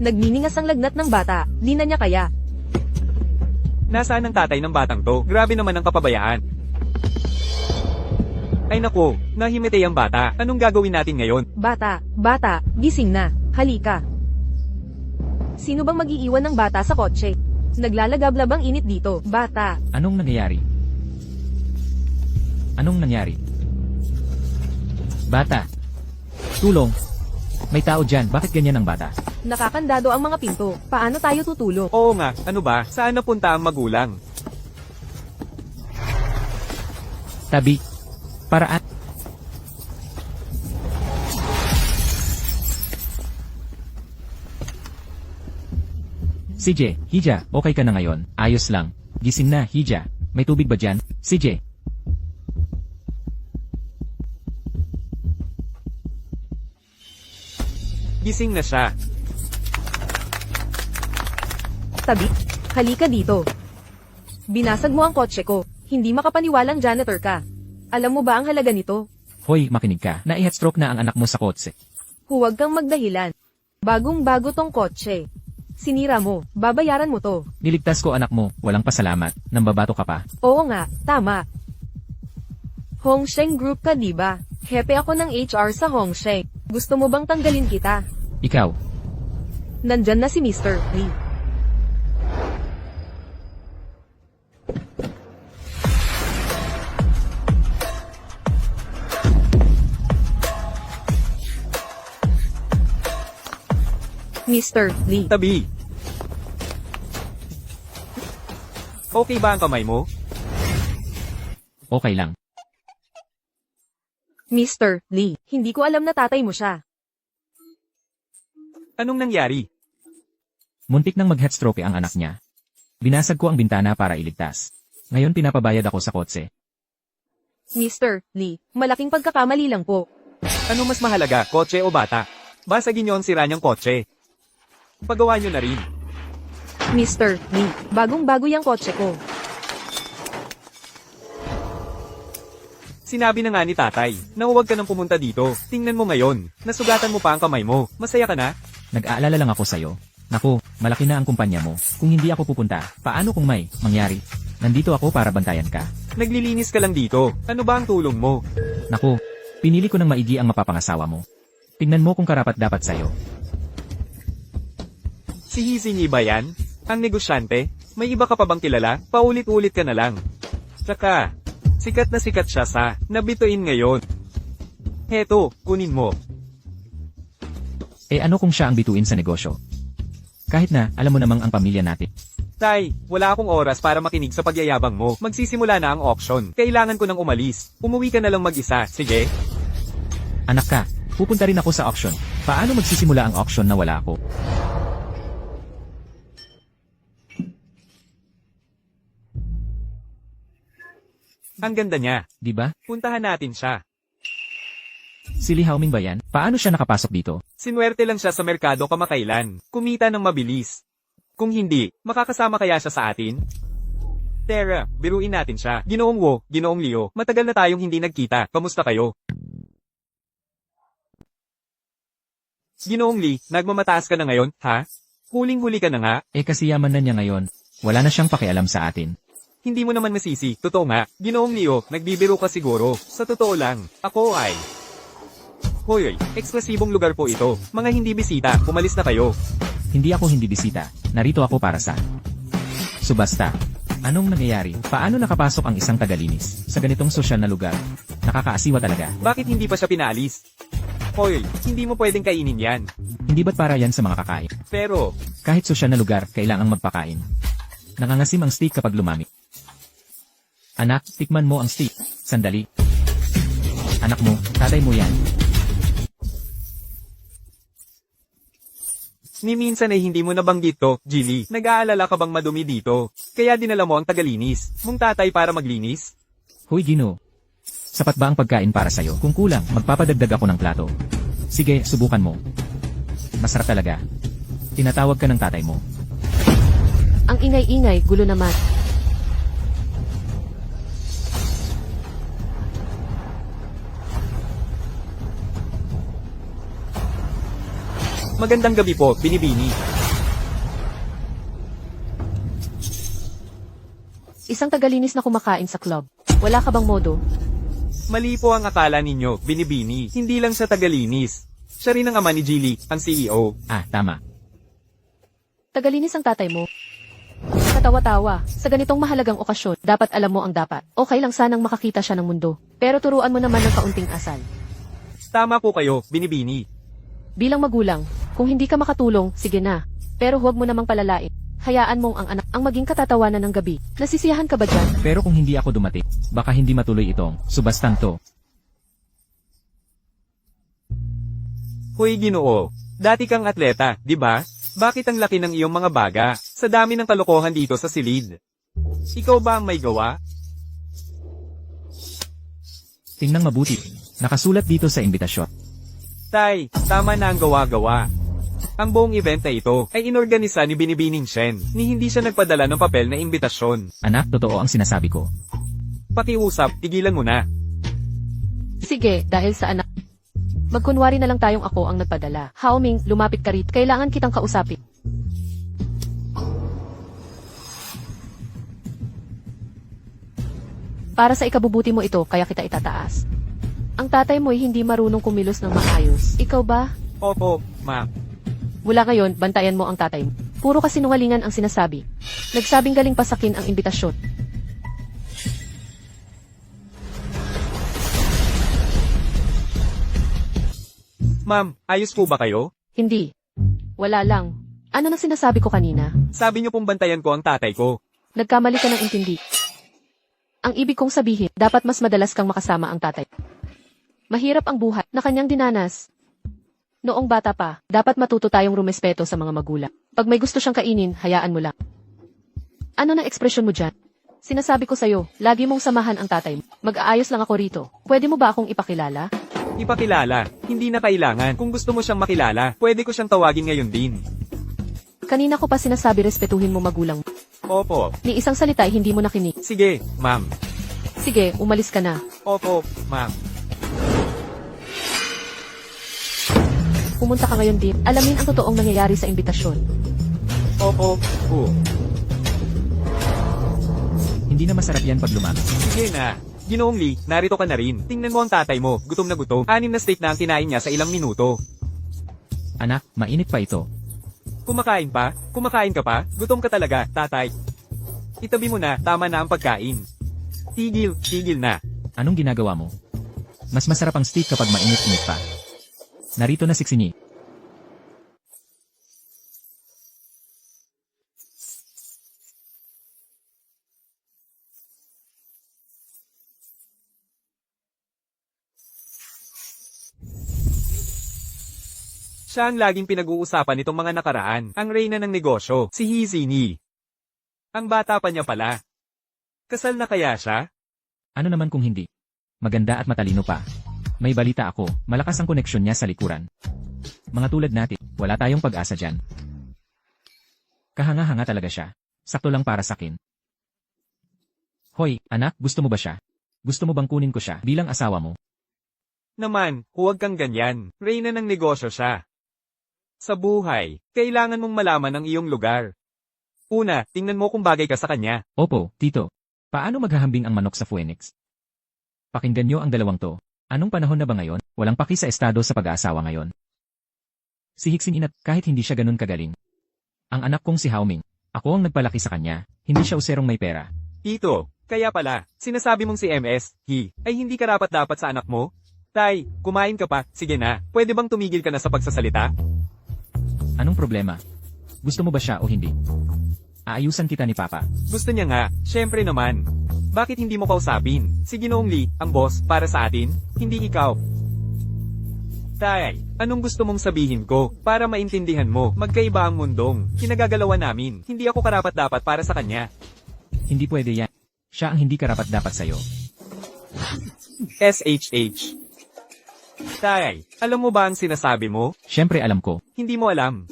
Nagniningas ang lagnat ng bata, di na niya kaya. Nasaan ang tatay ng batang to? Grabe naman ang kapabayaan. Ay nako, nahimitay ang bata. Anong gagawin natin ngayon? Bata, gising na, halika. Sino bang mag-iiwan ng bata sa kotse? Naglalagablab ang init dito, bata. Anong nangyayari? Anong nangyari? Bata. Tulong. May tao dyan, bakit ganyan ang bata? Nakakandado ang mga pinto, paano tayo tutulong? Oo nga, ano ba? Saan napunta ang magulang? Tabi. Paraan. CJ, Hija, okay ka na ngayon? Ayos lang. Gising na, Hija. May tubig ba dyan? CJ. Gising na siya. Tabi, halika dito. Binasag mo ang kotse ko, hindi makapaniwalang janitor ka. Alam mo ba ang halaga nito? Hoy, makinig ka. Nai-headstroke na ang anak mo sa kotse. Huwag kang magdahilan. Bagong-bago tong kotse. Sinira mo, babayaran mo to. Niligtas ko anak mo, walang pasalamat. Nambabato ka pa. Oo nga, tama. Hongsheng Group ka diba? Hepe ako ng HR sa Hongsheng. Gusto mo bang tanggalin kita? Ikaw. Nandyan na si Mr. Lee. Mr. Lee. Tabi. Okay ba ang kamay mo? Okay lang. Mr. Lee, hindi ko alam na tatay mo siya. Anong nangyari? Muntik nang mag-headstroke ang anak niya. Binasag ko ang bintana para iligtas. Ngayon pinapabayad ako sa kotse. Mr. Lee, malaking pagkakamali lang po. Ano mas mahalaga, kotse o bata? Basagin niyo ang sira niyang kotse. Pagawa niyo na rin. Mr. Lee, bagong-bago yung kotse ko. Sinabi na nga ni tatay, na huwag ka nang pumunta dito. Tingnan mo ngayon, nasugatan mo pa ang kamay mo. Masaya ka na? Nag-aalala lang ako sa'yo. Naku, malaki na ang kumpanya mo. Kung hindi ako pupunta, paano kung may mangyari? Nandito ako para bantayan ka. Naglilinis ka lang dito. Ano ba ang tulong mo? Naku, pinili ko ng maigi ang mapapangasawa mo. Tingnan mo kung karapat dapat sa'yo. Si Hizingi ba yan? Ang negosyante? May iba ka pa bang kilala? Paulit-ulit ka na lang. Tsaka, sikat na sikat siya sa nabituin ngayon. Heto, kunin mo. Eh ano kung siya ang bituin sa negosyo? Kahit na, alam mo namang ang pamilya natin. Tay, wala akong oras para makinig sa pagyayabang mo. Magsisimula na ang auction. Kailangan ko nang umalis. Umuwi ka na lang mag-isa, sige? Anak ka, pupunta rin ako sa auction. Paano magsisimula ang auction na wala ako? Ang ganda niya. Di ba? Puntahan natin siya. Si Lee Haoming ba yan? Paano siya nakapasok dito? Sinuwerte lang siya sa merkado kamakailan. Kumita ng mabilis. Kung hindi, makakasama kaya siya sa atin? Tara, biruin natin siya. Ginoong Wo, Ginoong Leo, matagal na tayong hindi nagkita. Kamusta kayo? Ginoong Lee, nagmamataas ka na ngayon, ha? Huling-huli ka na nga. Eh kasi yaman na niya ngayon. Wala na siyang pakialam sa atin. Hindi mo naman masisi. Totoo nga. Ginoong Leo, nagbibiro ka siguro. Sa totoo lang, ako ay... Hoy, eksklusibong lugar po ito. Mga hindi bisita, umalis na kayo. Hindi ako hindi bisita. Narito ako para sa... Subasta. Anong nangyayari? Paano nakapasok ang isang tagalinis sa ganitong sosyal na lugar? Nakakaasiwa talaga. Bakit hindi pa siya pinaalis? Hoy, hindi mo pwedeng kainin yan. Hindi ba't para yan sa mga kakain? Pero, Kahit sosyal na lugar, kailangang magpakain. Nangangasim ang steak kapag lumamig. Anak, tikman mo ang steak. Sandali. Anak mo, tatay mo yan. ni minsan ay hindi mo nabanggit to, Jilly. Nag-aalala ka bang madumi dito? Kaya dinala mo ang tagalinis, mong tatay para maglinis? Hoy Gino. Sapat ba ang pagkain para sa'yo? Kung kulang, magpapadagdag ako ng plato. Sige, subukan mo. Masarap talaga. Tinatawag ka ng tatay mo. Ang ingay-ingay, gulo naman. Magandang gabi po, Binibini. Isang tagalinis na kumakain sa club. Wala ka bang modo? Mali po ang akala ninyo, Binibini. Hindi lang siya tagalinis. Siya rin ang ama ni Jilly, ang CEO. Ah, tama. Tagalinis ang tatay mo. Katawa-tawa, sa ganitong mahalagang okasyon, dapat alam mo ang dapat. Okay lang sanang makakita siya ng mundo. Pero turuan mo naman ng kaunting asal. Tama po kayo, Binibini. Bilang magulang, kung hindi ka makatulong, sige na. Pero huwag mo namang palalain. Hayaan mong ang anak ang maging katatawanan ng gabi. Nasisiyahan ka ba dyan? Pero kung hindi ako dumating, baka hindi matuloy itong subastang to. Hoy Ginoo, dati kang atleta, di ba? Bakit ang laki ng iyong mga baga? Sa dami ng kalokohan dito sa silid. Ikaw ba ang may gawa? Tingnang mabuti. Nakasulat dito sa imbitasyon. Tay, tama na ang gawa-gawa. Ang buong event na ito ay inorganisa ni Binibining Shen, ni hindi siya nagpadala ng papel na imbitasyon. Anak, totoo ang sinasabi ko. Pakiusap, tigilan mo na. Sige, dahil sa anak. Magkunwari na lang tayong ako ang nagpadala. Haoming, lumapit ka rito. Kailangan kitang kausapin. Para sa ikabubuti mo ito, kaya kita itataas. Ang tatay mo ay hindi marunong kumilos ng maayos. Ikaw ba? Opo, ma. Mula ngayon, bantayan mo ang tatay mo. Puro kasinungalingan ang sinasabi. Nagsabing galing pasakin ang imbitasyon. Ma'am, ayos po ba kayo? Hindi. Wala lang. Ano nang sinasabi ko kanina? Sabi niyo pong bantayan ko ang tatay ko. Nagkamali ka ng intindi. Ang ibig kong sabihin, dapat mas madalas kang makasama ang tatay. Mahirap ang buhay na kanyang dinanas. Noong bata pa, dapat matuto tayong rumespeto sa mga magulang. Pag may gusto siyang kainin, hayaan mo lang. Ano na ekspresyon mo dyan? Sinasabi ko sa'yo, lagi mong samahan ang tatay mo. Mag-aayos lang ako rito. Pwede mo ba akong ipakilala? Ipakilala, hindi na kailangan. Kung gusto mo siyang makilala, pwede ko siyang tawagin ngayon din. Kanina ko pa sinasabi respetuhin mo magulang mo. Opo, Ni isang salita ay hindi mo nakinig. sige, ma'am. Sige, umalis ka na. Opo, ma'am. Pumunta ka ngayon din. Alamin ang totoong nangyayari sa imbitasyon. Opo, Hindi na masarap yan pag lumamig. Sige na. Ginoong Lee, narito ka na rin. Tingnan mo ang tatay mo, gutom na gutom. 6 na steak na ang kinain niya sa ilang minuto. Anak, mainit pa ito. Kumakain pa? Kumakain ka pa? Gutom ka talaga, tatay. Itabi mo na, tama na ang pagkain. Tigil na. Anong ginagawa mo? Mas masarap ang steak kapag mainit-init pa. Narito na siksini. Siya ang laging pinag-uusapan nitong mga nakaraan, ang reyna ng negosyo, si Hizini. Ang bata pa niya pala. Kasal na kaya siya? Ano naman kung hindi? Maganda at matalino pa. May balita ako, malakas ang koneksyon niya sa likuran. Mga tulad natin, wala tayong pag-asa dyan. Kahanga-hanga talaga siya. Sakto lang para sakin. Hoy, anak, gusto mo ba siya? Gusto mo bang kunin ko siya bilang asawa mo? Naman, huwag kang ganyan. Reyna ng negosyo siya. Sa buhay, kailangan mong malaman ang iyong lugar. Una, tingnan mo kung bagay ka sa kanya. Opo, tito. Paano maghahambing ang manok sa Phoenix? Pakinggan niyo ang dalawang to. Anong panahon na ba ngayon? Walang paki sa estado sa pag-aasawa ngayon. Si Hicksin inat kahit hindi siya ganun kagaling. Ang anak kong si Haoming. Ako ang nagpalaki sa kanya. Hindi siya userong may pera. Tito, kaya pala, sinasabi mong si MS, ay hindi karapat-dapat sa anak mo? Tay, kumain ka pa, sige na, pwede bang tumigil ka na sa pagsasalita? Anong problema? Gusto mo ba siya o hindi? Aayusan kita ni Papa. Gusto niya nga, syempre naman. Bakit hindi mo kausapin? Si Ginoong Lee, ang boss, para sa atin, hindi ikaw. Tay, anong gusto mong sabihin ko? Para maintindihan mo, magkaiba ang mundong. Kinagagalawan namin, hindi ako karapat-dapat para sa kanya. Hindi pwede yan. Siya ang hindi karapat-dapat sa'yo. SHH. Tay, alam mo ba ang sinasabi mo? Siyempre alam ko. Hindi mo alam.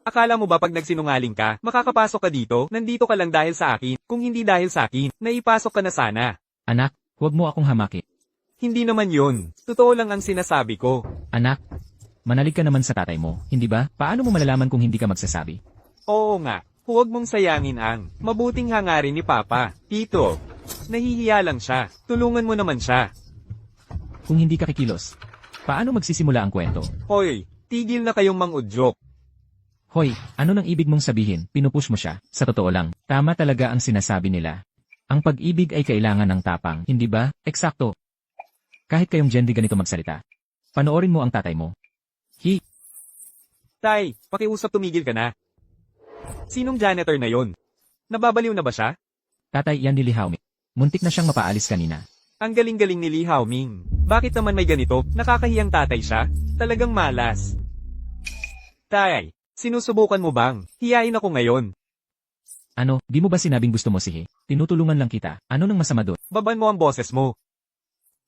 Akala mo ba pag nagsinungaling ka, makakapasok ka dito, nandito ka lang dahil sa akin, kung hindi dahil sa akin, naipasok ka na sana. Anak, huwag mo akong hamaki. Hindi naman yun. Totoo lang ang sinasabi ko. Anak, Manalig ka naman sa tatay mo, hindi ba? Paano mo malalaman kung hindi ka magsasabi? Oo nga, huwag mong sayangin ang mabuting hangarin ni Papa. Tito, nahihiya lang siya. Tulungan mo naman siya. Kung hindi ka kikilos, paano magsisimula ang kwento? Hoy, tigil na kayong mangudyok. Hoy, ano nang ibig mong sabihin? Pinupush mo siya. Sa totoo lang, tama talaga ang sinasabi nila. Ang pag-ibig ay kailangan ng tapang, hindi ba? Eksakto. Kahit kayong Gen D ganito magsalita. Panoorin mo ang tatay mo. Tay, pakiusap tumigil ka na. Sinong janitor na yon? Nababaliw na ba siya? Tatay, yan ni Lee Haoming. Muntik na siyang mapaalis kanina. Ang galing-galing ni Lee Haoming. Bakit naman may ganito? Nakakahiyang tatay siya? Talagang malas. Tay, sinusubukan mo bang? Hiyain ako ngayon. Ano, di mo ba sinabing gusto mo si He? Tinutulungan lang kita. Ano nang masama doon? Baban mo ang boses mo.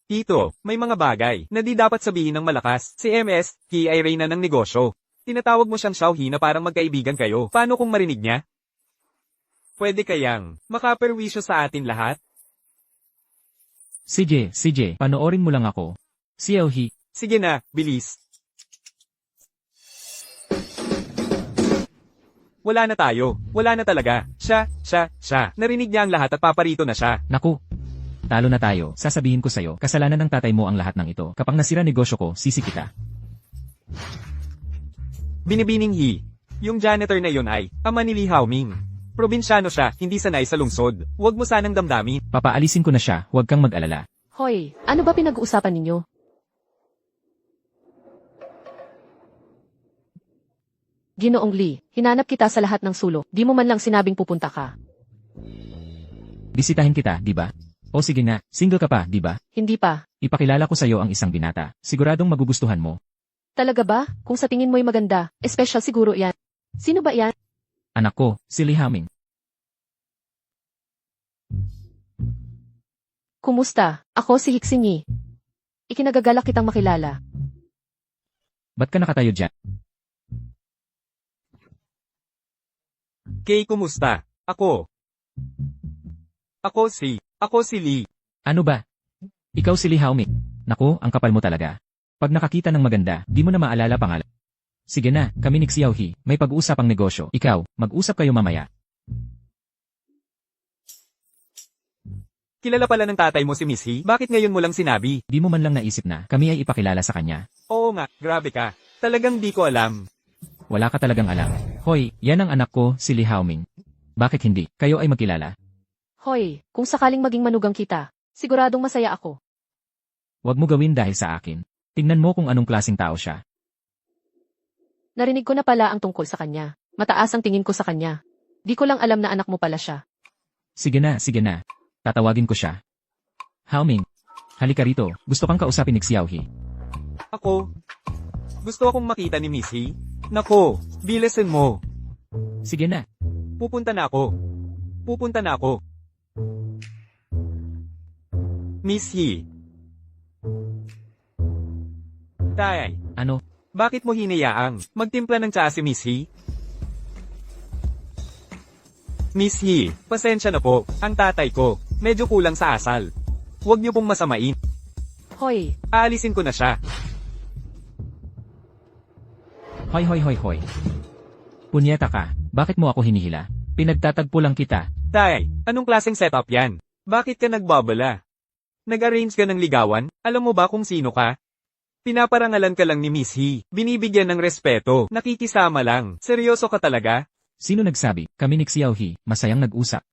Tito, may mga bagay na di dapat sabihin ng malakas. Si MS, He ay reyna ng negosyo. Tinatawag mo siyang Xiaohi na parang magkaibigan kayo. Paano kung marinig niya? Pwede kayang makaperwisyo sa atin lahat? CJ, panoorin mo lang ako. Xiao He, Sige na, bilis. Wala na tayo. Wala na talaga. Siya. Narinig niya ang lahat at paparito na siya. naku. Talo na tayo. Sasabihin ko sa'yo, kasalanan ng tatay mo ang lahat ng ito. Kapag nasira negosyo ko, sisi kita. Binibining He. Yung janitor na yun ay ama ni Lee Haoming. Probinsyano siya, hindi sanay sa lungsod. Huwag mo sanang damdamin. Papaalisin ko na siya, huwag kang mag-alala. Hoy, ano ba pinag-uusapan ninyo? Ginoong Lee, hinanap kita sa lahat ng sulok. Di mo man lang sinabing pupunta ka. Bisitahin kita, di ba? O sige na, single ka pa, di ba? Hindi pa. Ipakilala ko sa'yo ang isang binata. Siguradong magugustuhan mo. Talaga ba? Kung sa tingin mo'y maganda, espesyal siguro yan. Sino ba yan? Anak ko, si Lee Haoming. Kumusta? Ako si Hixinyi. Ikinagagalak kitang makilala. Ba't ka nakatayo dyan? Kay, kumusta? Ako si Lee. Ano ba? Ikaw si Lee Haoming. Naku, ang kapal mo talaga. Pag nakakita ng maganda, di mo na maalala pangalan. Sige na, kami ni Xiao He, may pag-uusap ang negosyo. Ikaw, mag-usap kayo mamaya. Kilala pala ng tatay mo si Miss He? Bakit ngayon mo lang sinabi? Di mo man lang naisip na kami ay ipakilala sa kanya. Oo nga, grabe ka. Talagang di ko alam. Wala ka talagang alam. Hoy, yan ang anak ko, si Lee Haoming. Bakit hindi? Kayo ay magkilala. Hoy, kung sakaling maging manugang kita, siguradong masaya ako. Huwag mo gawin dahil sa akin. Tingnan mo kung anong klaseng tao siya. Narinig ko na pala ang tungkol sa kanya. Mataas ang tingin ko sa kanya. Di ko lang alam na anak mo pala siya. Sige na. Tatawagin ko siya. Haoming, halika rito. Gusto kang kausapin ni Xiao He. Ako? Gusto akong makita ni Miss He? Nako, bilisan mo. Sige na. Pupunta na ako. Miss He. Tay, Ano? bakit mo hinayaang magtimpla ng tsaa si Miss He? Miss He, pasensya na po, ang tatay ko, medyo kulang sa asal. Huwag niyo pong masamain. Hoy, Aalisin ko na siya. Hoy. Punyeta ka, bakit mo ako hinihila? Pinagtatagpo lang kita. Tay, anong klaseng setup yan? Bakit ka nagbabala? Nag-arrange ka ng ligawan? Alam mo ba kung sino ka? Pinaparangalan ka lang ni Miss He. Binibigyan ng respeto. Nakikisama lang. Seryoso ka talaga? Sino nagsabi? Kami ni Xiao He, masayang nag-usap.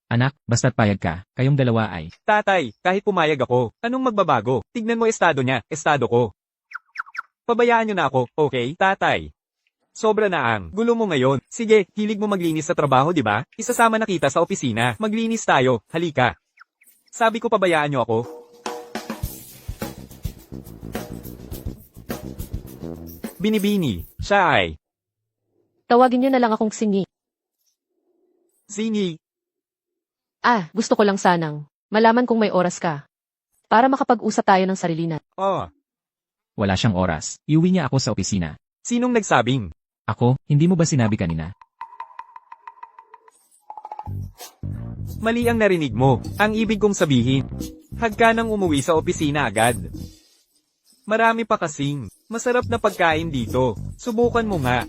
Anak, basta't payag ka, kayong dalawa ay. Tatay, kahit pumayag ako, anong magbabago? Tignan mo estado niya, estado ko. Pabayaan niyo na ako, okay, tatay? Sobra na ang gulo mo ngayon. Sige, hilig mo maglinis sa trabaho, di ba? Isasama na kita sa opisina. Maglinis tayo, halika. Sabi ko pabayaan niyo ako. Binibini, siya ay. tawagin niyo na lang akong Xinyi. Singi, Gusto ko lang sanang malaman kung may oras ka. Para makapag-usap tayo ng sarilinan. Wala siyang oras. Iuwi niya ako sa opisina. Sinong nagsabing? Ako, hindi mo ba sinabi kanina? Mali ang narinig mo. Ang ibig kong sabihin, hag ka nang umuwi sa opisina agad. Marami pa kasing masarap na pagkain dito. Subukan mo nga.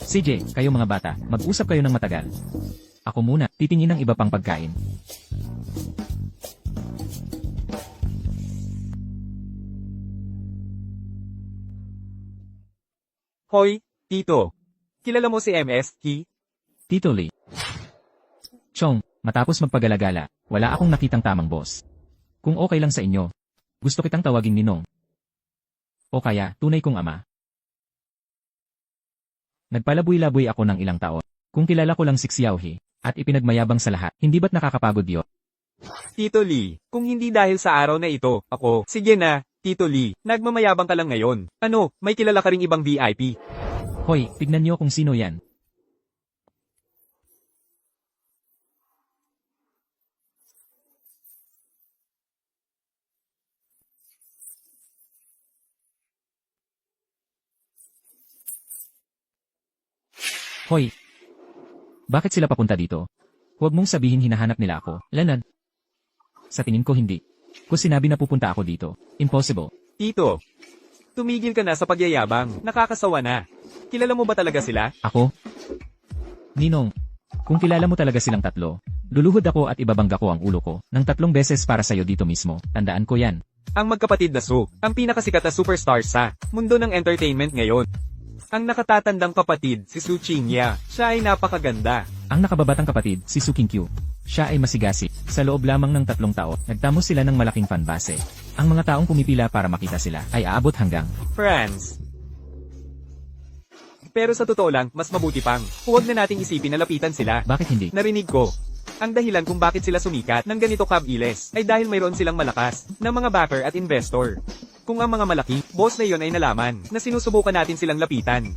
CJ, kayo mga bata, mag-usap kayo ng matagal. Ako muna, titingin ng iba pang pagkain. Hoy, Tito. Kilala mo si MS, Ki? Tito Lee. Chong, matapos magpagalagala, wala akong nakitang tamang boss. Kung okay lang sa inyo, gusto kitang tawaging ninong. O kaya, tunay kong ama. Nagpalaboy-laboy ako ng ilang taon. Kung kilala ko lang si Xiaohe, at ipinagmayabang sa lahat, hindi ba't nakakapagod yun? Tito Lee, kung hindi dahil sa araw na ito, ako, sige na, Tito Lee, nagmamayabang ka lang ngayon. Ano, may kilala ka ring ibang VIP? Hoy, tignan niyo kung sino yan. Hoy! Bakit sila papunta dito? Huwag mong sabihin hinahanap nila ako, Leonard. Sa tingin ko hindi. Kung sinabi na pupunta ako dito, impossible. Tito, tumigil ka na sa pagyayabang, nakakasawa na. Kilala mo ba talaga sila? Ako? Ninong, kung kilala mo talaga silang tatlo, luluhod ako at ibabangga ko ang ulo ko ng 3 beses para sa'yo dito mismo. Tandaan ko yan. Ang magkapatid na Su, ang pinakasikat na superstar sa mundo ng entertainment ngayon. Ang nakatatandang kapatid, si Su Qingya, siya ay napakaganda. Ang nakababatang kapatid, si Su Qingqiu. Siya ay masigasi. Sa loob lamang ng 3 taon, nagtamo sila ng malaking fanbase. Ang mga taong pumipila para makita sila ay aabot hanggang France. Pero sa totoo lang, mas mabuti pang, huwag na nating isipin na lapitan sila. Bakit hindi? Narinig ko. Ang dahilan kung bakit sila sumikat ng ganito kabilis ay dahil mayroon silang malakas na mga backer at investor. Kung ang mga malaki, boss na yon ay nalaman na sinusubukan natin silang lapitan,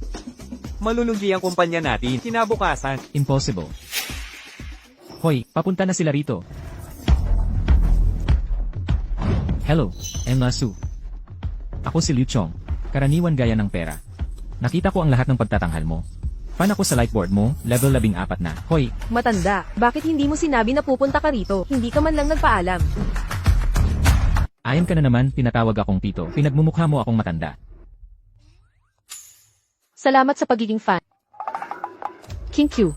malulugi ang kumpanya natin kinabukasan. Impossible. Hoy, papunta na sila rito. Hello, Emma Su. Ako si Liu Chong, karaniwan gaya ng pera. Nakita ko ang lahat ng pagtatanghal mo. Fan ako sa lightboard mo, level 14 na. Hoy, Matanda, bakit hindi mo sinabi na pupunta ka rito? Hindi ka man lang nagpaalam. ayon ka na naman, tinatawag akong tito. Pinagmumukha mo akong matanda. Salamat sa pagiging fan. King Q,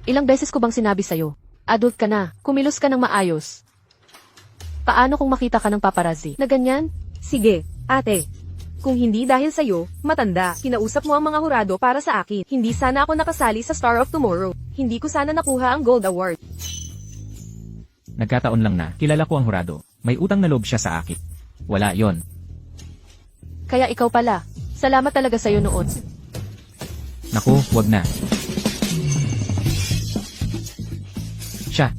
ilang beses ko bang sinabi sa'yo? Adult ka na, kumilos ka ng maayos. Paano kung makita ka ng paparazzi na ganyan? Sige, ate. Kung hindi dahil sa'yo, matanda, kinausap mo ang mga hurado para sa akin. Hindi sana ako nakasali sa Star of Tomorrow. Hindi ko sana nakuha ang Gold Award. Nagkataon lang na, kilala ko ang hurado. May utang na loob siya sa akin. Wala yon. Kaya ikaw pala. Salamat talaga sa'yo noon. Naku, wag na. Siya.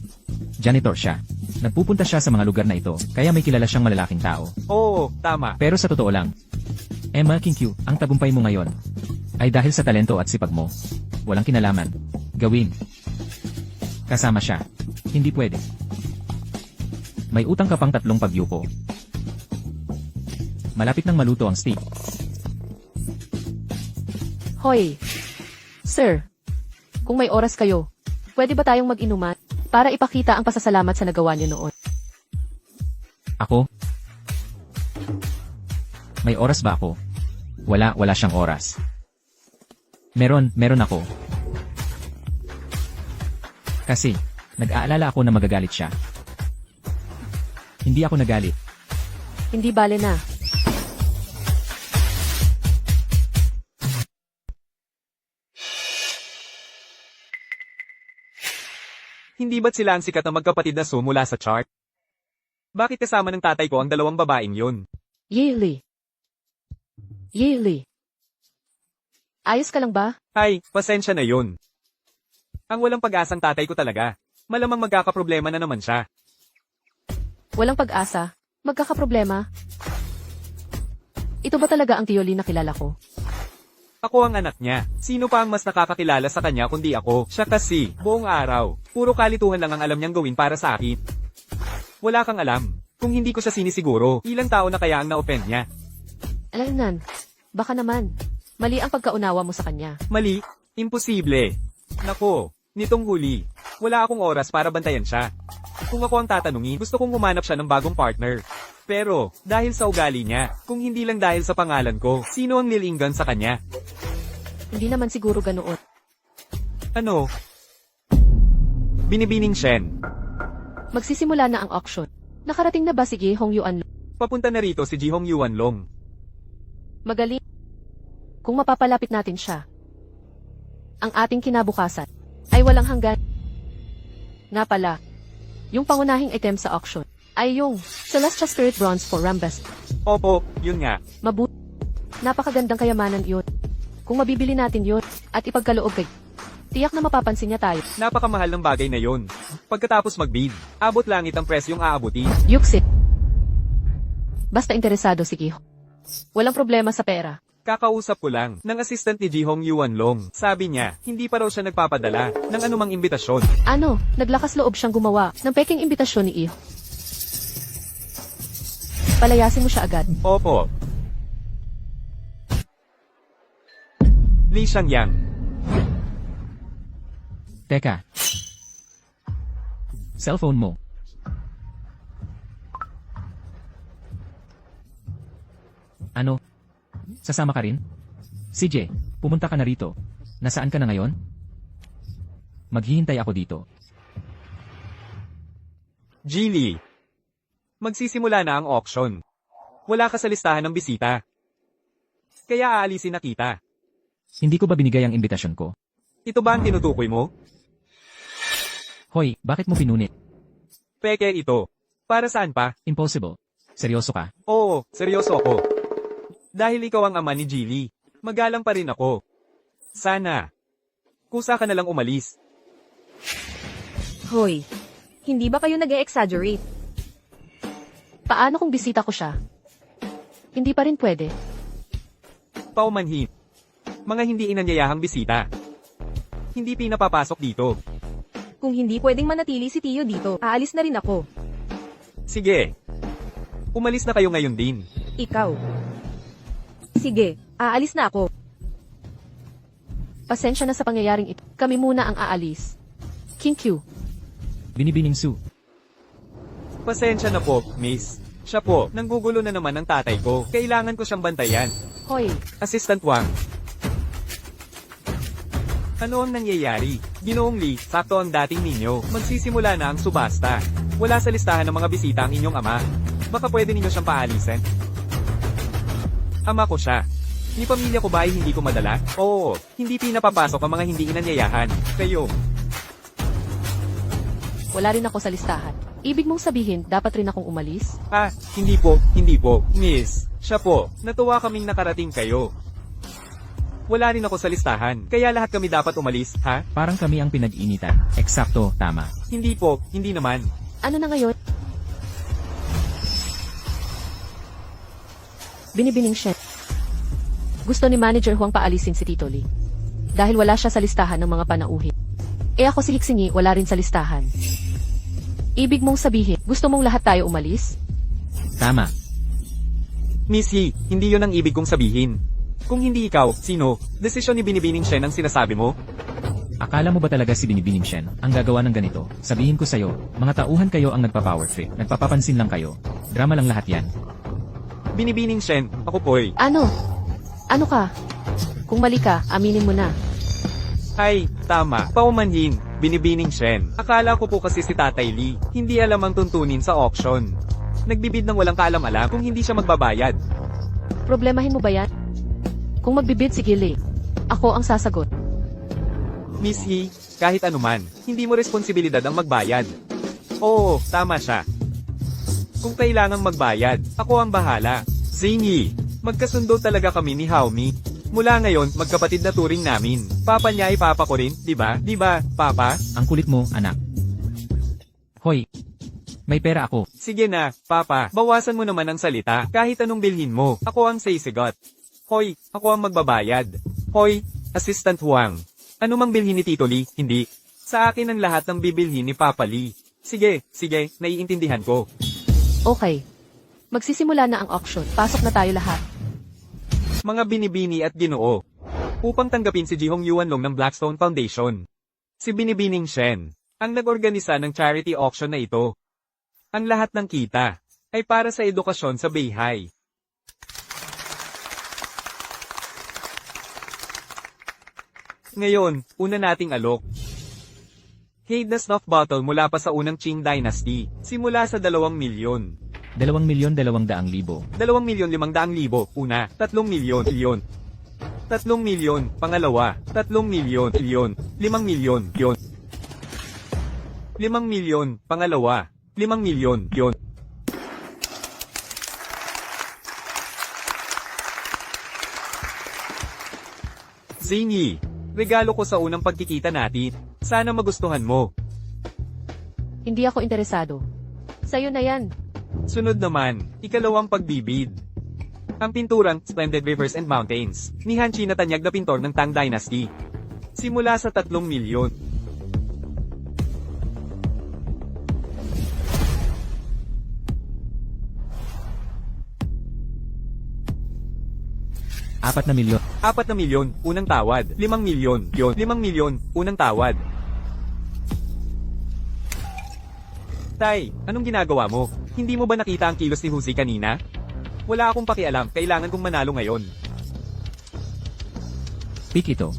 Janitor siya. Nagpupunta siya sa mga lugar na ito, kaya may kilala siyang malalaking tao. Oo, tama. Pero sa totoo lang, Emma King Q, ang tagumpay mo ngayon ay dahil sa talento at sipag mo. Walang kinalaman. Gawin. Kasama siya. Hindi pwede. May utang ka pang 3 pagyuko. Malapit nang maluto ang steak. Hoy. Sir. Kung may oras kayo, pwede ba tayong mag-inuman para ipakita ang pasasalamat sa nagawa niyo noon? Ako? May oras ba ako? Wala siyang oras. Meron ako. Kasi, nag-aalala ako na magagalit siya. Hindi ako nagalit. Hindi bale na. Hindi ba't sila ang sikat na magkapatid na Su mula sa chart? Bakit kasama ng tatay ko ang 2 babaeng yun? Yeli. Ayos ka lang ba? Ay, pasensya na yun. Ang walang pag-asang tatay ko talaga. Malamang magkakaproblema na naman siya. Walang pag-asa? Magkakaproblema? Ito ba talaga ang Tio Lee na kilala ko? Ako ang anak niya. Sino pa ang mas nakakakilala sa kanya kundi ako? Siya kasi, buong araw, puro kalituhan lang ang alam niyang gawin para sa akin. Wala kang alam. Kung hindi ko siya sinisiguro, ilang tao na kaya ang na-offend niya? Alanan, baka naman. Mali ang pagkaunawa mo sa kanya. Mali? Imposible. Nako, nitong huli, wala akong oras para bantayan siya. Kung ako ang tatanungin, gusto kong humanap siya ng bagong partner. Pero, dahil sa ugali niya, kung hindi lang dahil sa pangalan ko, sino ang nilinggan sa kanya? Hindi naman siguro ganoon. Ano? Binibining Shen. Magsisimula na ang auction. Nakarating na ba si Gi Hong Yuan? Papunta na rito si Ji Hong Yuanlong. Magaling. Kung mapapalapit natin siya, ang ating kinabukasan ay walang hanggan. Nga pala, yung pangunahing item sa auction ay yung Celestial Spirit Bronze for Rambus. Opo, yun nga. Mabuti. Napakagandang kayamanan yun. Kung mabibili natin yun at ipagkaloob kay, tiyak na mapapansin niya tayo. Napakamahal ng bagay na yun. Pagkatapos mag-bid, abot langit ang presyong aabutin. Yuxit. Basta interesado si Gi Hong. Walang problema sa pera. Kakausap ko lang ng assistant ni Ji Hong Yuanlong. Sabi niya, hindi pa raw siya nagpapadala ng anumang imbitasyon. Ano, naglakas loob siyang gumawa ng peking imbitasyon ni Iho. Palayasin mo siya agad. Opo. Li Shangyang. Teka. Cellphone mo. Ano? Sasama ka rin? CJ, pumunta ka na rito. Nasaan ka na ngayon? Maghihintay ako dito. Geely. Magsisimula na ang auction. Wala ka sa listahan ng bisita. Kaya aalisin na kita. Hindi ko ba binigay ang imbitasyon ko? Ito ba ang tinutukoy mo? Hoy, bakit mo pinunit? Peke ito. Para saan pa? Impossible. Seryoso ka? Oo, seryoso ako. Dahil ikaw ang ama ni Geely, magalang pa rin ako. Sana. Kusa ka na lang umalis. Hoy, hindi ba kayo nag-e-exaggerate? Paano kung bisita ko siya? Hindi pa rin pwede. Paumanhin. Mga hindi inanyayahang bisita. Hindi pinapapasok dito. Kung hindi pwedeng manatili si Tio dito, aalis na rin ako. Sige. Umalis na kayo ngayon din. Ikaw. Sige, aalis na ako. Pasensya na sa pangyayaring ito. Kami muna ang aalis. King Q. Binibining Su. Pasensya na po, miss. Siya po, nanggugulo na naman ng tatay ko. Kailangan ko siyang bantayan. Hoy, Assistant Wang. Ano ang nangyayari? Ginoong Lee, sakto ang dating ninyo. Magsisimula na ang subasta. Wala sa listahan ng mga bisita ang inyong ama. Baka pwede ninyo siyang paalisin. Ama ko siya. Ni pamilya ko ba ay hindi ko madala? Oo, hindi pinapapasok ang mga hindi inanyayahan. Kayo. wala rin ako sa listahan. Ibig mong sabihin, dapat rin akong umalis? Ah, hindi po, miss. Siya po, natuwa kaming nakarating kayo. Wala rin ako sa listahan, kaya lahat kami dapat umalis, ha? Parang kami ang pinag-initan. Eksakto, tama. Hindi po, hindi naman. Ano na ngayon? Binibining siya. Gusto ni Manager Huang paalisin si Tito Lee. Dahil wala siya sa listahan ng mga panauhin. Eh ako si Hiksingi, wala rin sa listahan. Ibig mong sabihin, gusto mong lahat tayo umalis? Tama. Miss Yi, hindi yon ang ibig kong sabihin. Kung hindi ikaw, sino? Desisyon ni Binibining Shen ang sinasabi mo? Akala mo ba talaga si Binibining Shen ang gagawa ng ganito? Sabihin ko sa'yo, mga tauhan kayo ang nagpa-power trip. Nagpapapansin lang kayo. Drama lang lahat yan. Binibining Shen, ako po'y. Ano? Ano ka? Kung mali ka, aminin mo na. Ay, tama. Paumanhin, Binibining Shen. Akala ko po kasi si Tatay Lee, hindi alam ang tuntunin sa auction. Nagbibid ng walang kaalam-alam kung hindi siya magbabayad. Problemahin mo ba yan? Kung magbibid, sige Lee. Ako ang sasagot. Miss Yi, kahit anuman, hindi mo responsibilidad ang magbayad. Oo, tama siya. Kung kailangang magbayad, ako ang bahala. Zingi, magkasundo talaga kami ni Haomi. Mula ngayon, magkapatid na turing namin. Papa niya ay papa ko rin, di ba? Di ba, papa? Ang kulit mo, anak. Hoy, may pera ako. Sige na, papa. Bawasan mo naman ang salita. Kahit anong bilhin mo, ako ang sisigot. Hoy, ako ang magbabayad. Hoy, Assistant Huang. Ano mang bilhin ni Tito Lee, hindi. Sa akin ang lahat ng bibilhin ni Papa Lee. Sige, naiintindihan ko. Okay. Magsisimula na ang auction. Pasok na tayo lahat. Mga binibini at ginoo. Upang tanggapin si Ji Hong Yuanlong ng Blackstone Foundation. Si Binibining Shen, ang nag-organisa ng charity auction na ito. Ang lahat ng kita, ay para sa edukasyon sa Bayhay. Ngayon, una nating alok. Hade na snuff bottle mula pa sa unang Qing Dynasty, simula sa 2 milyon. 2,200,000. 2,500,000, una, 3 milyon, 3 milyon, pangalawa, 3 milyon, 5 milyon, 5 milyon, pangalawa, 5 milyon, yon. Zingy, regalo ko sa unang pagkikita natin. Sana magustuhan mo. Hindi ako interesado. Sa'yo na yan. Sunod naman, ikalawang pagbibid. Ang pinturang Splendid Rivers and Mountains ni Han Chi na tanyag na pintor ng Tang Dynasty. Simula sa 3 milyon. Apat na milyon. 4 na milyon, unang tawad. 5 milyon, yon. 5 milyon, unang tawad. Tay, anong ginagawa mo? Hindi mo ba nakita ang kilos ni Husi kanina? Wala akong pakialam, kailangan kong manalo ngayon. Pick ito.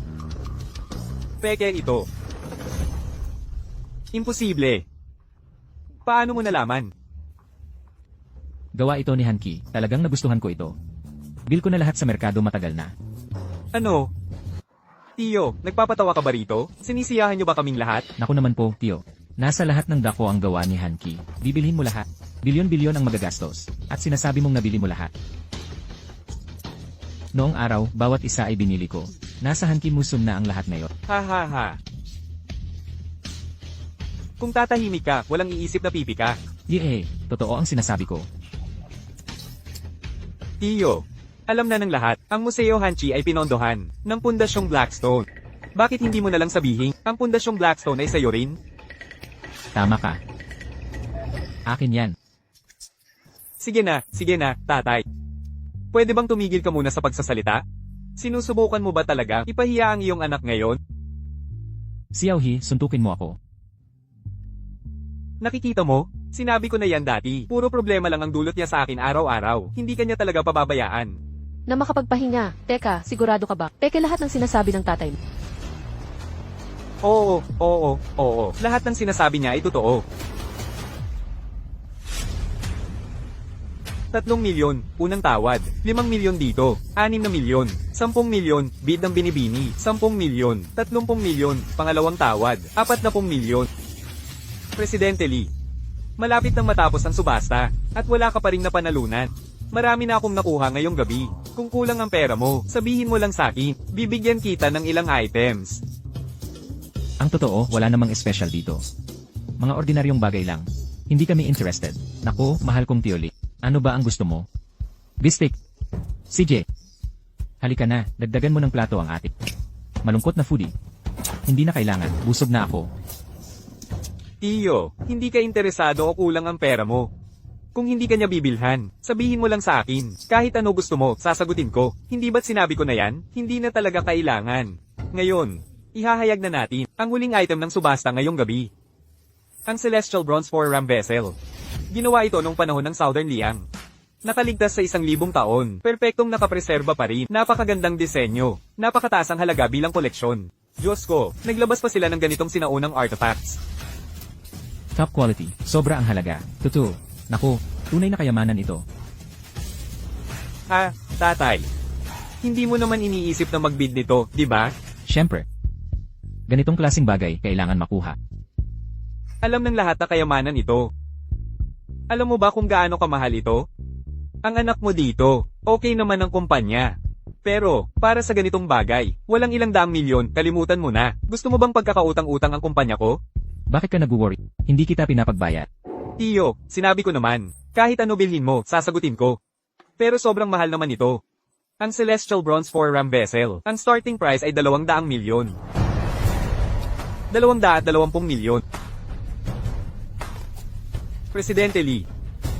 Peke ito. Imposible. Paano mo nalaman? Gawa ito ni Hanki. Talagang nagustuhan ko ito. Bill ko na lahat sa merkado matagal na. Ano? Tiyo, nagpapatawa ka ba rito? Sinisiyahan niyo ba kaming lahat? Naku naman po, Tio. Nasa lahat ng dako ang gawa ni Hanki. Bibilhin mo lahat. Bilyon-bilyon ang magagastos. At sinasabi mong nabili mo lahat. Noong araw, bawat isa ay binili ko. Nasa Hanki Museum na ang lahat ngayon. Ha ha ha. Kung tatahimik ka, walang iisip na pipi ka. Yee, totoo ang sinasabi ko. Tiyo, alam na ng lahat, ang Museo Hanchi ay pinondohan ng Pundasyong Blackstone. Bakit hindi mo na lang sabihin, ang Pundasyong Blackstone ay sayo rin? Tama ka. Akin yan. Sige na, tatay. Pwede bang tumigil ka muna sa pagsasalita? Sinusubukan mo ba talaga ipahiya ang iyong anak ngayon? Xiaohi, suntukin mo ako. Nakikita mo? Sinabi ko na yan dati. Puro problema lang ang dulot niya sa akin araw-araw. Hindi kanya talaga pababayaan. Na makapagpahinga. Teka, sigurado ka ba? Peke lahat ng sinasabi ng tatay mo. Oo. Lahat ng sinasabi niya ay totoo. 3 milyon, unang tawad. 5 milyon dito. 6 na milyon. 10 milyon, bid ng binibini. 10 milyon. 30 milyon, pangalawang tawad. 40 milyon. Presidente Lee, malapit nang matapos ang subasta, at wala ka pa ring napanalunan. Marami na akong nakuha ngayong gabi. Kung kulang ang pera mo, sabihin mo lang sa akin. Bibigyan kita ng ilang items. Ang totoo, wala namang special dito. Mga ordinaryong bagay lang. Hindi kami interested. Naku, mahal kong Tioli. Ano ba ang gusto mo? Bistik. CJ. Halika na, dagdagan mo ng plato ang atik. Malungkot na foodie. Hindi na kailangan, busog na ako. Tiyo, hindi ka interesado o kulang ang pera mo. Kung hindi ka niya bibilhan, sabihin mo lang sa akin. Kahit ano gusto mo, sasagutin ko. Hindi ba't sinabi ko na yan? Hindi na talaga kailangan. Ngayon, ihahayag na natin ang huling item ng subasta ngayong gabi. Ang Celestial Bronze 4 Ram Vessel. Ginawa ito nung panahon ng Southern Liang. Nakaligtas sa 1,000 taon, perpektong nakapreserba pa rin, napakagandang disenyo, napakataas ang halaga bilang koleksyon. Diyos ko, naglabas pa sila ng ganitong sinaunang artifacts. Top quality, sobra ang halaga. Totoo. Naku, tunay na kayamanan ito. Ha, tatay. Hindi mo naman iniisip na magbid nito, di ba? Siyempre. Ganitong klaseng bagay, kailangan makuha. Alam ng lahat na kayamanan ito. Alam mo ba kung gaano kamahal ito? Ang anak mo dito, okay naman ang kumpanya. Pero, para sa ganitong bagay, walang ilang daang milyon, kalimutan mo na. Gusto mo bang pagkakautang-utang ang kumpanya ko? Bakit ka nag-worry? Hindi kita pinapagbayad. Tiyo, sinabi ko naman, kahit ano bilhin mo, sasagutin ko. Pero sobrang mahal naman ito. Ang Celestial Bronze 4 Ram Vessel, ang starting price ay 200 milyon. 220 milyon. Presidente Lee,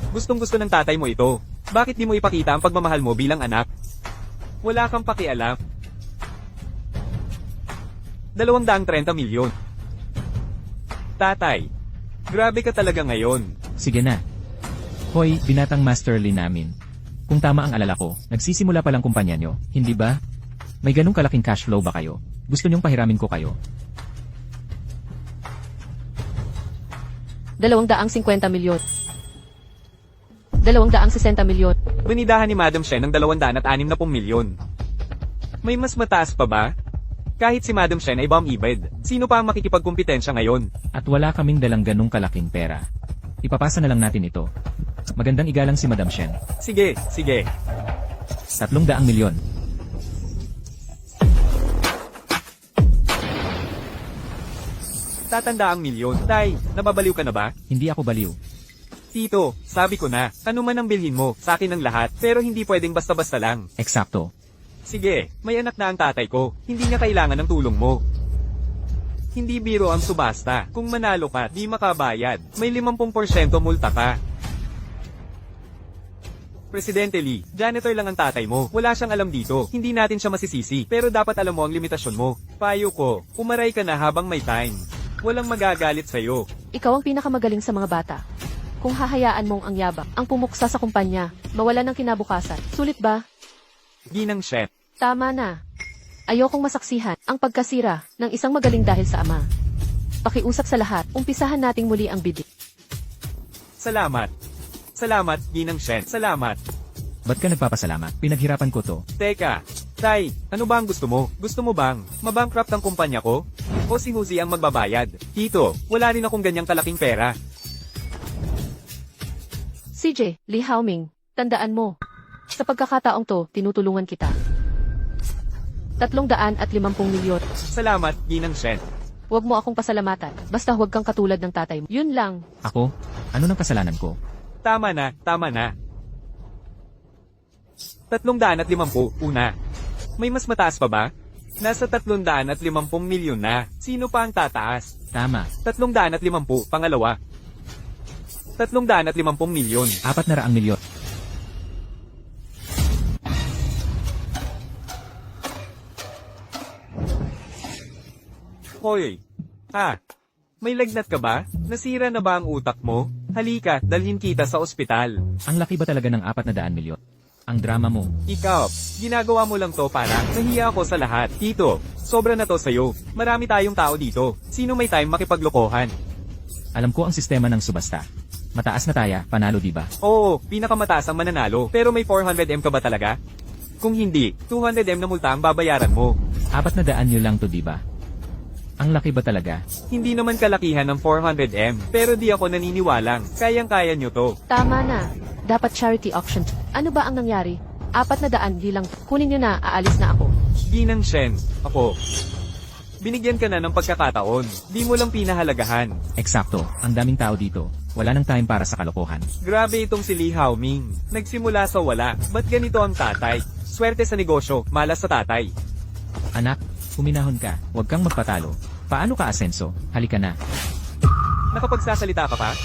gustong-gusto ng tatay mo ito. Bakit di mo ipakita ang pagmamahal mo bilang anak? Wala kang pakialam. 230 milyon. Tatay, grabe ka talaga ngayon. Sige na. Hoy, binatang masterly namin. Kung tama ang alala ko, nagsisimula pa lang kumpanya nyo, hindi ba? May ganong kalaking cash flow ba kayo? Gusto nyong pahiramin ko kayo? 250 milyon. 260 milyon. Binidahan ni Madam Shen ng 260 milyon. May mas mataas pa ba? Kahit si Madam Shen ay bum-ibed, sino pa ang makikipagkumpetensya ngayon? At wala kaming dalang ganong kalaking pera. Ipapasa na lang natin ito. Magandang igalang si Madam Shen. Sige, sige. 300 milyon. Tatanda ang milyon. Tay, nababaliw ka na ba? Hindi ako baliw. Tito, sabi ko na, ano man ang bilhin mo, sa akin ang lahat, pero hindi pwedeng basta-basta lang. Eksakto. Sige, may anak na ang tatay ko, hindi niya kailangan ng tulong mo. Hindi biro ang subasta, kung manalo ka, di makabayad, may 50% multa ka. Presidente Lee, janitor lang ang tatay mo, wala siyang alam dito, hindi natin siya masisisi, pero dapat alam mo ang limitasyon mo. Payo ko, umaray ka na habang may time. Walang magagalit sa'yo. Ikaw ang pinakamagaling sa mga bata. Kung hahayaan mong ang yabang, ang pumuksa sa kumpanya, mawalan ng kinabukasan. Sulit ba? Ginang Chef. Tama na. Ayokong masaksihan ang pagkasira ng isang magaling dahil sa ama. Pakiusap sa lahat, umpisahan nating muli ang bidik. Salamat. Salamat, Ginang Shen. Salamat. Ba't ka nagpapasalamat? Pinaghirapan ko to. Teka, Tay, ano ba ang gusto mo? Gusto mo bang mabankrupt ang kumpanya ko? O si Huzi ang magbabayad? Tito, wala rin akong ganyang kalaking pera. CJ, Lee Haoming, tandaan mo. Sa pagkakataong to, tinutulungan kita. 350 milyon. Salamat, Ginang Shen. Huwag mo akong pasalamatan. Basta huwag kang katulad ng tatay mo. Yun lang. Ako? Ano nang kasalanan ko? Tama na, tama na. 350, una. May mas mataas pa ba? Nasa 350 milyon na. Sino pa ang tataas? Tama. 350, pangalawa. 350 milyon. 400 milyon. Hoy. May lagnat ka ba? Nasira na ba ang utak mo? Halika, dalhin kita sa ospital. Ang laki ba talaga ng 400 milyon? Ang drama mo. Ikaw, ginagawa mo lang to para nahiya ako sa lahat. Tito, sobra na to sa'yo. Marami tayong tao dito. Sino may time makipaglokohan? Alam ko ang sistema ng subasta. Mataas na taya, panalo diba? Oo, pinakamataas ang mananalo. Pero may 400M ka ba talaga? Kung hindi, 200M na multa ang babayaran mo. 400 nyo lang to diba? Ang laki ba talaga? Hindi naman kalakihan ng 400M, pero di ako naniniwalang. Kayang-kaya nyo to. Tama na. Dapat charity auction. Ano ba ang nangyari? 400 lang. Kunin nyo na, aalis na ako. Ginang Shen, ako. Binigyan ka na ng pagkakataon. Di mo lang pinahalagahan. Eksakto, ang daming tao dito. Wala nang time para sa kalokohan. Grabe itong si Lee Haoming. Nagsimula sa wala. Ba't ganito ang tatay? Swerte sa negosyo, malas sa tatay. Anak, huminahon ka. Huwag kang magpatalo. Paano ka asenso? Halika na. Nakapagsasalita ka pa?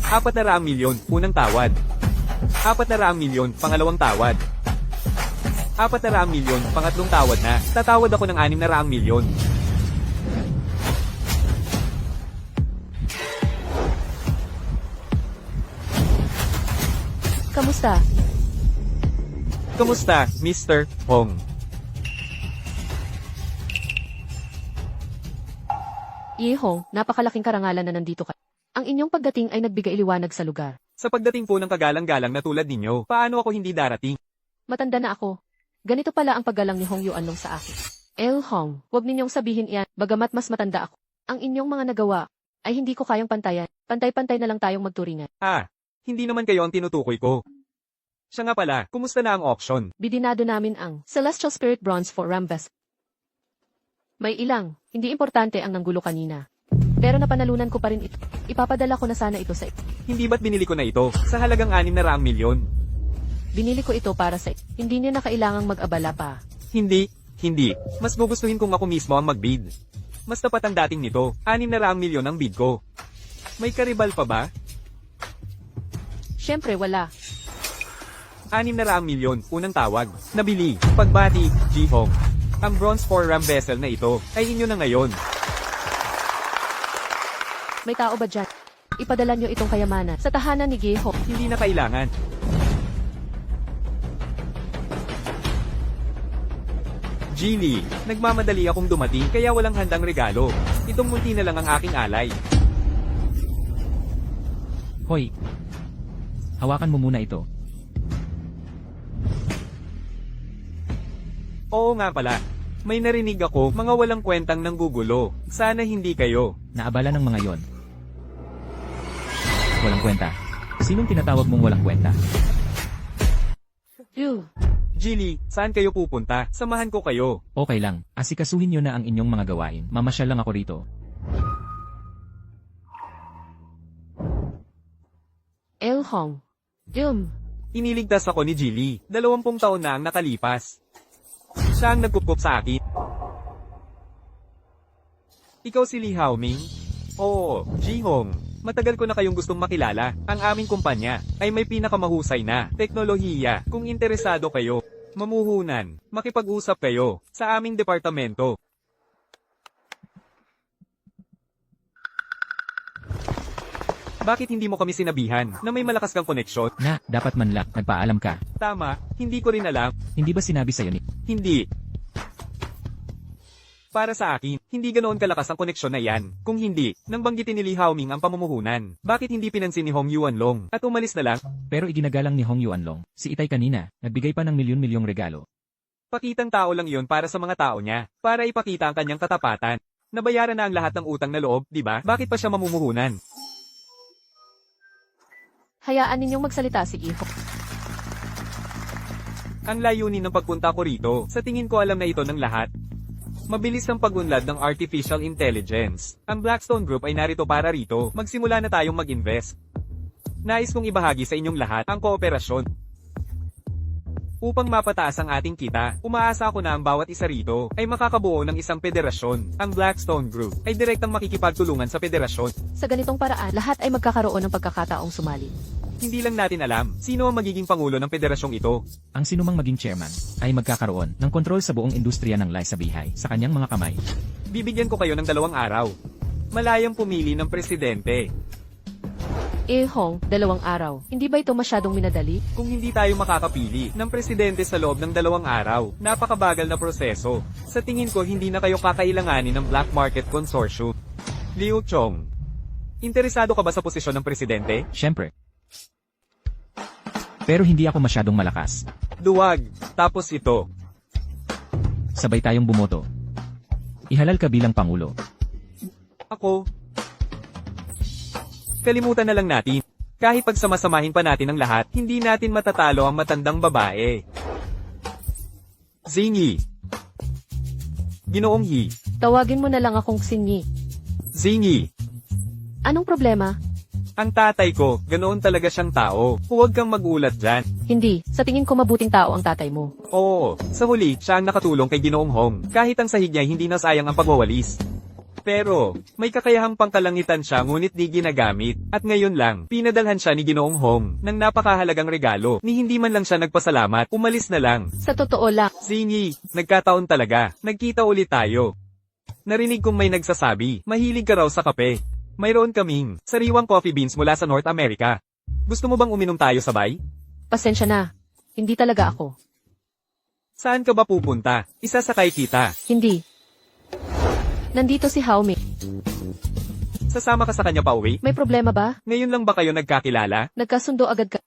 400 milyon, unang tawad. 400 milyon, pangalawang tawad. 400 milyon, pangatlong tawad na. Tatawad ako ng 600 milyon. Kamusta? Kamusta, Mr. Hong? Yehong, napakalaking karangalan na nandito ka. Ang inyong pagdating ay nagbigay liwanag sa lugar. Sa pagdating po ng kagalang-galang na tulad ninyo, paano ako hindi darating? Matanda na ako. Ganito pala ang paggalang ni Hong Yuanlong sa akin. El Hong, huwag ninyong sabihin iyan, bagamat mas matanda ako. Ang inyong mga nagawa ay hindi ko kayang pantayan. Pantay-pantay na lang tayong magturingan. Hindi naman kayo ang tinutukoy ko. Siya nga pala, kumusta na ang auction? Bidinado namin ang Celestial Spirit Bronze for Rambes. May ilang, hindi importante ang nanggulo kanina. Pero napanalunan ko pa rin ito. Ipapadala ko na sana ito sa Hindi ba't binili ko na ito sa halagang 600 milyon? Binili ko ito para sa hindi niya na kailangang mag-abala pa. Hindi. Mas gugustuhin kung ako mismo ang mag-bid. Mas tapat ang dating nito, 600 milyon ang bid ko. May karibal pa ba? Siyempre wala. 600 milyon, unang tawag. Nabili. Pagbati, Ji-Hong. Ang bronze 4 ram vessel na ito ay inyo na ngayon. May tao ba dyan? Ipadala nyo itong kayamanan sa tahanan ni Geho. Hindi na kailangan. Genie, nagmamadali akong dumating kaya walang handang regalo. Itong munti na lang ang aking alay. Hoy! Hawakan mo muna ito. Oo nga pala. May narinig ako, mga walang kwentang nanggugulo. Sana hindi kayo. Naabala ng mga yon. Walang kwenta. Sinong tinatawag mong walang kwenta? Phew. Genie, saan kayo pupunta? Samahan ko kayo. Okay lang, asikasuhin nyo na ang inyong mga gawain. Mamasyal lang ako rito. Elhong. Iniligtas ako ni Gilly. 20 taon na ang nakalipas. Siya ang nagkukup sa akin. Ikaw si Lee Haoming? Oo, Jihong. Matagal ko na kayong gustong makilala. Ang aming kumpanya ay may pinakamahusay na teknolohiya. Kung interesado kayo, mamuhunan, makipag-usap kayo sa aming departamento. Bakit hindi mo kami sinabihan na may malakas kang koneksyon? Na, dapat man lang, nagpaalam ka. Tama, hindi ko rin alam. Hindi ba sinabi sa'yo ni... Hindi. Para sa akin, hindi ganoon kalakas ang koneksyon na yan. Kung hindi, nang banggitin ni Lee Haoming ang pamumuhunan. Bakit hindi pinansin ni Hong Yuanlong at umalis na lang? Pero iginagalang ni Hong Yuanlong, si Itay kanina, nagbigay pa ng milyon-milyong regalo. Pakitang tao lang yon para sa mga tao niya. Para ipakita ang kanyang katapatan. Nabayaran na ang lahat ng utang na loob, di ba? Bakit pa siya mamumuhunan? Hayaan ninyong magsalita si Geho. Ang layunin ng pagpunta ko rito, sa tingin ko alam na ito ng lahat. Mabilis ang pag-unlad ng artificial intelligence. Ang Blackstone Group ay narito para rito. Magsimula na tayong mag-invest. Nais kong ibahagi sa inyong lahat ang kooperasyon. Upang mapataas ang ating kita, umaasa ako na ang bawat isa rito ay makakabuo ng isang federasyon. Ang Blackstone Group ay direktang makikipagtulungan sa federasyon. Sa ganitong paraan, lahat ay magkakaroon ng pagkakataong sumali. Hindi lang natin alam sino ang magiging pangulo ng federasyong ito. Ang sinumang maging chairman, ay magkakaroon ng kontrol sa buong industriya ng sabihay sa kanyang mga kamay. Bibigyan ko kayo ng 2 araw. Malayang pumili ng presidente. Hong, 2 araw. Hindi ba ito masyadong minadali? Kung hindi tayo makakapili ng presidente sa loob ng 2 araw, napakabagal na proseso. Sa tingin ko hindi na kayo kakailanganin ng Black Market Consortium. Liu Chong, interesado ka ba sa posisyon ng presidente? Siyempre. Pero hindi ako masyadong malakas. Duwag, tapos ito. Sabay tayong bumoto. Ihalal ka bilang pangulo. Ako. Kalimutan na lang natin. Kahit pagsamasamahin pa natin ang lahat, hindi natin matatalo ang matandang babae. Zingi. Ginoong Yi. Tawagin mo na lang akong Sinyi. Zingi. Anong problema? Ang tatay ko, ganoon talaga siyang tao. Huwag kang magulat dyan. Hindi. Sa tingin ko mabuting tao ang tatay mo. Oo, sa huli, siya ang nakatulong kay Ginoong Hong. Kahit ang sahig niya hindi nasayang ang pagwawalis. Pero, may kakayahang pangkalangitan siya ngunit di ginagamit. At ngayon lang, pinadalhan siya ni Ginoong Hong ng napakahalagang regalo. Ni hindi man lang siya nagpasalamat, umalis na lang. Sa totoo lang, Zingi, nagkataon talaga. Nagkita ulit tayo. Narinig kong may nagsasabi, mahilig ka raw sa kape. Mayroon kaming sariwang coffee beans mula sa North America. Gusto mo bang uminom tayo sabay? pasensya na. Hindi talaga ako. Saan ka ba pupunta? Isasakay kita. Hindi. Nandito si Haoming. Sasama ka sa kanya pa uwi? May problema ba? Ngayon lang ba kayo nagkakilala? Nagkasundo agad ka.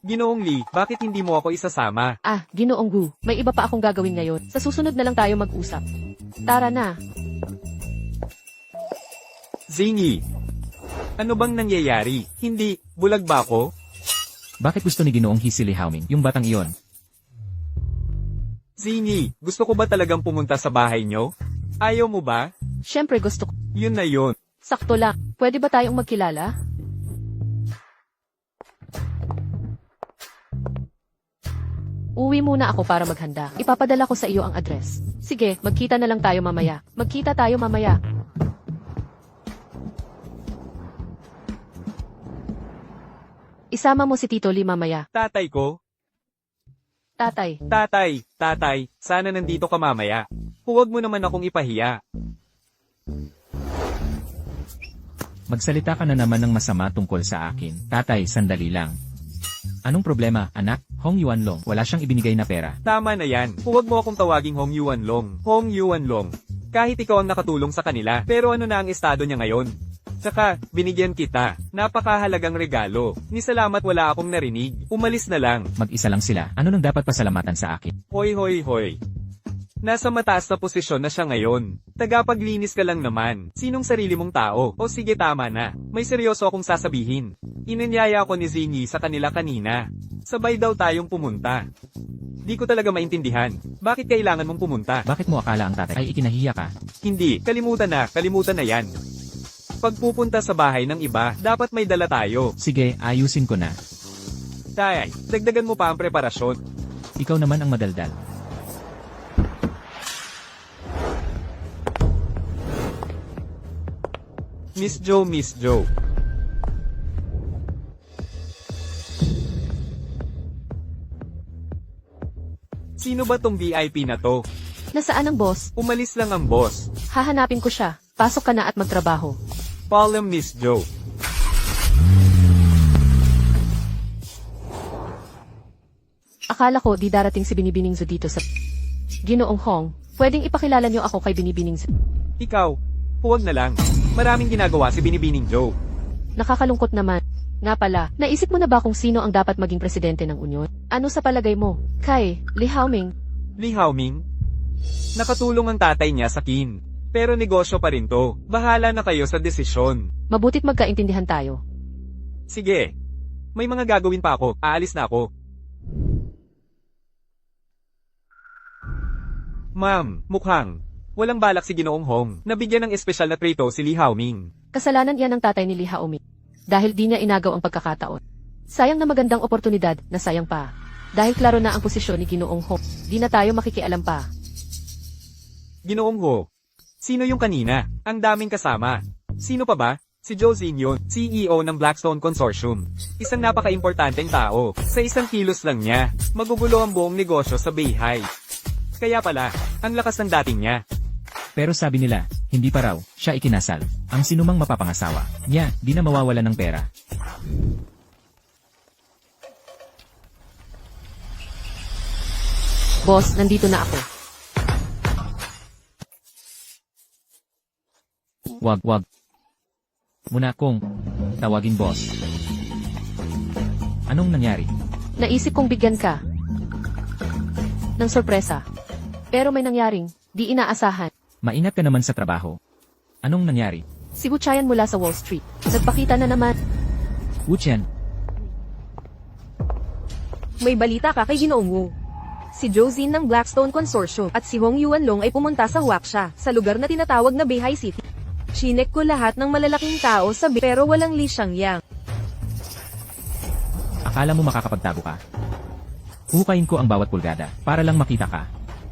Ginoong Lee, bakit hindi mo ako isasama? Ah, Ginoong Gu. May iba pa akong gagawin ngayon. Sa susunod na lang tayo mag-usap. Tara na. Zingi. Ano bang nangyayari? Hindi, bulag ba ako? Bakit gusto ni Ginoong Hisili Haoming yung batang iyon? Zingi, gusto ko ba talagang pumunta sa bahay nyo? Ayaw mo ba? Siyempre gusto ko. Yun na yun. Sakto lang. Pwede ba tayong magkilala? Uwi muna ako para maghanda. Ipapadala ko sa iyo ang address. Sige, magkita na lang tayo mamaya. Magkita tayo mamaya. Isama mo si Tito Lee mamaya. Tatay ko? Tatay, Tatay, sana nandito ka mamaya. Huwag mo naman akong ipahiya. Magsalita ka na naman ng masama tungkol sa akin. Tatay, sandali lang. Anong problema, anak? Hong Yuanlong, wala siyang ibinigay na pera. Tama na yan. Huwag mo akong tawaging Hong Yuanlong. Hong Yuanlong. Kahit ikaw ang nakatulong sa kanila, pero ano na ang estado niya ngayon? Tsaka, binigyan kita. Napakahalagang regalo. Ni salamat wala akong narinig. Umalis na lang. Mag-isa lang sila. Ano nang dapat pasalamatan sa akin? Hoy hoy hoy. Nasa mataas na posisyon na siya ngayon. Tagapaglinis ka lang naman. Sinong sarili mong tao? O sige tama na. May seryoso akong sasabihin. Inanyaya ako ni Zingy sa kanila kanina. Sabay daw tayong pumunta. Di ko talaga maintindihan. Bakit kailangan mong pumunta? Bakit mo akala ang tatay ay ikinahiya ka? Hindi, kalimutan na yan. Pagpupunta sa bahay ng iba, dapat may dala tayo. Sige, ayusin ko na. Tay, dagdagan mo pa ang preparasyon. Ikaw naman ang madaldal. Miss Joe, Miss Joe. Sino ba tong VIP na to? Nasaan ang boss? Umalis lang ang boss. Hahanapin ko siya. Pasok ka na at magtrabaho. Paul Miss Joe. Akala ko di darating si Binibining Zo dito sa... Ginoong Hong, pwedeng ipakilala niyo ako kay Binibining Zo. Ikaw, huwag na lang. Maraming ginagawa si Binibining Joe. Nakakalungkot naman. Nga pala, naisip mo na ba kung sino ang dapat maging presidente ng Unyon? Ano sa palagay mo? Kay Li Haoming? Li Haoming? Nakatulong ang tatay niya sa kin. Pero negosyo pa rin to. Bahala na kayo sa desisyon. Mabutit magkaintindihan tayo. Sige. May mga gagawin pa ako. Aalis na ako. Ma'am, mukhang walang balak si Ginoong Hong. Nabigyan ng espesyal na treto si Li Haoming. Kasalanan yan ng tatay ni Li Haoming. Dahil di niya inagaw ang pagkakataon. Sayang na magandang oportunidad, na sayang pa. Dahil klaro na ang posisyon ni Ginoong Hong, di na tayo makikialam pa. Ginoong Ho. Sino yung kanina? Ang daming kasama. Sino pa ba? Si Joe Zin yun, CEO ng Blackstone Consortium. Isang napaka-importanteng tao. Sa isang kilos lang niya, magugulo ang buong negosyo sa Beihai. Kaya pala, ang lakas ng dating niya. Pero sabi nila, hindi pa raw, siya ikinasal. Ang sinumang mapapangasawa niya, di na mawawala ng pera. Boss, nandito na ako. Wag. Muna kong tawagin boss. Anong nangyari? Naisip kong bigyan ka ng sorpresa. Pero may nangyaring, di inaasahan. Maingat ka naman sa trabaho. Anong nangyari? Si Buchayan mula sa Wall Street. Nagpakita na naman. Wuchen, May balita ka kay Ginoong Wu. Si Josine ng Blackstone Consortium at si Hong Yuanlong ay pumunta sa Huaxia, sa lugar na tinatawag na Beihai City. Chinek ko lahat ng malalaking tao sa pero walang Li Xiangyang. akala mo makakapagtago ka? Hukayin ko ang bawat pulgada, para lang makita ka.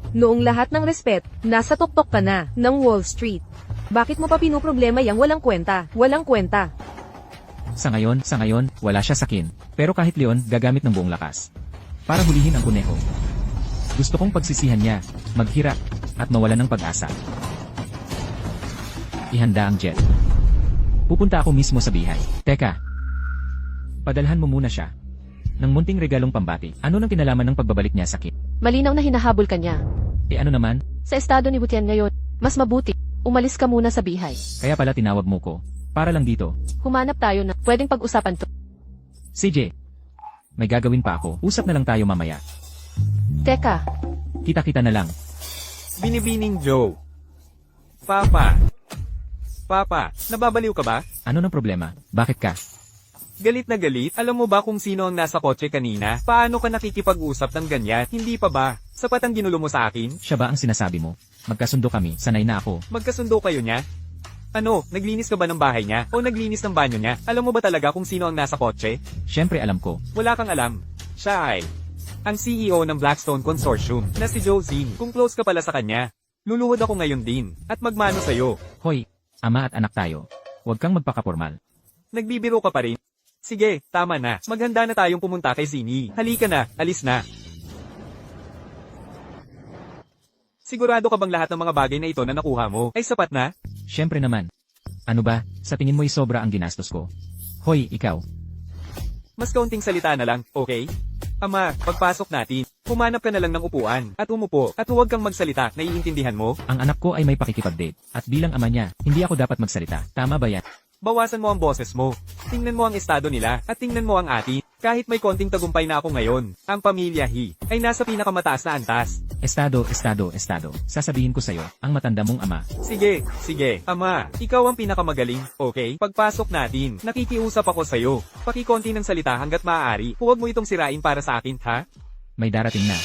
Noong lahat ng respet, nasa tuktok ka na, ng Wall Street. Bakit mo pa pinuproblema yang walang kwenta? Walang kwenta. Sa ngayon, wala siya sakin. Pero kahit leon, gagamit ng buong lakas. Para hulihin ang kuneho. Gusto kong pagsisihan niya, maghirap, at mawalan ng pag-asa. Ihanda ang jet. Pupunta ako mismo sa Beihai. Teka. Padalhan mo muna siya. Ng munting regalong pambati. Ano nang kinalaman ng pagbabalik niya sa kit? Malinaw na hinahabol ka niya. Ano naman? Sa estado ni Butian ngayon, mas mabuti. Umalis ka muna sa Beihai. Kaya pala tinawag mo ko. Para lang dito. Humanap tayo na pwedeng pag-usapan to. CJ. May gagawin pa ako. Usap na lang tayo mamaya. Teka, Kita-kita na lang. Binibining Joe. Papa, nababaliw ka ba? Ano ng problema? Bakit ka? Galit na galit? Alam mo ba kung sino ang nasa kotse kanina? Paano ka nakikipag-usap ng ganyan? Hindi pa ba? Sapat ang ginulo mo sa akin? Siya ba ang sinasabi mo? Magkasundo kami. Sanay na ako. Magkasundo kayo niya? Ano, naglinis ka ba ng bahay niya? O naglinis ng banyo niya? Alam mo ba talaga kung sino ang nasa kotse? Siyempre alam ko. Wala kang alam. Siya ay ang CEO ng Blackstone Consortium na si Joe Zin. Kung close ka pala sa kanya, luluhod ako ngayon din at magmano sa'yo. Hoy, ama at anak tayo. Huwag kang magpakapormal. Nagbibiro ka pa rin? Sige, tama na. Maghanda na tayong pumunta kay Zini. Halika na, alis na. Sigurado ka bang lahat ng mga bagay na ito na nakuha mo ay sapat na? Siyempre naman. Ano ba, sa tingin mo'y sobra ang ginastos ko? Hoy, ikaw. Mas kaunting salita na lang, okay? Ama, pagpasok natin, humanap ka na lang ng upuan, at umupo, at huwag kang magsalita, naiintindihan mo? Ang anak ko ay may pakikipag-date, at bilang ama niya, hindi ako dapat magsalita. Tama ba yan? Bawasan mo ang boses mo. Tingnan mo ang estado nila, at tingnan mo ang atin. Kahit may konting tagumpay na ako ngayon, ang pamilya ay nasa pinakamataas na antas. Estado. Sasabihin ko sa'yo, ang matanda mong ama. Sige, ama, ikaw ang pinakamagaling, okay? Pagpasok natin, nakikiusap ako sa'yo. Pakikonti ng salita hanggat maaari, huwag mo itong sirain para sa akin, ha? May darating na.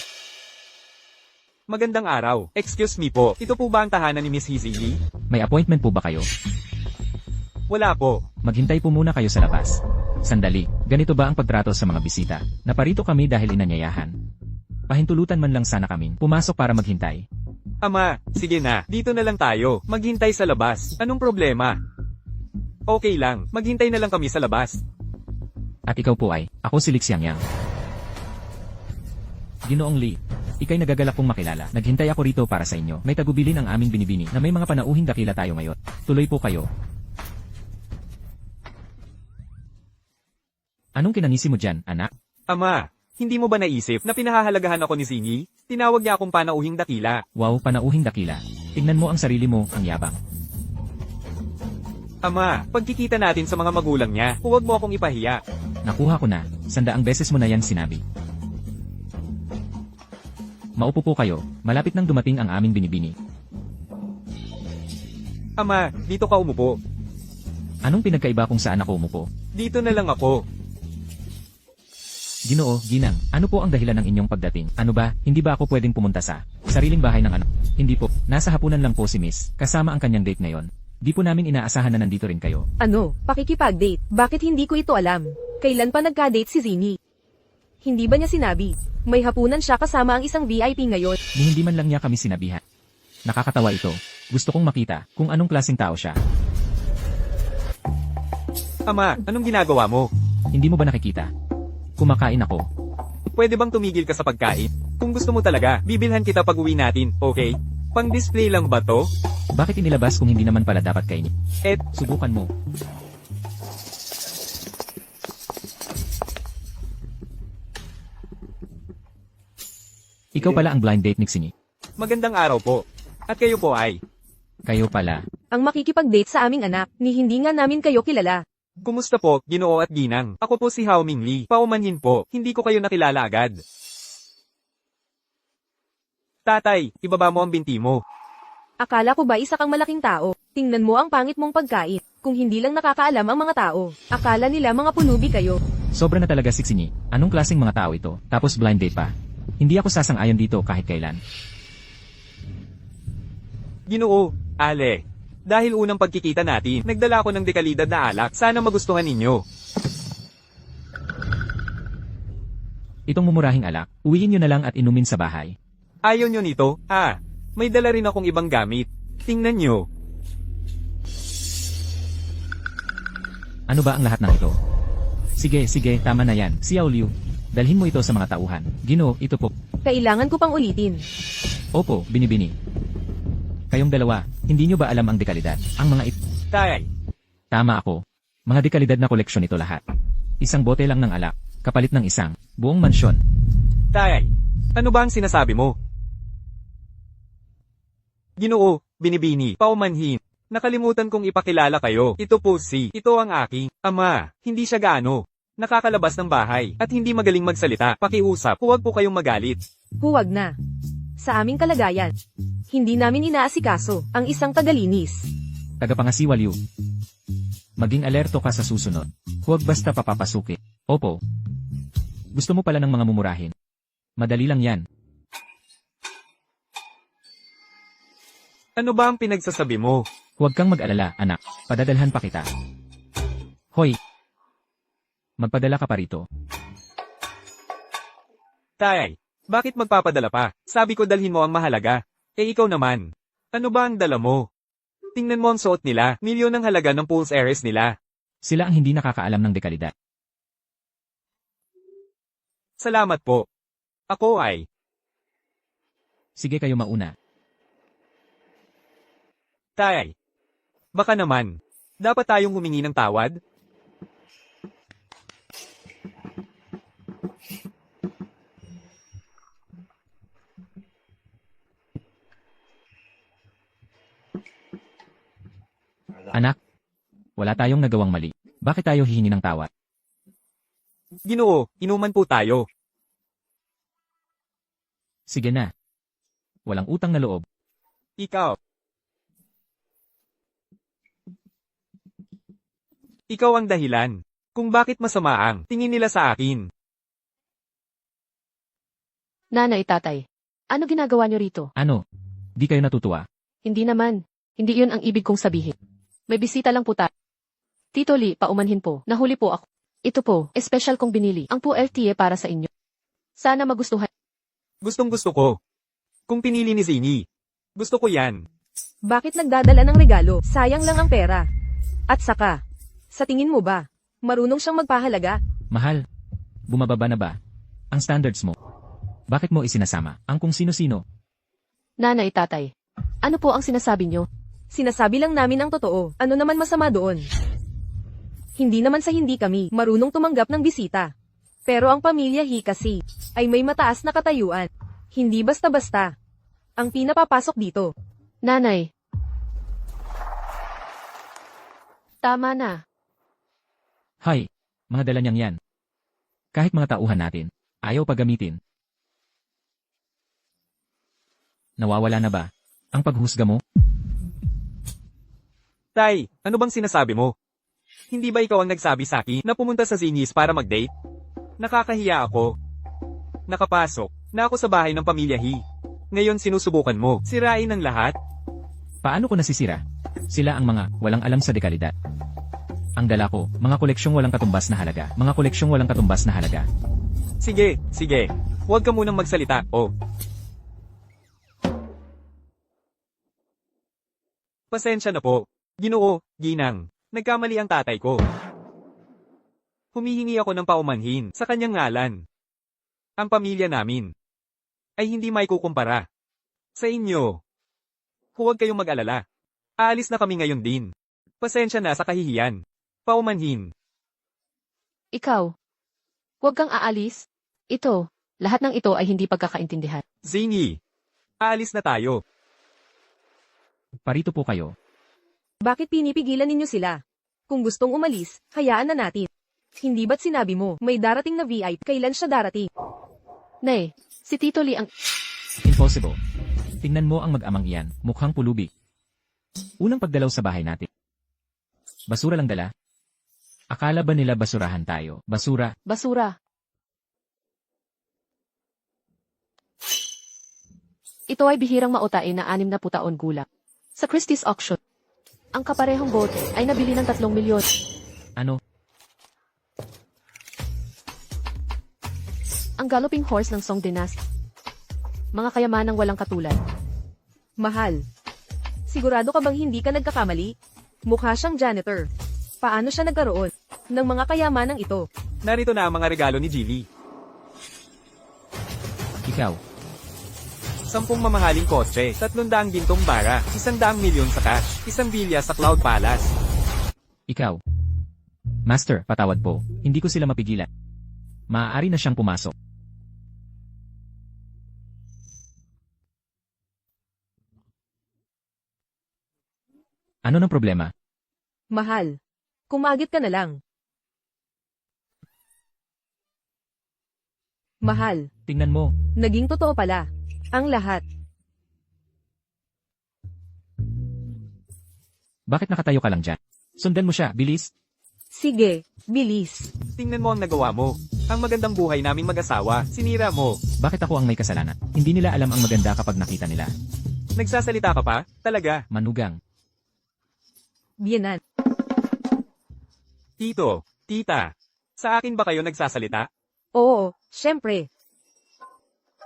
Magandang araw. Excuse me po, ito po ba ang tahanan ni Miss Hizili? May appointment po ba kayo? Wala po. Maghintay po muna kayo sa labas. Sandali, ganito ba ang pagtrato sa mga bisita? Naparito kami dahil inanyayahan. Pahintulutan man lang sana kaming pumasok para maghintay. Ama, sige na, dito na lang tayo, maghintay sa labas. Anong problema? Okay lang, maghintay na lang kami sa labas. At ikaw po ay, ako si Lixiang Yang. Ginoong Lee, ikay nagagalak kong makilala. Naghintay ako rito para sa inyo. May tagubilin ang aming binibini na may mga panauhing dakila tayo ngayon. Tuloy po kayo. Anong kinangisi mo dyan, anak? Ama, hindi mo ba naisip na pinahahalagahan ako ni Zingy? Tinawag niya akong panauhing dakila. Wow, panauhing dakila. Tingnan mo ang sarili mo, ang yabang. Ama, pagkikita natin sa mga magulang niya, huwag mo akong ipahiya. Nakuha ko na, 100 beses mo na yan sinabi. Maupo po kayo, malapit nang dumating ang aming binibini. Ama, dito ka umupo. Anong pinagkaiba kung saan ako umupo? Dito na lang ako. Ginoo, Ginang, ano po ang dahilan ng inyong pagdating? Ano ba, hindi ba ako pwedeng pumunta sa sariling bahay ng anak? Hindi po, nasa hapunan lang po si Miss, kasama ang kanyang date ngayon. Di po namin inaasahan na nandito rin kayo. Ano, pakikipag-date? Bakit hindi ko ito alam? Kailan pa nagka-date si Zingy? Hindi ba niya sinabi? May hapunan siya kasama ang isang VIP ngayon. Ni hindi man lang niya kami sinabihan. Nakakatawa ito. Gusto kong makita kung anong klaseng tao siya. Ama, anong ginagawa mo? Hindi mo ba nakikita? Kumakain ako. Pwede bang tumigil ka sa pagkain? Kung gusto mo talaga, bibilhan kita pag uwi natin, okay? Pang-display lang ba to? Bakit inilabas kung hindi naman pala dapat kainin? Subukan mo. Ikaw pala ang blind date ni Xini. Magandang araw po. At kayo po ay? Kayo pala. Ang makikipag-date sa aming anak, ni hindi nga namin kayo kilala. Kumusta po, Ginoo at Ginang? Ako po si Hao Ming Lee. Paumanhin po, hindi ko kayo nakilala agad. Tatay, ibaba mo ang binti mo. Akala ko ba isa kang malaking tao? Tingnan mo ang pangit mong pagkain. Kung hindi lang nakakaalam ang mga tao, akala nila mga punubi kayo. Sobra na talaga si Xini. Anong klaseng mga tao ito? Tapos blind date pa. Hindi ako sasang-ayon dito kahit kailan. Ginoo, Ale. Dahil unang pagkikita natin, nagdala ako ng dekalidad na alak. Sana magustuhan ninyo. Itong mumurahing alak, uwiin nyo na lang at inumin sa bahay. Ayaw nyo nito? May dala rin akong ibang gamit. Tingnan nyo. Ano ba ang lahat ng ito? Sige, tama na yan. Xiao Liu, dalhin mo ito sa mga tauhan. Ginoo, ito po. Kailangan ko pang ulitin. Opo, binibini. Kayong dalawa, hindi nyo ba alam ang dekalidad? Ang mga Tay, Tama ako. Mga dekalidad na koleksyon ito lahat. Isang bote lang ng alak, kapalit ng isang buong mansyon. tay, ano ba ang sinasabi mo? Ginoo, binibini, paumanhin. Nakalimutan kong ipakilala kayo. Ito po ito ang aking ama. Hindi siya gaano nakakalabas ng bahay at hindi magaling magsalita. Pakiusap, huwag po kayong magalit. Huwag na. Sa aming kalagayan, hindi namin inaasikaso ang isang tagalinis. Tagapangasiwa Liu. Maging alerto ka sa susunod. Huwag basta papapasukin. Opo. Gusto mo pala ng mga mumurahin. Madali lang yan. Ano ba ang pinagsasabi mo? Huwag kang mag-alala, anak. Padadalhan pa kita. Hoy! Magpadala ka pa rito. Tay, bakit magpapadala pa? Sabi ko dalhin mo ang mahalaga. Ikaw naman. Ano ba ang dala mo? Tingnan mo ang suot nila, milyon ang halaga ng pulse heiress nila. Sila ang hindi nakakaalam ng dekalidad. Salamat po. Ako ay. Sige kayo mauna. Tay. Baka naman. Dapat tayong humingi ng tawad? Anak, wala tayong nagawang mali. Bakit tayo hihingi ng tawad? Ginoo, inuman po tayo. Sige na. Walang utang na loob. Ikaw. Ikaw ang dahilan kung bakit masama ang tingin nila sa akin. Nanay, tatay. Ano ginagawa niyo rito? Ano? Di kayo natutuwa? Hindi naman. Hindi yun ang ibig kong sabihin. May bisita lang po tayo. Tito Lee, paumanhin po. Nahuli po ako. Ito po, espesyal kong binili. Ang po LTA para sa inyo. Sana magustuhan. Gustong gusto ko. Kung pinili ni Zini. Gusto ko yan. Bakit nagdadala ng regalo? Sayang lang ang pera. At saka, sa tingin mo ba, marunong siyang magpahalaga? Mahal. Bumababa na ba? Ang standards mo. Bakit mo isinasama ang kung sino-sino? Nanay, tatay. Ano po ang sinasabi niyo? Sinasabi lang namin ang totoo. Ano naman masama doon? Hindi naman sa hindi kami marunong tumanggap ng bisita. Pero ang pamilya He kasi ay may mataas na katayuan. Hindi basta-basta ang pinapapasok dito. Nanay. Tama na. Hay, mga dala niyang yan. Kahit mga tauhan natin, ayaw pagamitin. Nawawala na ba ang paghusga mo? Tay, ano bang sinasabi mo? Hindi ba ikaw ang nagsabi sa akin na pumunta sa Zini's para mag-date? Nakakahiya ako. Nakapasok na ako sa bahay ng pamilya He. Ngayon sinusubukan mo sirain ang lahat? Paano ko nasisira? Sila ang mga walang alam sa dekalidad. Ang dala ko, mga koleksyong walang katumbas na halaga. Mga koleksyong walang katumbas na halaga. Sige, sige. Huwag ka munang magsalita, oh. Pasensya na po. Ginoo, Ginang. Nagkamali ang tatay ko. Humihingi ako ng paumanhin sa kanyang ngalan. Ang pamilya namin ay hindi may kukumpara sa inyo. Huwag kayong mag-alala. Aalis na kami ngayon din. Pasensya na sa kahihiyan. Paumanhin. Ikaw. Huwag kang aalis. Ito. Lahat ng ito ay hindi pagkakaintindihan. Zingy, aalis na tayo. Parito po kayo. Bakit pinipigilan ninyo sila? Kung gustong umalis, hayaan na natin. Hindi ba't sinabi mo, may darating na VIP, kailan siya darating? Nay, si Tito Lee ang... Impossible. Tingnan mo ang mag-amang iyan, mukhang pulubi. Unang pagdalaw sa bahay natin. Basura lang dala. Akala ba nila basurahan tayo? Basura. Basura. Ito ay bihirang mautain na 60 taon gulang. Sa Christie's auction, ang kaparehong bote ay nabili ng 3 milyon. Ano? Ang galloping horse ng Song Dynasty. Mga kayamanang walang katulad. Mahal. Sigurado ka bang hindi ka nagkakamali? Mukha siyang janitor. Paano siya nagkaroon ng mga kayamanang ito? Narito na ang mga regalo ni Jilly. Ikaw. 10 mamahaling kotse, 300 gintong bara, 100 milyon sa cash, 1 bilya sa Cloud Palace. Ikaw. Master, patawad po. Hindi ko sila mapigilan. Maaari na siyang pumasok. Ano ng problema? Mahal. Kumagit ka na lang. Mahal. Tingnan mo. Naging totoo pala. Ang lahat. Bakit nakatayo ka lang dyan? Sundan mo siya, bilis. Sige, bilis. Tingnan mo ang nagawa mo. Ang magandang buhay naming mag-asawa, sinira mo. Bakit ako ang may kasalanan? Hindi nila alam ang maganda kapag nakita nila. Nagsasalita ka pa? Talaga? Manugang. Bienan. Tito, tita. Sa akin ba kayo nagsasalita? Oo, syempre.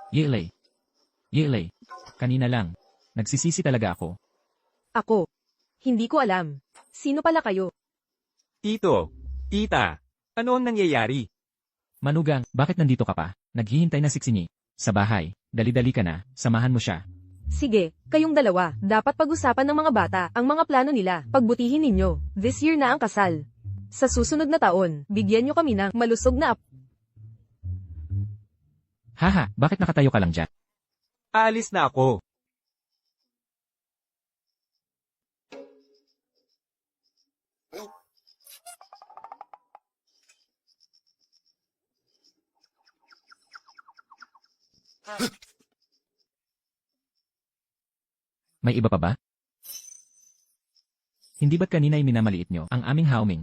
Yelay. Yelay. Kanina lang. Nagsisisi talaga ako. Ako. Hindi ko alam. Sino pala kayo? Tito, tita. Ano ang nangyayari? Manugang, bakit nandito ka pa? Naghihintay na si Xinyi. Sa bahay. Dali-dali ka na. Samahan mo siya. Sige, kayong dalawa, dapat pag-usapan ng mga bata ang mga plano nila. Pagbutihin ninyo. This year na ang kasal. Sa susunod na taon, bigyan nyo kami ng malusog na Haha, bakit nakatayo ka lang dyan? Aalis na ako. May iba pa ba? Hindi ba't kanina'y minamaliit nyo ang aming hauming?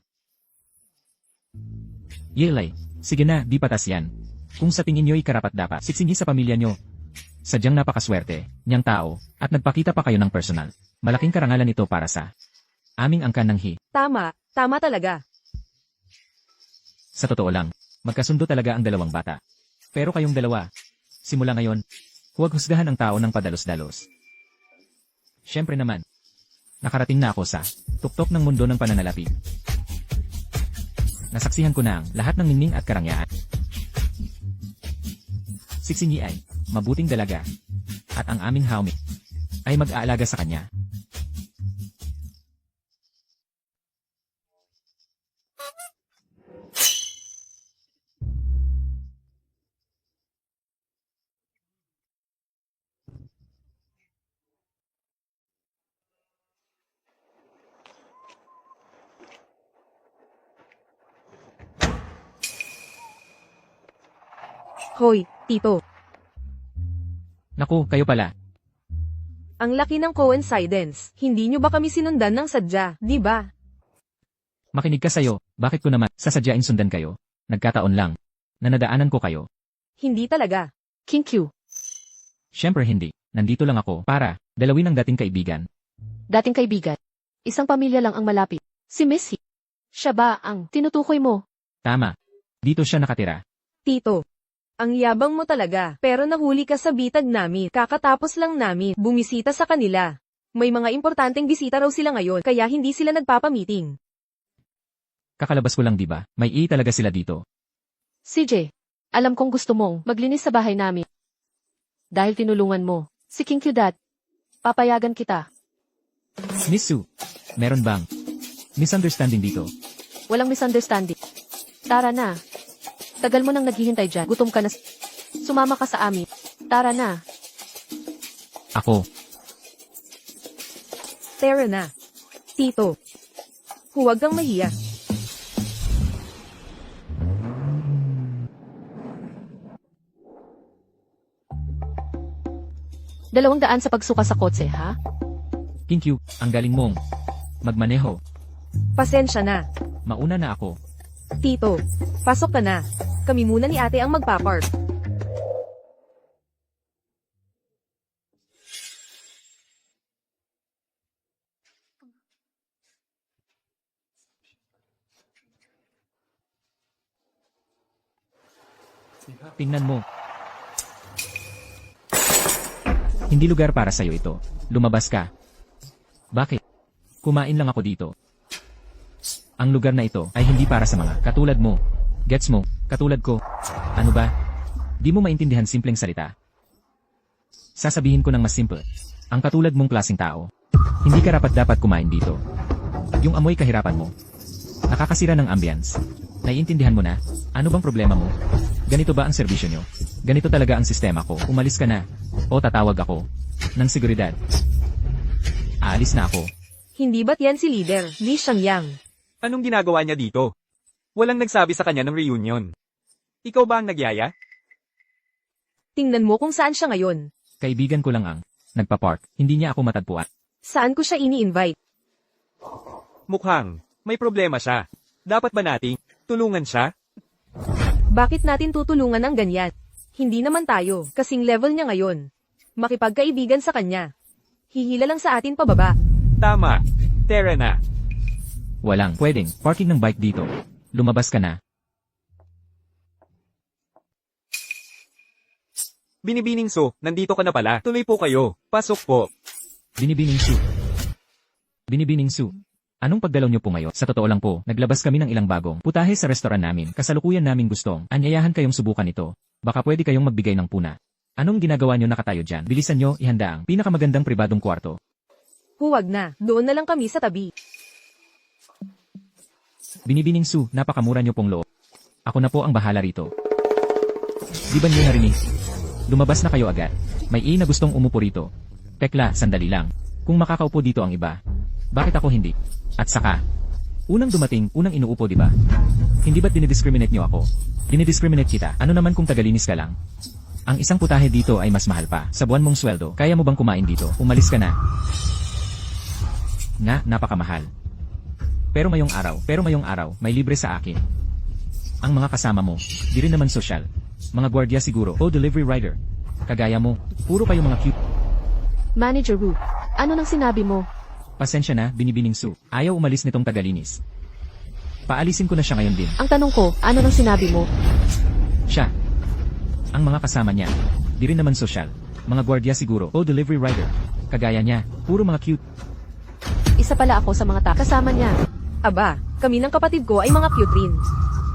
Yelay, sige na, di patas yan. Kung sa tingin nyo'y karapat-dapat, siksinghi sa pamilya nyo. Sadyang napakaswerte, niyang tao, at nagpakita pa kayo ng personal. Malaking karangalan ito para sa aming angkan ng hi. Tama talaga. Sa totoo lang, magkasundo talaga ang dalawang bata. Pero kayong dalawa, simula ngayon, huwag husgahan ang tao ng padalos-dalos. Siyempre naman, nakarating na ako sa tuktok ng mundo ng pananalapi. Nasaksihan ko na ang lahat ng ningning at karangyaan. Siksingi ay mabuting dalaga, at ang aming hauming ay mag-aalaga sa kanya. Hoy, Tito. Naku, kayo pala. Ang laki ng coincidence. Hindi nyo ba kami sinundan ng sadya, di ba? Makinig ka sa'yo, bakit ko naman sasadyain sundan kayo? Nagkataon lang na nadaanan ko kayo. Hindi talaga. King Q, Siyempre hindi, nandito lang ako para dalawin ang dating kaibigan. dating kaibigan. Isang pamilya lang ang malapit. Si Missy. Siya ba ang tinutukoy mo? Tama. Dito siya nakatira. Tito. Ang yabang mo talaga, pero nahuli ka sa bitag namin. Kakatapos lang namin bumisita sa kanila. May mga importanteng bisita raw sila ngayon, kaya hindi sila nagpapamiting. Kakalabas ko lang, di ba? May talaga sila dito. CJ, alam kong gusto mong maglinis sa bahay namin. Dahil tinulungan mo si King Q Dad, papayagan kita. Miss Sue, meron bang misunderstanding dito? Walang misunderstanding. Tara na. Tagal mo nang naghihintay dyan. Gutom ka na. Sumama ka sa amin. Tara na. Ako, Tara na. Tito. Huwag kang mahiya. $200 sa pagsuka sa kotse, ha? King Q, ang galing mong magmaneho. Pasensya na. Mauna na ako. Tito. Pasok ka na. Kami muna ni ate ang magpapark. Tingnan mo. Hindi lugar para sa'yo ito. Lumabas ka. Bakit? Kumain lang ako dito. Ang lugar na ito ay hindi para sa mga katulad mo. Gets mo? Katulad ko. Ano ba? Di mo maintindihan simpleng salita. Sasabihin ko ng mas simple. Ang katulad mong klaseng tao. Hindi ka dapat kumain dito. Yung amoy kahirapan mo. Nakakasira ng ambience. Naiintindihan mo na? Ano bang problema mo? Ganito ba ang serbisyo nyo? Ganito talaga ang sistema ko. Umalis ka na. O tatawag ako. Ng seguridad. Aalis na ako. Hindi ba't yan si leader, Li Shangyang? Anong ginagawa niya dito? Walang nagsabi sa kanya ng reunion. Ikaw ba ang nagyaya? Tingnan mo kung saan siya ngayon. Kaibigan ko lang ang nagpa-park. Hindi niya ako matagpuan. Saan ko siya ini-invite? Mukhang may problema siya. Dapat ba nating tulungan siya? Bakit natin tutulungan ng ganyan? Hindi naman tayo, kasing level niya ngayon. Makipagkaibigan sa kanya. Hihila lang sa atin pababa. Tama. Tara na. Walang pwedeng parking ng bike dito. Lumabas ka na. Binibining So, nandito ka na pala. Tuloy po kayo. Pasok po. Binibining Sue. Binibining Sue. Anong pagdalaw niyo po ngayon? Sa totoo lang po, naglabas kami ng ilang bagong putahe sa restoran namin. Kasalukuyan namin gustong anyayahan kayong subukan ito. Baka pwede kayong magbigay ng puna. Anong ginagawa nyo nakatayo dyan? Bilisan nyo, ihanda ang pinakamagandang pribadong kwarto. Huwag na, doon na lang kami sa tabi. Binibining Sue, napakamura nyo pong loob. Ako na po ang bahala rito. Di ba nyo narinig? Lumabas na kayo agad. May na gustong umupo rito. Tekla, sandali lang. Kung makakaupo dito ang iba, bakit ako hindi? At saka, unang dumating, unang inuupo di ba? Hindi ba't dinidiscriminate nyo ako? Dinidiscriminate kita. Ano naman kung tagalinis ka lang? Ang isang putahe dito ay mas mahal pa. Sa buwan mong sweldo, kaya mo bang kumain dito? Umalis ka na. Napakamahal. Pero ngayong araw, may libre sa akin. Ang mga kasama mo, di rin naman sosyal. Mga gwardiya siguro o delivery rider. Kagaya mo, puro kayo mga cute. Manager Wu, ano nang sinabi mo? Pasensya na, binibining Sue. Ayaw umalis nitong tagalinis. Paalisin ko na siya ngayon din. Ang tanong ko, ano nang sinabi mo? Siya. Ang mga kasama niya, di rin naman sosyal. Mga gwardiya siguro o delivery rider. Kagaya niya, puro mga cute. Isa pala ako sa mga kasama niya. Aba, kami ng kapatid ko ay mga cute rin.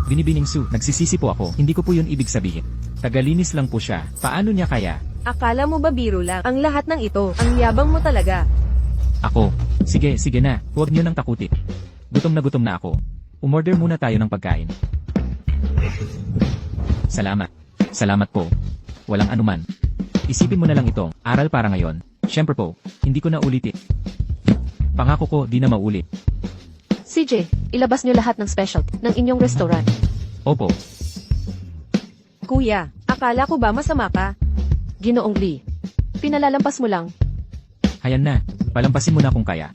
Binibining Sue, nagsisisi po ako. Hindi ko po yun ibig sabihin. Tagalinis lang po siya. Paano niya kaya? Akala mo ba biro lang ang lahat ng ito? Ang yabang mo talaga. Ako. Sige na. Huwag niyo nang takutin. Gutom na ako. Umorder muna tayo ng pagkain. Salamat po. Walang anuman. Isipin mo na lang itong aral para ngayon. Siyempre po, hindi ko na ulitin. Pangako ko, di na maulit. CJ, ilabas niyo lahat ng specialty ng inyong restaurant. Opo. Kuya, akala ko ba masama ka? Ginoong Lee, pinalalampas mo lang. Hayan na. Palampasin mo na kung kaya.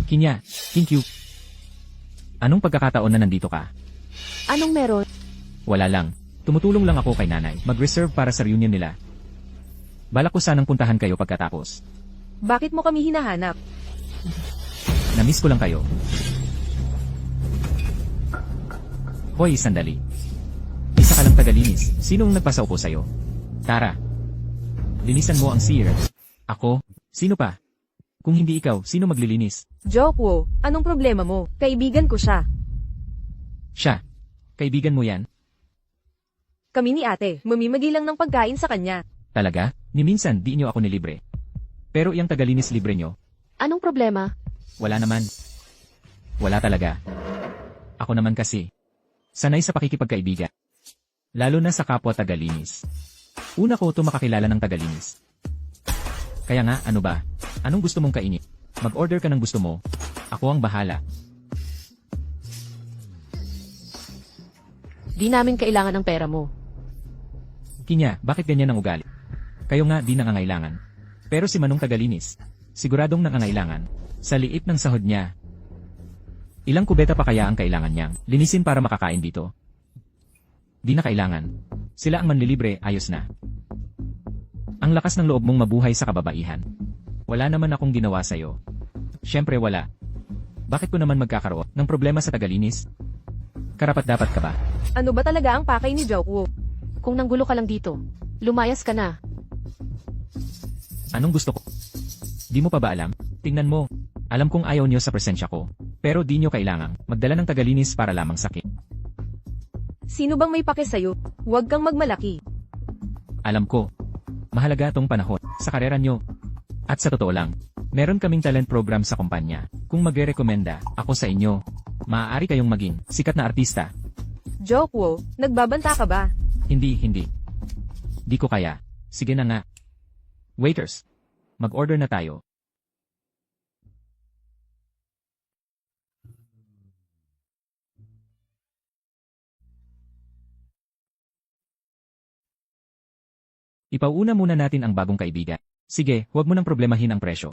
Kinya, thank you. Anong pagkakataon na nandito ka? Anong meron? Wala lang. Tumutulong lang ako kay nanay. Mag-reserve para sa reunion nila. Balak ko sanang puntahan kayo pagkatapos. Bakit mo kami hinahanap? Namiss ko lang kayo. Hoy, sandali. Isa ka lang tagalinis. Sinong nagpasaupo sa'yo? Tara. Linisan mo ang CR. Ako? Sino pa? Kung hindi ikaw, sino maglilinis? Jokwo, anong problema mo? Kaibigan ko siya. Siya. Kaibigan mo yan? Kami ni ate, mamimagi lang ng pagkain sa kanya. Talaga? Ni minsan, di nyo ako nilibre. Pero iyang tagalinis libre nyo? Anong problema? Wala naman. Wala talaga. Ako naman kasi. Sanay sa pakikipagkaibigan. Lalo na sa kapwa tagalinis. Una ko ito makakilala ng tagalinis. Kaya nga, ano ba? Anong gusto mong kainin? Mag-order ka ng gusto mo. Ako ang bahala. Di namin kailangan ng pera mo. Kinya, bakit ganyan ang ugali? Kayo nga di nangangailangan. Pero si Manong tagalinis, siguradong nangangailangan. Sa liit ng sahod niya. Ilang kubeta pa kaya ang kailangan niyang linisin para makakain dito? Di na kailangan. Sila ang manlilibre, ayos na. Ang lakas ng loob mong mabuhay sa kababaihan. Wala naman akong ginawa sa'yo. Siyempre wala. Bakit ko naman magkakaroon ng problema sa tagalinis? Karapat-dapat ka ba? Ano ba talaga ang pakay ni Jokwo? Kung nanggulo ka lang dito, lumayas ka na. Anong gusto ko? Di mo pa ba alam? Tingnan mo. Alam kong ayaw niyo sa presensya ko. Pero di niyo kailangang magdala ng tagalinis para lamang sakit. Sino bang may pake sa'yo? Huwag kang magmalaki. Alam ko. Mahalaga tong panahon sa karera nyo. At sa totoo lang, meron kaming talent program sa kumpanya. Kung magre-rekomenda ako sa inyo, maaari kayong maging sikat na artista. Jokwo, nagbabanta ka ba? Hindi. Di ko kaya. Sige na nga. Waiters, mag-order na tayo. Ipauuna muna natin ang bagong kaibigan. Sige, huwag mo nang problemahin ang presyo.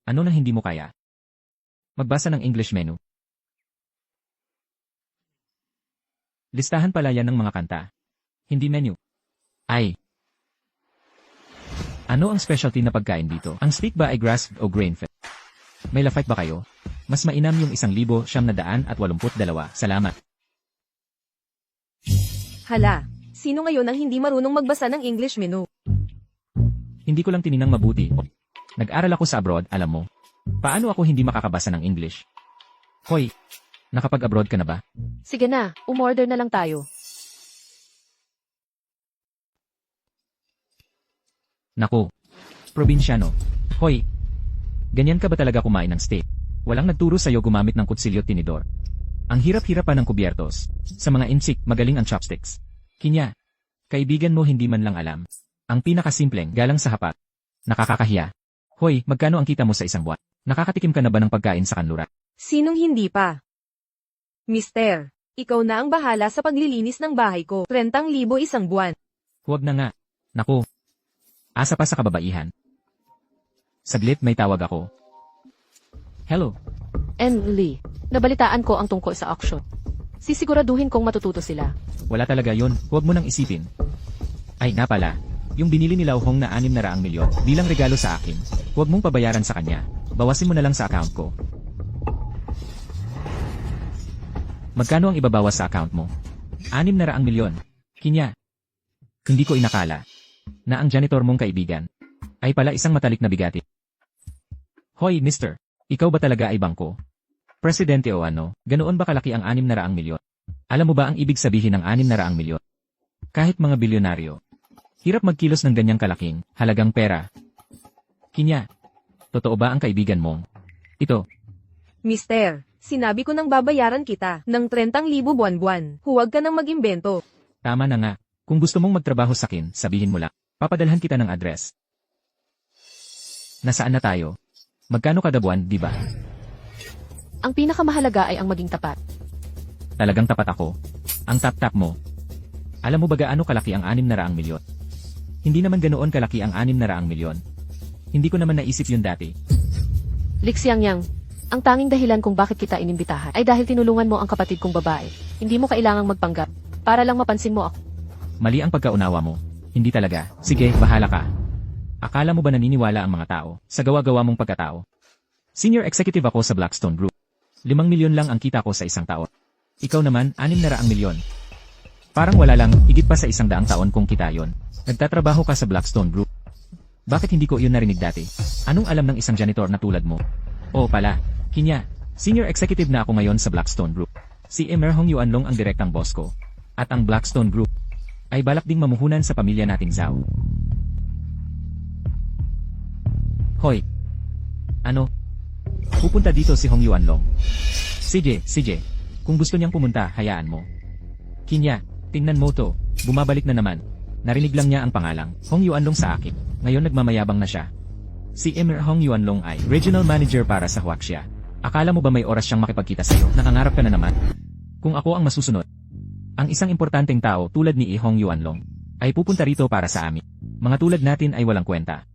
Ano na hindi mo kaya? Magbasa ng English menu. Listahan pala yan ng mga kanta. Hindi menu. Ay. Ano ang specialty na pagkain dito? Ang steak ba ay grass o grain-fed? May lafite ba kayo? Mas mainam yung 1,982. Salamat. Hala, sino ngayon ang hindi marunong magbasa ng English menu? Hindi ko lang tininang mabuti. Nag-aral ako sa abroad, alam mo. Paano ako hindi makakabasa ng English? Hoy, nakapag-abroad ka na ba? Sige na, umorder na lang tayo. Naku. Probinsyano. Hoy. Ganyan ka ba talaga kumain ng steak? Walang nagturo sa'yo gumamit ng kutsilyo at tinidor. Ang hirap-hirapan ng kubyertos. Sa mga insik, magaling ang chopsticks. Kinya. Kaibigan mo hindi man lang alam. Ang pinakasimpleng, galang sa hapat. Nakakakahiya. Hoy, magkano ang kita mo sa isang buwan? Nakakatikim ka na ba ng pagkain sa kanluran? Sinong hindi pa? Mister, ikaw na ang bahala sa paglilinis ng bahay ko. 30,000 isang buwan. Huwag na nga. Naku. Asa pa sa kababaihan. Saglit, may tawag ako. Hello. Lee, nabalitaan ko ang tungkol sa auction. Sisiguraduhin kong matututo sila. Wala talaga yon. Huwag mo nang isipin. Ay, nga pala. Yung binili ni Lao Hong na 600 milyon bilang regalo sa akin. Huwag mong pabayaran sa kanya. Bawasin mo na lang sa account ko. Magkano ang ibabawas sa account mo? 600 milyon. Kinya. Hindi ko inakala na ang janitor mong kaibigan ay pala isang matalik na bigati. Hoy, mister. Ikaw ba talaga ay bangko? Presidente o ano, ganoon ba kalaki ang 600 milyon? Alam mo ba ang ibig sabihin ng 600 milyon? Kahit mga bilyonaryo, hirap magkilos ng ganyang kalaking, halagang pera. Kinya, totoo ba ang kaibigan mong? Ito, Mister, sinabi ko nang babayaran kita ng 30,000 buwan-buwan. Huwag ka nang mag-imbento. tama na nga. Kung gusto mong magtrabaho sa akin, sabihin mo lang. Papadalhan kita ng address. Nasaan na tayo? Magkano kada buwan, di ba? Ang pinakamahalaga ay ang maging tapat. Talagang tapat ako. Ang tap-tap mo. Alam mo ba gaano kalaki ang 600 milyon? Hindi naman ganoon kalaki ang 600 milyon. Hindi ko naman naisip yun dati. Lixiang Yang, ang tanging dahilan kung bakit kita inimbitahan ay dahil tinulungan mo ang kapatid kong babae. Hindi mo kailangang magpanggap para lang mapansin mo ako. Mali ang pagkaunawa mo. Hindi talaga. Sige, bahala ka. Akala mo ba naniniwala ang mga tao sa gawa-gawa mong pagkatao? Senior executive ako sa Blackstone Group. 5 milyon lang ang kita ko sa isang taon. Ikaw naman, 600 milyon. Parang wala lang, higit pa sa 100 taon kung kita yon. Nagtatrabaho ka sa Blackstone Group. Bakit hindi ko yun narinig dati? Anong alam ng isang janitor na tulad mo? Oo pala, Kinya, senior executive na ako ngayon sa Blackstone Group. Si Emerhong Yuanlong ang direktang boss ko. At ang Blackstone Group ay balak ding mamuhunan sa pamilya nating Zhao. Hoy. Ano? Pupunta dito si Hong Yuanlong. Sige. Kung gusto niyang pumunta, hayaan mo. Kinya, tingnan mo to. Bumabalik na naman. Narinig lang niya ang pangalang, Hong Yuanlong sa akin. Ngayon nagmamayabang na siya. Si Emer Hong Yuanlong ay regional manager para sa Huaxia. Akala mo ba may oras siyang makipagkita sa'yo? Nakangarap ka na naman. Kung ako ang masusunod, ang isang importanteng tao tulad ni Hong Yuanlong ay pupunta rito para sa amin. Mga tulad natin ay walang kwenta.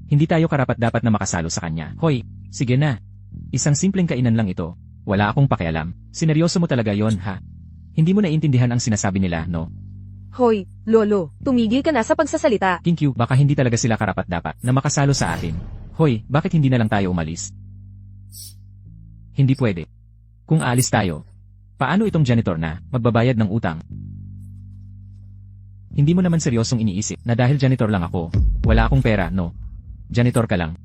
Hindi tayo karapat-dapat na makasalo sa kanya. Hoy, sige na. Isang simpleng kainan lang ito. Wala akong pakialam. Sineryoso mo talaga yon, ha? Hindi mo naintindihan ang sinasabi nila, no? Hoy, Lolo, tumigil ka na sa pagsasalita. Thank you, baka hindi talaga sila karapat-dapat na makasalo sa atin. Hoy, bakit hindi na lang tayo umalis? Hindi pwede. Kung aalis tayo, paano itong janitor na magbabayad ng utang? Hindi mo naman seryosong iniisip na dahil janitor lang ako, wala akong pera, no? Janitor ka lang.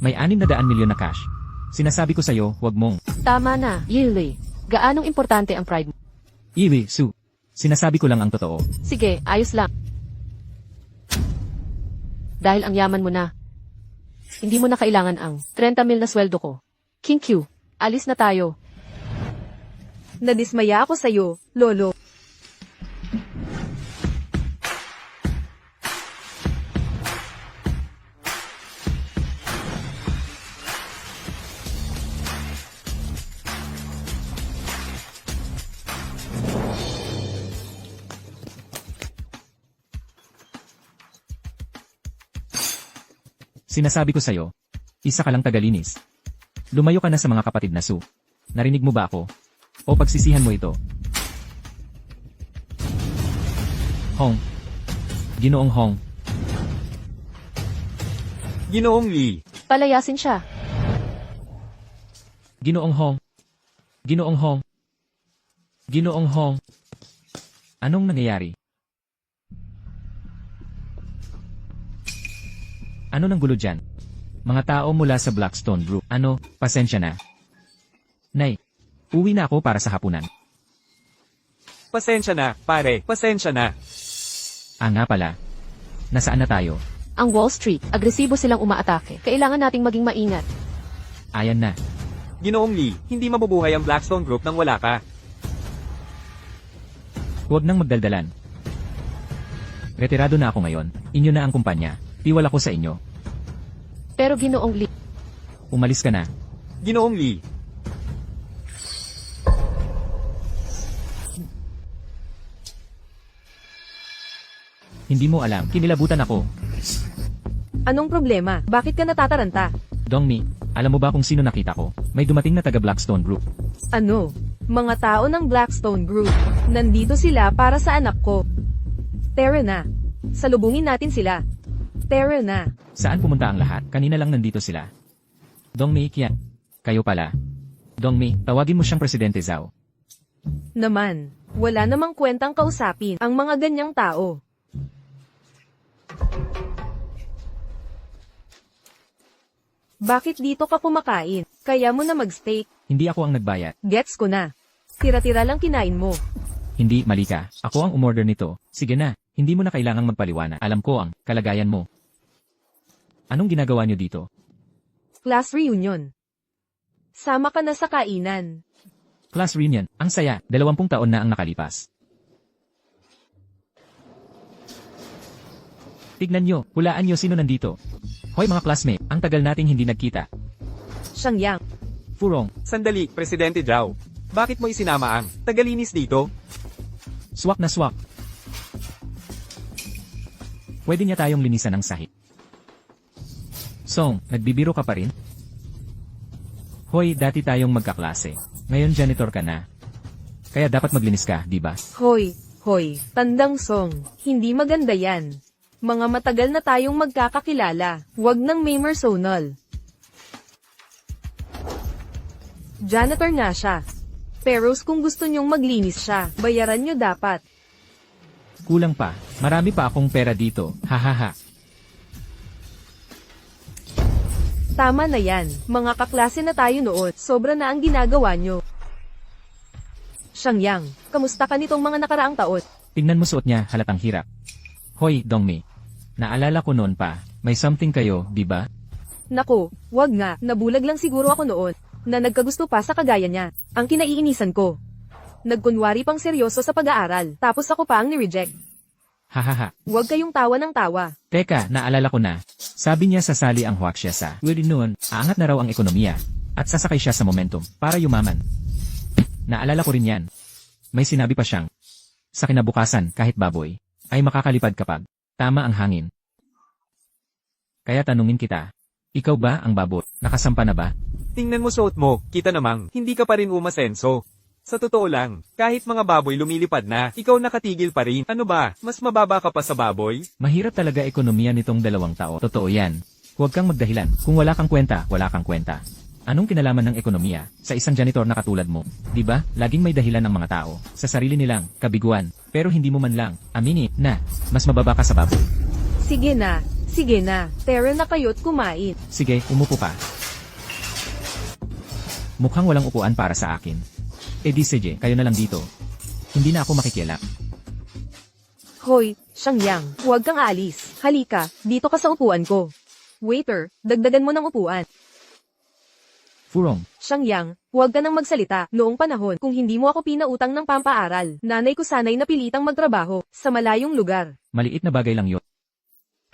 May 600 milyon na cash. Sinasabi ko sa'yo, huwag mong. Tama na, Yili. Gaanong importante ang pride mo? Iwi, Su. Sinasabi ko lang ang totoo. Sige, ayos lang. Dahil ang yaman mo na. Hindi mo na kailangan ang 30 mil na sweldo ko. King Q, alis na tayo. Nadismaya ako sa'yo, Lolo. Sinasabi ko sa'yo, isa ka lang tagalinis. Lumayo ka na sa mga kapatid na Su. Narinig mo ba ako? O pagsisihan mo ito? Hong. Ginoong Hong. Ginoong Lee. Palayasin siya. Ginoong Hong. Ginoong Hong. Ginoong Hong. Anong nangyayari? Ano nang gulo dyan? Mga tao mula sa Blackstone Group. Ano, pasensya na. Nay, uwi na ako para sa hapunan. Pasensya na, pare. Pasensya na. Ah nga pala. Nasaan na tayo? Ang Wall Street, agresibo silang umaatake. Kailangan nating maging maingat. Ayan na. Ginoong Lee, hindi mabubuhay ang Blackstone Group nang wala ka. Huwag nang magdaldalan. Retirado na ako ngayon. Inyo na ang kumpanya. Tiwala ko sa inyo. Pero Ginoong Lee, Umalis ka na. Ginoong Lee, Hindi mo alam. Kinilabutan ako. Anong problema? Bakit ka natataranta? Dongmi, alam mo ba kung sino nakita ko? May dumating na taga Blackstone Group. Ano? Mga tao ng Blackstone Group. Nandito sila para sa anak ko. Tara na. Salubungin natin sila. Tara na. Saan pumunta ang lahat? Kanina lang nandito sila. Dongmi, Kian. Kayo pala. Dongmi, tawagin mo siyang Presidente Zhao. Naman, wala namang kwentang kausapin ang mga ganyang tao. Bakit dito ka kumakain? Kaya mo na mag-steak. Hindi ako ang nagbayad. Gets ko na. Tira-tira lang kinain mo. Hindi, mali ka. Ako ang umorder nito. Sige na, hindi mo na kailangang magpaliwanag. Alam ko ang kalagayan mo. Anong ginagawa niyo dito? Class reunion. Sama ka na sa kainan. Class reunion, ang saya, 20 taon na ang nakalipas. Tignan nyo, hulaan nyo sino nandito. Hoy mga classmate, ang tagal nating hindi nagkita. Shangyang. Furong, sandali, Presidente Zhao. Bakit mo isinama ang tagalinis dito? swak na swak. Pwede niya tayong linisan ng sahig. Song, nagbibiro ka pa rin? Hoy, dati tayong magkaklase. Ngayon janitor ka na. Kaya dapat maglinis ka, di ba? Hoy, tandang Song. Hindi maganda yan. Mga matagal na tayong magkakakilala. Huwag nang may personal. Janitor nga siya. Pero kung gusto nyong maglinis siya, bayaran nyo dapat. Kulang pa. Marami pa akong pera dito. Hahaha. Tama na yan. Mga kaklase na tayo noon. Sobra na ang ginagawa nyo. Shangyang, kamusta ka nitong mga nakaraang taon? Tingnan mo suot niya, halatang hirap. Hoy, Dongmi. Naalala ko noon pa, may something kayo, di ba? Naku, wag nga, nabulag lang siguro ako noon, na nagkagusto pa sa kagaya niya. Ang kinaiinisan ko. Nagkunwari pang seryoso sa pag-aaral, tapos ako pa ang ni-reject. Hahaha. Huwag kayong tawa ng tawa. Teka, naalala ko na. Sabi niya sasali ang huwak siya sa Willy noon, aangat na raw ang ekonomiya. At sasakay siya sa momentum, para yumaman. Naalala ko rin yan. May sinabi pa siyang, sa kinabukasan, kahit baboy, ay makakalipad kapag tama ang hangin. Kaya tanungin kita, ikaw ba ang baboy? Nakasampa na ba? Tingnan mo suot mo, kita namang, hindi ka pa rin umasenso. Sa totoo lang, kahit mga baboy lumilipad na, ikaw nakatigil pa rin. Ano ba, mas mababa ka pa sa baboy? Mahirap talaga ekonomiya nitong 2 taon. Totoo yan. Huwag kang magdahilan. Kung wala kang kwenta, wala kang kwenta. Anong kinalaman ng ekonomiya sa isang janitor na katulad mo? Di ba? Laging may dahilan ng mga tao sa sarili nilang kabiguan. Pero hindi mo man lang aminin na mas mababa ka sa baboy. Sige na, tara na kayo't kumain. Sige, umupo pa. Mukhang walang upuan para sa akin. Eh di sige, kayo na lang dito. Hindi na ako makikialam. Hoy, Shangyang, huwag kang aalis. Halika, dito ka sa upuan ko. Waiter, dagdagan mo ng upuan. Furong, Shangyang, huwag ka nang magsalita. Noong panahon, kung hindi mo ako pinautang ng pampaaral, nanay ko sanay napilitang magtrabaho sa malayong lugar. maliit na bagay lang yun.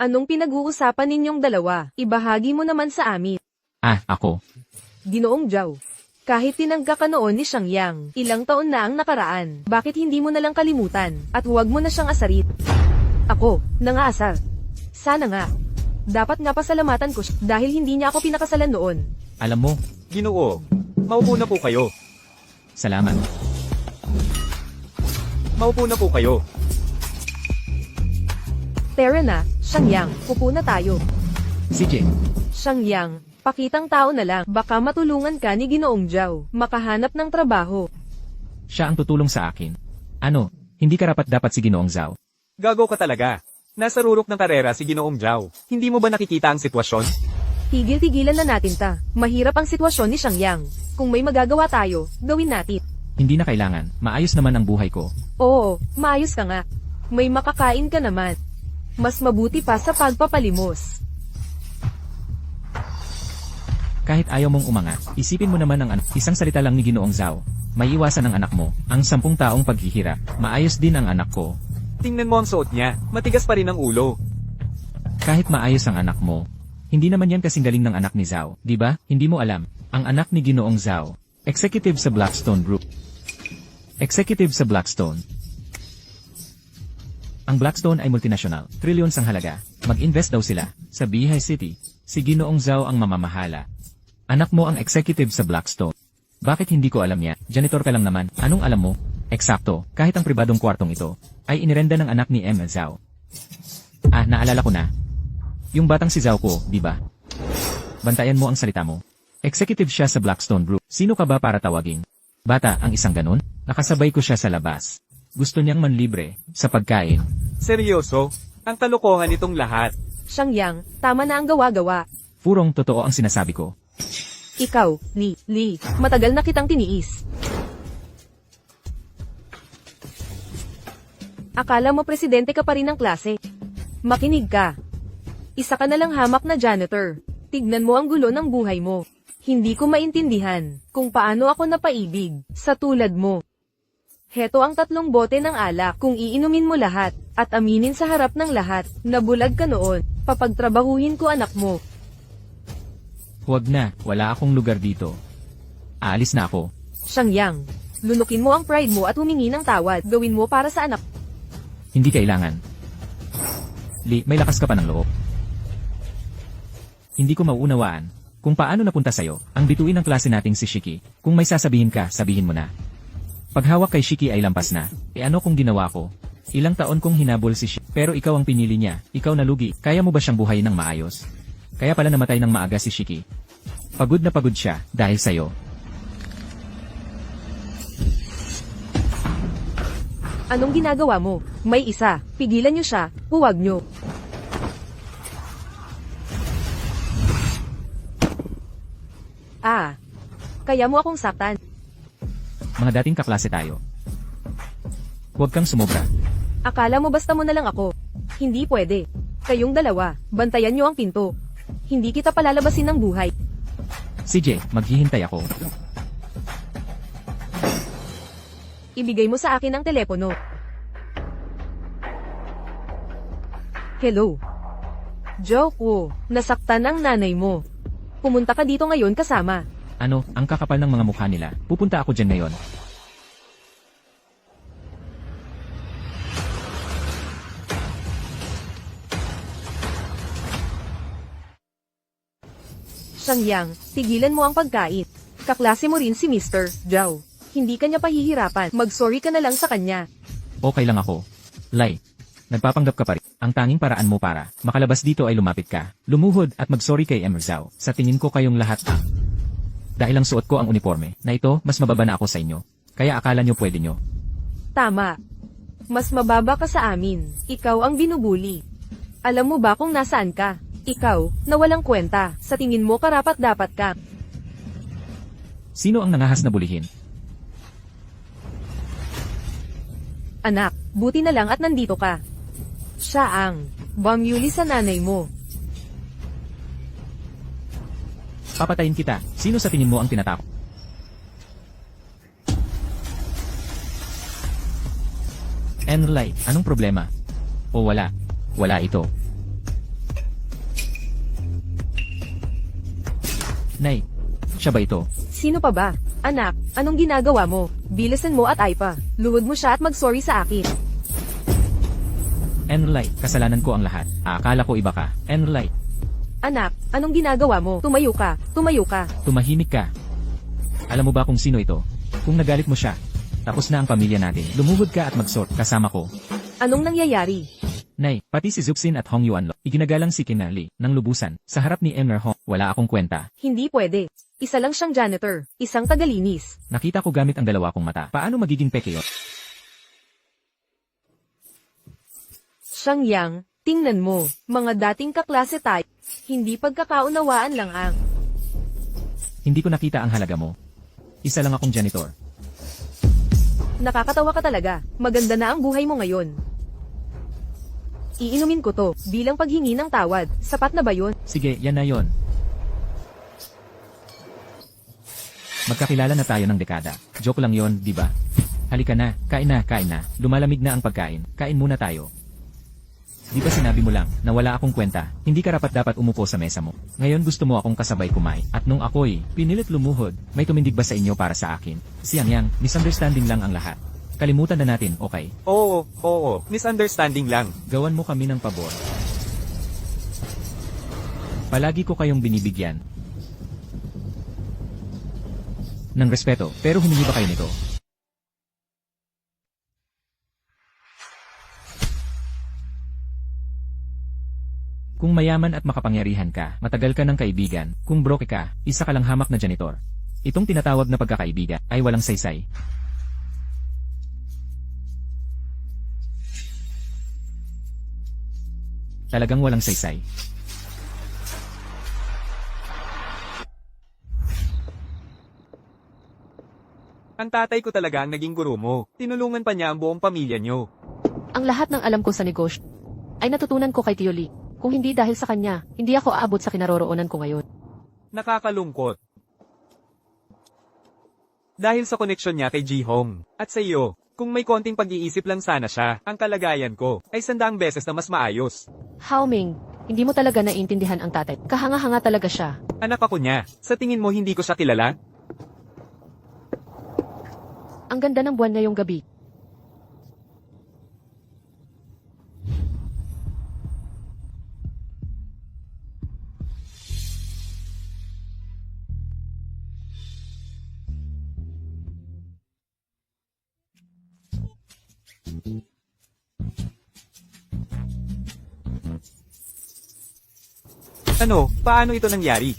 Anong pinag-uusapan ninyong dalawa? Ibahagi mo naman sa amin. Ah, ako. Ginoong Zhao. Kahit tinangga ka noon ni Shangyang, ilang taon na ang nakaraan, bakit hindi mo na lang kalimutan, at huwag mo na siyang asarit? Ako, nangaasar. Sana nga. Dapat nga pasalamatan ko siya, dahil hindi niya ako pinakasalan noon. Alam mo, Ginoo, maupo na po kayo. salamat. Maupo na po kayo. Tara na, Shangyang, upo na tayo. CJ, Shangyang, pakitang tao na lang, baka matulungan ka ni Ginoong Zhao, makahanap ng trabaho. siya ang tutulong sa akin. Ano, hindi karapat dapat si Ginoong Zhao. Gago ka talaga. Nasa rurok ng karera si Ginoong Zhao. Hindi mo ba nakikita ang sitwasyon? Tigil-tigilan na natin ta. Mahirap ang sitwasyon ni Shangyang. Kung may magagawa tayo, gawin natin. Hindi na kailangan, maayos naman ang buhay ko. Oo, maayos ka nga. May makakain ka naman. Mas mabuti pa sa pagpapalimos. Kahit ayaw mong umangat, isipin mo naman ang isang salita lang ni Ginoong Zhao. May iwasan ang anak mo, ang 10 taong paghihirap. Maayos din ang anak ko. Tingnan mo ang suot niya, matigas pa rin ang ulo. Kahit maayos ang anak mo, hindi naman yan kasing galing ng anak ni Zhao, di ba? Hindi mo alam, ang anak ni Ginoong Zhao, executive sa Blackstone Group. Executive sa Blackstone. Ang Blackstone ay multinational, trillions ang halaga. Mag-invest daw sila sa Beehive City. Si Ginoong Zhao ang mamamahala. Anak mo ang executive sa Blackstone. Bakit hindi ko alam yan? Janitor ka lang naman. Anong alam mo? Eksakto, kahit ang pribadong kwartong ito, ay inirenda ng anak ni M. Zhao. Naalala ko na. Yung batang si Zhao ko, di ba? Bantayan mo ang salita mo. Executive siya sa Blackstone Group. Sino ka ba para tawagin? Bata ang isang ganun? Nakasabay ko siya sa labas. Gusto niyang manlibre, sa pagkain. Seryoso? Ang kalokohan itong lahat. Shangyang, tama na ang gawa-gawa. Purong totoo ang sinasabi ko. Ikaw, Li, matagal na kitang tiniis. Akala mo presidente ka pa rin ng klase. Makinig ka. Isa ka na lang hamak na janitor. Tignan mo ang gulo ng buhay mo. Hindi ko maintindihan kung paano ako napaibig sa tulad mo. Heto ang 3 bote ng alak. Kung iinumin mo lahat at aminin sa harap ng lahat na bulag ka noon, papagtrabahuhin ko anak mo. Huwag na, wala akong lugar dito. Aalis na ako. Shangyang, lunukin mo ang pride mo at humingi ng tawad. Gawin mo para sa anak. Hindi kailangan. Li, may lakas ka pa ng loob. Hindi ko mauunawaan kung paano napunta sa'yo ang bituin ng klase nating si Shiki. Kung may sasabihin ka, sabihin mo na. Paghawak kay Shiki ay lampas na. Ano kung ginawa ko? Ilang taon kong hinabol si Shiki. Pero ikaw ang pinili niya. Ikaw nalugi. Kaya mo ba siyang buhayin ng maayos? Kaya pala namatay ng maaga si Shiki. Pagod na pagod siya dahil sa'yo. Anong ginagawa mo? May isa. Pigilan niyo siya. Huwag niyo. Kaya mo akong saktan. Mga dating kaklase tayo. Huwag kang sumobra. Akala mo basta mo na lang ako. Hindi pwede. Kayong dalawa, bantayan niyo ang pinto. Hindi kita palalabasin ng buhay. CJ, maghihintay ako. Ibigay mo sa akin ang telepono. Hello. Joke, nasaktan ang nanay mo. Pumunta ka dito ngayon kasama. Ano, ang kakapal ng mga mukha nila. Pupunta ako dyan ngayon. Shangyang, tigilan mo ang pagkait. Kaklase mo rin si Mr. Zhao. Hindi ka niya pahihirapan. Mag-sorry ka na lang sa kanya. Okay lang ako. Lai, nagpapanggap ka pa rin. Ang tanging paraan mo para makalabas dito ay lumapit ka, lumuhod at mag-sorry kay M. Zhao. Sa tingin ko kayong lahat dahil ang suot ko ang uniforme na ito, mas mababa na ako sa inyo. Kaya akala nyo pwede nyo. Tama. Mas mababa ka sa amin. Ikaw ang binubuli. Alam mo ba kung nasaan ka? Ikaw, na walang kwenta. Sa tingin mo karapat-dapat ka. Sino ang nangahas na bulihin? Anak, buti na lang at nandito ka. Siya ang bamyuli sa nanay mo. Papatayin kita. Sino sa tingin mo ang tinatakot? Enlai, anong problema? O wala? Wala ito. Nay, siya ba ito? Sino pa ba? Anak, anong ginagawa mo? Bilisan mo at ay pa. Luhod mo siya at mag-sorry sa akin. Enlai, kasalanan ko ang lahat. Akala ko iba ka. Enlai, Anak, anong ginagawa mo? Tumayo ka. Tumayo ka. tumahimik ka. Alam mo ba kung sino ito? Kung nagalit mo siya, tapos na ang pamilya natin. Lumuhod ka at mag-sort kasama ko. Anong nangyayari? Nay, pati si Zuxin at Hong Yuanlo, iginagalang si Kinali ng lubusan. Sa harap ni Emmer Hong, wala akong kwenta. Hindi pwede. Isa lang siyang janitor. Isang tagalinis. Nakita ko gamit ang dalawa kong mata. Paano magiging peke yun? Shangyang, tingnan mo. Mga dating kaklase tayo. Hindi pagkakaunawaan lang ang. Hindi ko nakita ang halaga mo. Isa lang akong janitor. Nakakatawa ka talaga. Maganda na ang buhay mo ngayon. Iinumin ko to, bilang paghingi ng tawad. Sapat na ba yun? Sige, yan na yon. Magkakilala na tayo ng dekada. Joke lang yon, di ba? Halika na, kain na, kain na. Lumalamig na ang pagkain. Kain muna tayo. Di ba sinabi mo lang na wala akong kwenta? Hindi ka dapat umupo sa mesa mo. Ngayon gusto mo akong kasabay kumain. At nung ako'y pinilit lumuhod, may tumindig ba sa inyo para sa akin? Siyang yang, misunderstanding lang ang lahat. Kalimutan na natin, okay? Oo, misunderstanding lang. Gawan mo kami ng pabor. Palagi ko kayong binibigyan ng respeto, pero humingi ba kayo nito? Kung mayaman at makapangyarihan ka, matagal ka ng kaibigan. Kung broke ka, isa ka lang hamak na janitor. Itong tinatawag na pagkakaibigan ay walang saysay. Talagang walang saysay. Ang tatay ko talaga ang naging guro mo. Tinulungan pa niya ang buong pamilya niyo. Ang lahat ng alam ko sa negosyo ay natutunan ko kay Tio Lee. Kung hindi dahil sa kanya, hindi ako aabot sa kinaroroonan ko ngayon. Nakakalungkot. Dahil sa koneksyon niya kay Ji-hong. At sa iyo, kung may konting pag-iisip lang sana siya, ang kalagayan ko ay 100 beses na mas maayos. Haoming, hindi mo talaga naiintindihan ang tatay. Kahanga-hanga talaga siya. Anak ako niya. Sa tingin mo hindi ko siya kilala? Ang ganda ng buwan ngayong gabi. Ano, paano ito nangyari?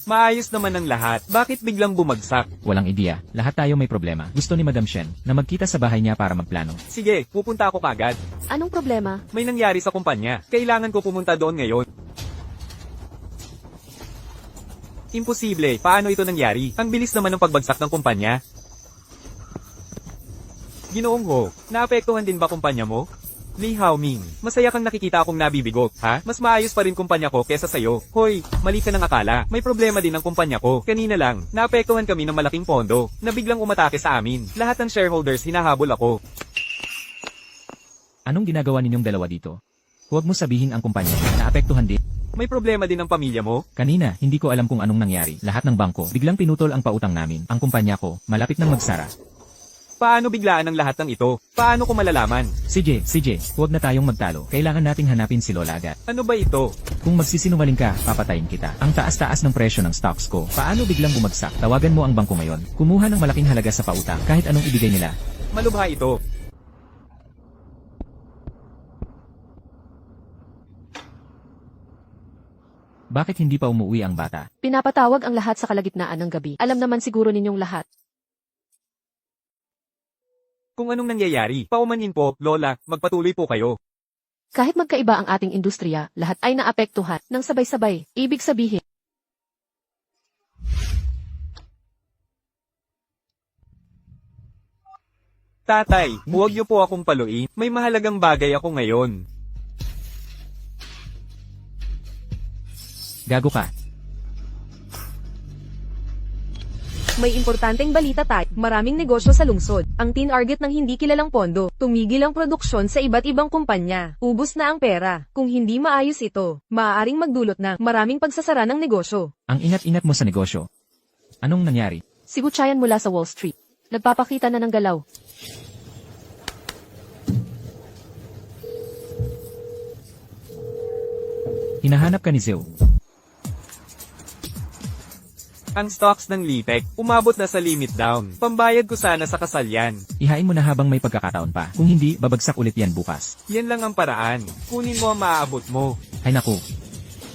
Maayos naman ang lahat. Bakit biglang bumagsak? Walang ideya. Lahat tayo may problema. Gusto ni Madam Shen na magkita sa bahay niya para magplano. Sige, pupunta ako kagad. Anong problema? May nangyari sa kumpanya. Kailangan ko pumunta doon ngayon. Imposible. Paano ito nangyari? Ang bilis naman ng pagbagsak ng kumpanya. Ginoong Ho, naapektuhan din ba kumpanya mo? Lee Haoming, masaya kang nakikita akong nabibigot, ha? Mas maayos pa rin kumpanya ko kesa sayo. Hoy, mali ka ng akala. May problema din ang kumpanya ko. Kanina lang, naapektuhan kami ng malaking pondo na biglang umatake sa amin. Lahat ng shareholders hinahabol ako. Anong ginagawa ninyong dalawa dito? Huwag mo sabihin ang kumpanya naapektuhan din. May problema din ang pamilya mo? Kanina, hindi ko alam kung anong nangyari. Lahat ng bangko, biglang pinutol ang pautang namin. Ang kumpanya ko, malapit nang magsara. Paano biglaan ang lahat ng ito? Paano ko malalaman? CJ, huwag na tayong magtalo. Kailangan nating hanapin si Lola agad. Ano ba ito? Kung magsisinungaling ka, papatayin kita. Ang taas-taas ng presyo ng stocks ko. Paano biglang bumagsak? Tawagan mo ang bangko ngayon. Kumuha ng malaking halaga sa pautang, kahit anong ibigay nila. Malubha ito. Bakit hindi pa umuwi ang bata? Pinapatawag ang lahat sa kalagitnaan ng gabi. Alam naman siguro ninyong lahat. Kung anong nangyayari, paumanhin po, Lola, magpatuloy po kayo. Kahit magkaiba ang ating industriya, lahat ay naapektuhan ng sabay-sabay. Ibig sabihin, Tatay, huwag niyo po akong paluin. May mahalagang bagay ako ngayon. Gago ka. May importanteng balita tayo. Maraming negosyo sa lungsod. Ang tinarget ng hindi kilalang pondo. Tumigil ang produksyon sa iba't ibang kumpanya. Ubus na ang pera. Kung hindi maayos ito, maaaring magdulot ng maraming pagsasara ng negosyo. Ang ingat-ingat mo sa negosyo. Anong nangyari? si Guchayan mula sa Wall Street. Nagpapakita na ng galaw. Hinahanap ka ni Zhou. Ang stocks ng Lipec, umabot na sa limit down. Pambayad ko sana sa kasal yan. Ihain mo na habang may pagkakataon pa. Kung hindi, babagsak ulit yan bukas. Yan lang ang paraan. Kunin mo ang maaabot mo. Ay naku.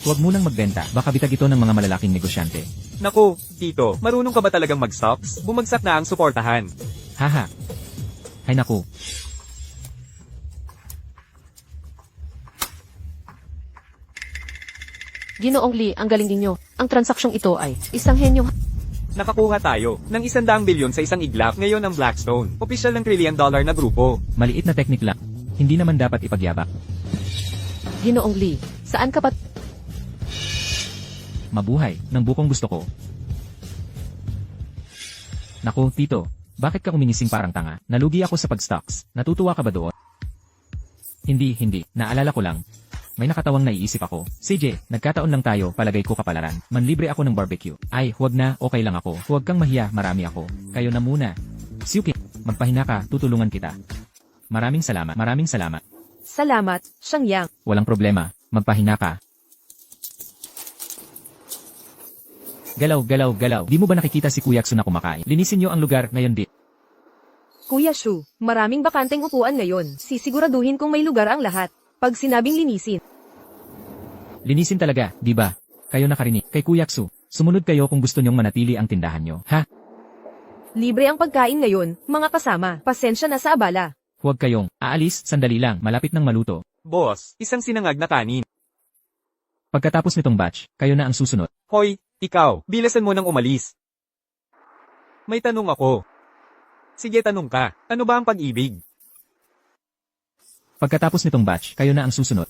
Huwag mo nang magbenta. Baka bitag ito ng mga malalaking negosyante. Naku, Tito, marunong ka ba talagang mag-stocks? Bumagsak na ang suportahan. Haha. Ay naku. Ginoong Lee, ang galing ninyo. Ang transaksyong ito ay isang henyo. Nakakuha tayo ng 100 bilyon sa isang iglap ngayon ng Blackstone. Opisyal ng $1 trillion na grupo. Maliit na teknik lang. Hindi naman dapat ipagyabak. Ginoong Lee, saan ka pa? Mabuhay, ng bukong gusto ko. Naku, Tito, bakit ka kuminising parang tanga? Nalugi ako sa pag-stocks. Natutuwa ka ba doon? Hindi. Naalala ko lang. May nakatawang naiisip ako. CJ, nagkataon lang tayo, palagay ko kapalaran. Manlibre ako ng barbecue. Ay, huwag na, okay lang ako. Huwag kang mahiya, marami ako. Kayo na muna. Siyuki, magpahina ka, tutulungan kita. Maraming salamat. Salamat, Shangyang. Walang problema, magpahina ka. Galaw. Di mo ba nakikita si Kuya Tsu na kumakain? Linisin niyo ang lugar ngayon, di. Kuya Shu, maraming bakanteng upuan ngayon. Sisiguraduhin kung may lugar ang lahat. Pag sinabing linisin, Linisin talaga, di ba? Kayo nakarinig, kay Kuya Tsu. Sumunod kayo kung gusto niyong manatili ang tindahan niyo, ha? libre ang pagkain ngayon, mga kasama. Pasensya na sa abala. Huwag kayong, aalis, sandali lang, malapit ng maluto. Boss, isang sinangag na kanin. Pagkatapos nitong batch, kayo na ang susunod. Hoy, ikaw, bilasan mo nang umalis. May tanong ako. Sige, tanong ka. Ano ba ang pag-ibig? Pagkatapos nitong batch, kayo na ang susunod.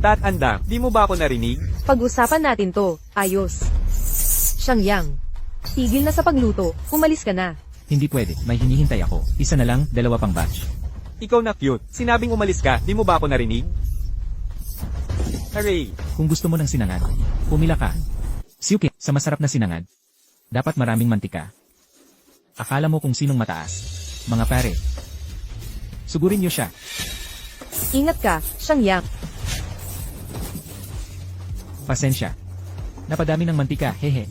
Tatanda, di mo ba ako narinig? Pag-usapan natin to. Ayos. Shangyang. Tigil na sa pagluto. Umalis ka na. Hindi pwede, may hinihintay ako. Isa na lang, 2 pang batch. Ikaw na cute. Sinabing umalis ka, di mo ba ako narinig? Hooray! Kung gusto mo ng sinangad, pumila ka. Siyuki, sa masarap na sinangad, dapat maraming mantika. Akala mo kung sinong mataas. Mga pare. Sugurin niyo siya. Ingat ka, Shangyang. Pasensya. Napadami ng mantika, hehe.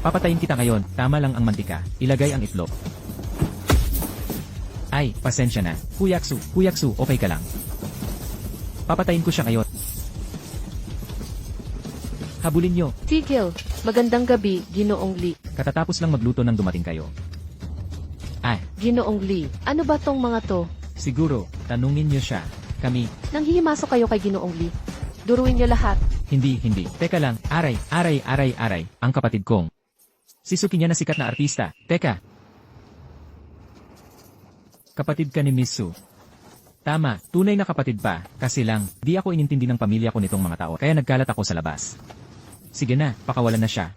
Papatayin kita ngayon, tama lang ang mantika. Ilagay ang itlog. Ay, pasensya na. Kuya Tsu, okay ka lang. Papatayin ko siya ngayon. Habulin niyo. Tigil, magandang gabi, Ginoong Lee. Katatapos lang magluto nang dumating kayo. Ay, Ginoong Lee, ano ba tong mga to? siguro, tanungin niyo siya. Kami, Nanghihimasok kayo kay Ginoong Lee. Duruin niyo lahat. hindi. Teka lang, aray. Ang kapatid kong. Si Suki niya na sikat na artista. Teka. Kapatid ka ni Miss Su. Tama, tunay na kapatid pa. Kasi lang, di ako inintindi ng pamilya ko nitong mga tao. Kaya nagkalat ako sa labas. Sige na, pakawalan na siya.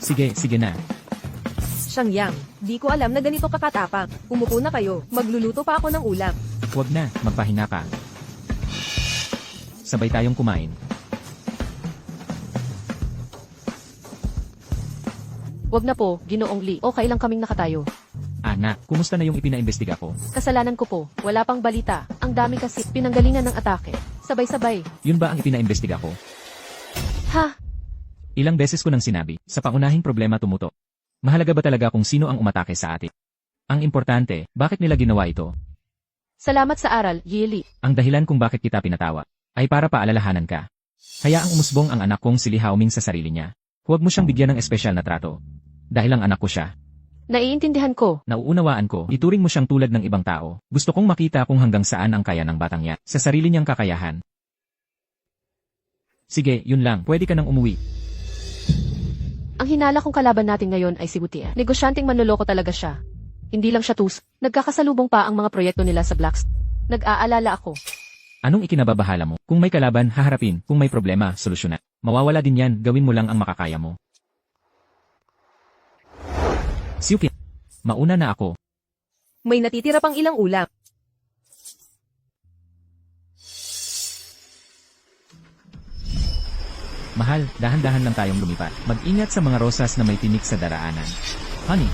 Sige na. Shangyang, di ko alam na ganito kakatapang. Umupo na kayo. Magluluto pa ako ng ulam. Huwag na, magpahina ka. Sabay tayong kumain. Wag na po, Ginoong Lee. Okay lang kaming nakatayo. Anak, kumusta na yung ipinaimbestiga ko? Kasalanan ko po, wala pang balita. Ang dami kasi, pinanggalingan ng atake. Sabay-sabay. Yun ba ang ipinaimbestiga ko? Ha? Ilang beses ko nang sinabi, sa pangunahing problema tumuto. Mahalaga ba talaga kung sino ang umatake sa atin? Ang importante, bakit nila ginawa ito? Salamat sa aral, Yili. Ang dahilan kung bakit kita pinatawa, ay para paalalahanan ka. Hayaang umusbong ang anak kong si Lee Haoming sa sarili niya. Huwag mo siyang bigyan ng espesyal na trato. Dahil ang anak ko siya. Naiintindihan ko. Nauunawaan ko, ituring mo siyang tulad ng ibang tao. Gusto kong makita kung hanggang saan ang kaya ng batang yan, sa sarili niyang kakayahan. Sige, yun lang, pwede ka nang umuwi. Ang hinala kong kalaban natin ngayon ay si Butia. Negosyanteng manloloko talaga siya. Hindi lang siya nagkakasalubong pa ang mga proyekto nila sa Blacks. Nag-aalala ako. Anong ikinababahala mo? Kung may kalaban, haharapin. Kung may problema, solusyonan. Mawawala din yan, gawin mo lang ang makakaya mo. Siyuki, mauna na ako. May natitira pang ilang ulam. Mahal, dahan-dahan lang tayong lumipat. Mag-ingat sa mga rosas na may tinik sa daraanan. Honey,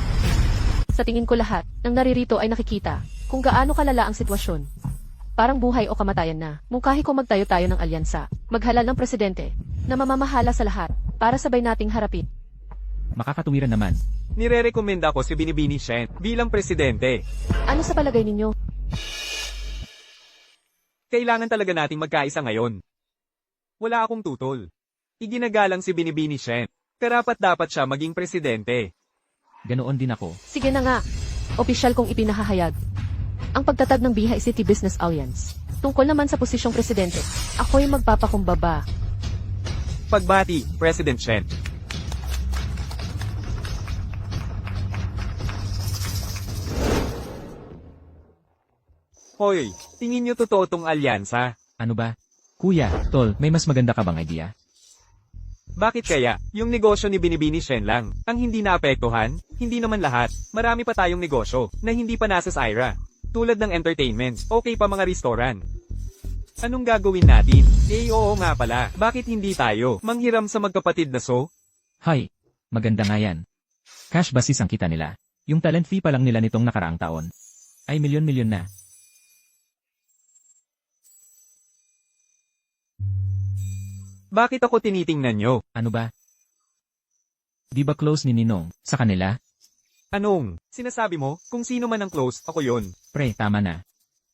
Sa tingin ko lahat, ng naririto ay nakikita kung gaano kalala ang sitwasyon. Parang buhay o kamatayan na. Mungkahi ko magtayo tayo ng alyansa. Maghalal ng presidente na mamamahala sa lahat para sabay nating harapin. makakatuwiran naman. Nire-recommenda ko si Binibini Shen bilang presidente. Ano sa palagay ninyo? Kailangan talaga nating magkaisa ngayon. Wala akong tutol. Iginagalang si Binibini Shen. Karapat-dapat siya maging presidente. Ganoon din ako. Sige na nga. Opisyal kong ipinahahayag. Ang pagtatag ng Bihai City Business Alliance. Tungkol naman sa posisyong presidente, ako'y magpapakumbaba. Pagbati, President Shen. Hoy, tingin nyo totoo tong alyansa? Ano ba? Kuya, tol, may mas maganda ka bang idea? Bakit kaya? Yung negosyo ni Binibini Shen lang. Ang hindi naapektuhan? Hindi naman lahat. Marami pa tayong negosyo na hindi pa nasa Syra. Tulad ng entertainment, okay pa mga restaurant. Anong gagawin natin? Oo nga pala. Bakit hindi tayo manghiram sa magkapatid na so? Hay, maganda nga yan. Cash basis ang kita nila. Yung talent fee pa lang nila nitong nakaraang taon. Ay milyon-milyon na. Bakit ako tinitingnan nyo? Ano ba? Di ba close ni Ninong sa kanila? Anong? Sinasabi mo, kung sino man ang close, ako yon. Pre, tama na.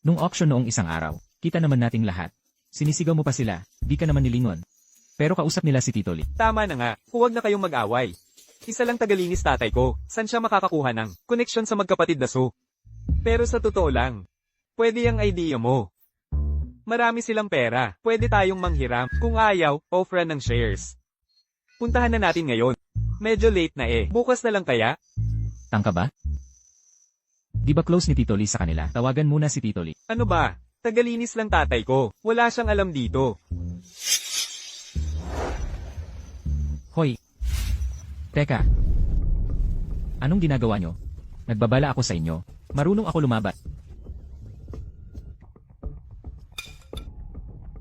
Nung auction noong isang araw, kita naman nating lahat. Sinisigaw mo pa sila, di ka naman nilingon. Pero kausap nila si Tito Lee. Tama na nga, huwag na kayong mag-away. Isa lang tagalinis tatay ko, saan siya makakakuha ng connection sa magkapatid na so? Pero sa totoo lang, pwede yung idea mo. Marami silang pera, pwede tayong manghiram. Kung ayaw, offer ng shares. Puntahan na natin ngayon. Medyo late na bukas na lang kaya? Tangka ba? Di ba close ni Tito Lee sa kanila? Tawagan muna si Tito Lee. Ano ba? Tagalinis lang tatay ko, wala siyang alam dito. Hoy! Teka! Anong ginagawa nyo? Nagbabala ako sa inyo. Marunong ako lumaban.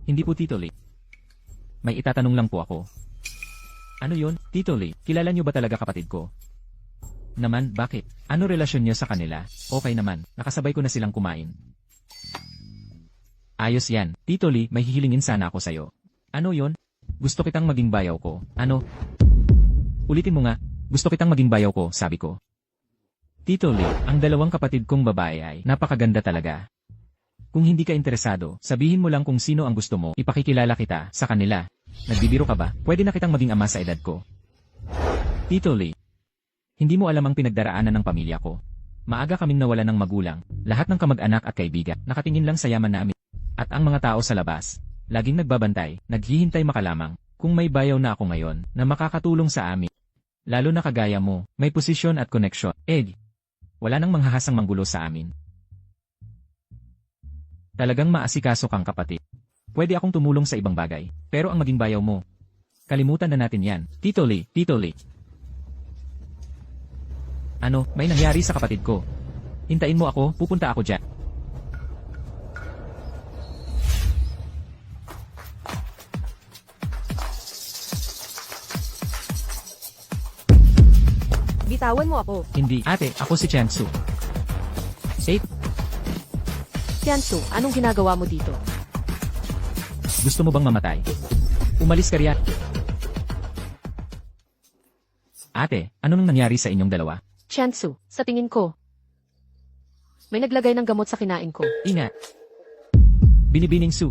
Hindi po Tito Lee. May itatanong lang po ako. Ano yun, Tito Lee? Kilala nyo ba talaga kapatid ko? Naman, bakit? Ano relasyon nyo sa kanila? Okay naman, nakasabay ko na silang kumain. Ayos yan. Tito Lee, may hihilingin sana ako sa'yo. Ano yon? Gusto kitang maging bayaw ko. Ano? Ulitin mo nga. Gusto kitang maging bayaw ko, sabi ko. Tito Lee, ang dalawang kapatid kong babae ay napakaganda talaga. Kung hindi ka interesado, sabihin mo lang kung sino ang gusto mo, ipakikilala kita sa kanila. Nagbibiro ka ba? Pwede na kitang maging ama sa edad ko. Tito Lee, hindi mo alam ang pinagdaraanan ng pamilya ko. Maaga kaming nawala ng magulang, lahat ng kamag-anak at kaibigan, nakatingin lang sa yaman namin. At ang mga tao sa labas, laging nagbabantay, naghihintay makalamang, kung may bayaw na ako ngayon, na makakatulong sa amin. Lalo na kagaya mo, may posisyon at koneksyon. Wala nang manghahasang manggulo sa amin. Talagang maasikaso kang kapatid. Pwede akong tumulong sa ibang bagay, pero ang maging bayaw mo, kalimutan na natin yan. Tito Lee, Tito Lee. Ano, may nangyari sa kapatid ko. Hintayin mo ako, pupunta ako dyan. Bitawan mo ako. Hindi, ate, ako si Chansu. Tiansu, anong ginagawa mo dito? Gusto mo bang mamatay? Umalis ka riyan. Ate, ano nang nangyari sa inyong dalawa? Tiansu, sa tingin ko, may naglagay ng gamot sa kinain ko. Ingat. Binibining Su.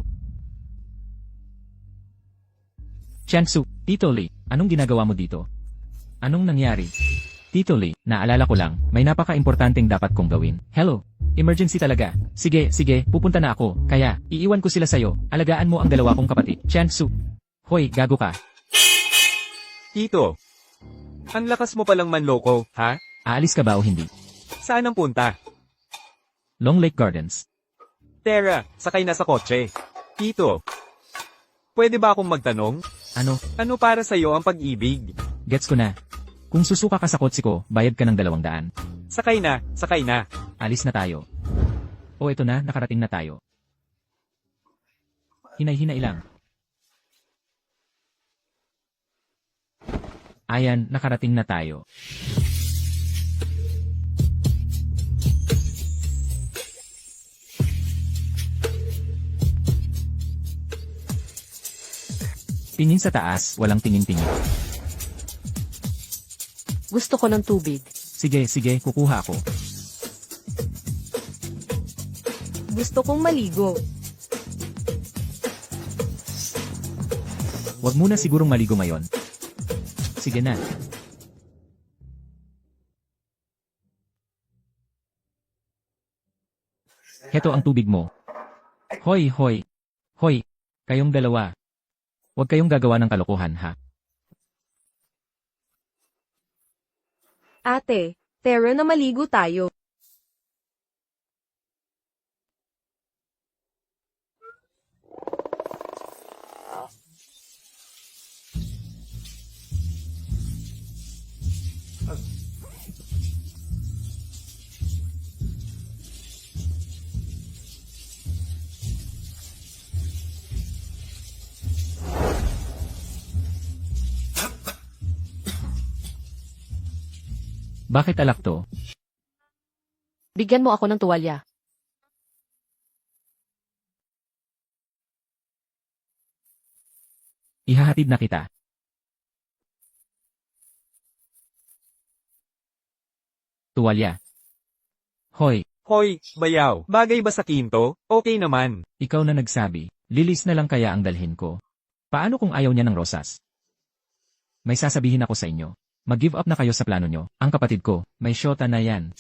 Chansu, Tito Lee, anong ginagawa mo dito? Anong nangyari? Tito Lee, naalala ko lang, may napaka-importanteng dapat kong gawin. Hello? Emergency talaga. Sige, pupunta na ako. Kaya, iiwan ko sila sa'yo. Alagaan mo ang dalawa kong kapatid. Chansu. Hoy, gago ka. Tito, ang lakas mo palang manloko, ha? Aalis ka ba o hindi? Saan ang punta? Long Lake Gardens. Tara, sakay na sa kotse. Tito, pwede ba akong magtanong? Ano? Ano para sa'yo ang pag-ibig? Gets ko na. Kung susuka ka sa kotse ko, bayad ka ng 200. Sakay na, sakay na. Alis na tayo. O eto na, nakarating na tayo. Hinay-hinay lang. Ayan, nakarating na tayo. Tingin sa taas, walang tingin-tingin. Gusto ko ng tubig. Sige, kukuha ako. Gusto kong maligo. Wag muna sigurong maligo ngayon. Sige na. Heto ang tubig mo. Hoy. Hoy, kayong dalawa. Huwag kayong gagawa ng kalokohan, ha? Ate, tara na maligo tayo. Bakit alak to? Bigyan mo ako ng tuwalya. Ihahatid na kita. Tuwalya. Hoy, Hoy, bayaw, bagay ba sa kinto? Okay naman. ikaw na nagsabi, lilis na lang kaya ang dalhin ko. Paano kung ayaw niya ng rosas? May sasabihin ako sa inyo. Mag-give up na kayo sa plano nyo. Ang kapatid ko, may syota na yan.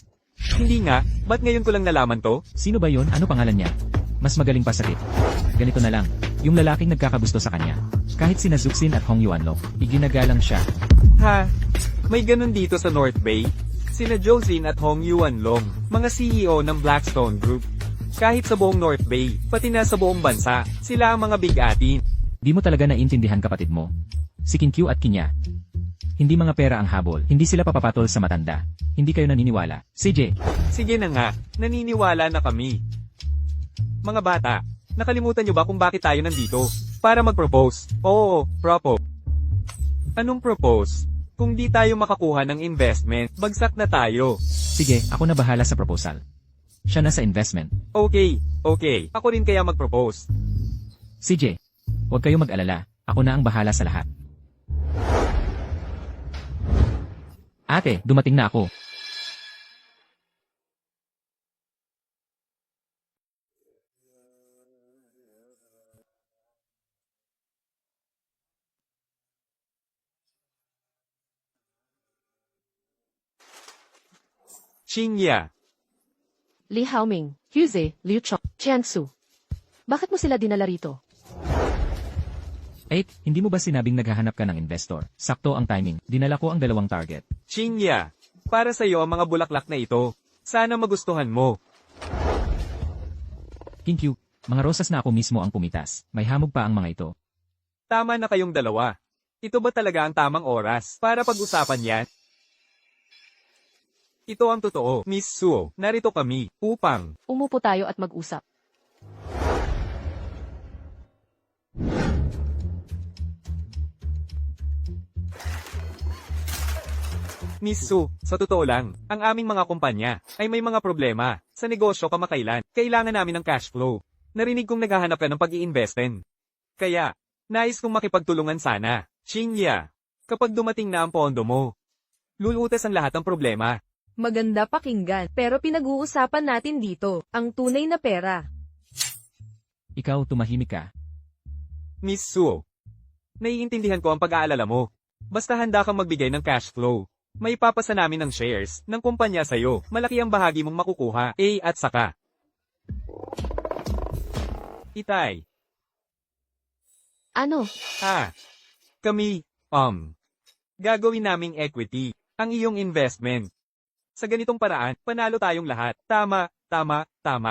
Hindi nga, ba't ngayon ko lang nalaman to? Sino ba yon? Ano pangalan niya? Mas magaling pa sa tip. Ganito na lang. Yung lalaking nagkakagusto sa kanya. Kahit sina Zuxin at Hong Yuanlo, iginagalang siya. Ha? May ganun dito sa North Bay? Sina Josine at Hong Yuanlong, mga CEO ng Blackstone Group. Kahit sa buong North Bay, pati na sa buong bansa, sila ang mga bigatin. Di mo talaga naiintindihan kapatid mo. Si Kinkyu at Kinya. Hindi mga pera ang habol. Hindi sila papapatol sa matanda. Hindi kayo naniniwala. CJ, Sige na nga, naniniwala na kami. Mga bata, nakalimutan nyo ba kung bakit tayo nandito? Para mag-propose. Oo, propose. Anong propose? Kung di tayo makakuha ng investment, bagsak na tayo. sige, ako na bahala sa proposal. Siya na sa investment. Okay, okay. Ako rin kaya mag-propose. CJ, huwag kayo mag-alala. Ako na ang bahala sa lahat. Ate, dumating na ako. Xingya. Li Haoming, Huze, Liu Chong, Jiangsu. Bakit mo sila dinala rito? 8. Hindi mo ba sinabing naghahanap ka ng investor? Sakto ang timing. Dinala ko ang dalawang target. Xingya. Para sa iyo ang mga bulaklak na ito. Sana magustuhan mo. Kinkyu, mga rosas na ako mismo ang pumitas. May hamog pa ang mga ito. Tama na kayong dalawa. Ito ba talaga ang tamang oras para pag-usapan yan? Ito ang totoo, Miss Suo. Narito kami upang Umupo tayo at mag-usap. Miss Su, sa totoo lang, ang aming mga kumpanya ay may mga problema sa negosyo kamakailan. Kailangan namin ng cash flow. Narinig kong naghahanap ka ng pag-i-investin. Kaya, nais kong makipagtulungan sana. Xingya, kapag dumating na ang pondo mo, lulutas ang lahat ng problema. Maganda pakinggan, pero pinag-uusapan natin dito, ang tunay na pera. Ikaw tumahimik ka. Miss Su, naiintindihan ko ang pag-aalala mo. Basta handa kang magbigay ng cash flow. May papasa namin ng shares ng kumpanya sa'yo. Malaki ang bahagi mong makukuha. At saka. Itay. Ano? Kami, gagawin naming equity ang iyong investment. Sa ganitong paraan, panalo tayong lahat. Tama.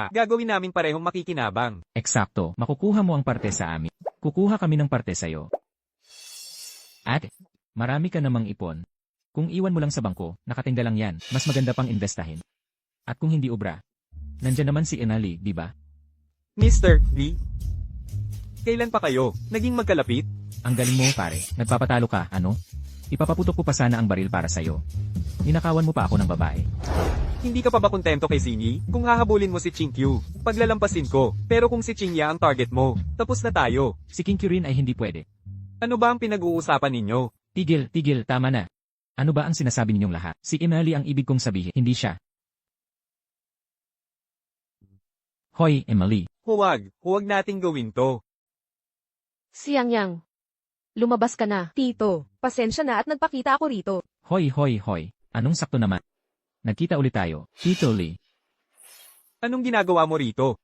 Gagawin namin parehong makikinabang. Eksakto, makukuha mo ang parte sa amin. Kukuha kami ng parte sa'yo. Ate, marami ka namang ipon. Kung iwan mo lang sa bangko, nakatinda lang yan. Mas maganda pang investahin. At kung hindi obra, nandyan naman si Enali, di ba? Mr. Lee, kailan pa kayo naging magkalapit? Ang galing mo, pare. Nagpapatalo ka, ano? Ipapaputok ko pa sana ang baril para sa'yo. Ninakawan mo pa ako ng babae. Hindi ka pa ba kontento kay Xingyi? Kung hahabulin mo si Qingqiu, paglalampasin ko. Pero kung si Qingya ang target mo, tapos na tayo. Si Kinkyu rin ay hindi pwede. Ano ba ang pinag-uusapan ninyo? Tigil, tama na. Ano ba ang sinasabi ninyong lahat? Si Enali ang ibig kong sabihin, hindi siya. Hoy, Emily. Huwag nating gawin to. Siyang Yang. Lumabas ka na. Tito, pasensya na at nagpakita ako rito. Hoy. Anong sakto naman? Nagkita ulit tayo. Tito Lee. Anong ginagawa mo rito?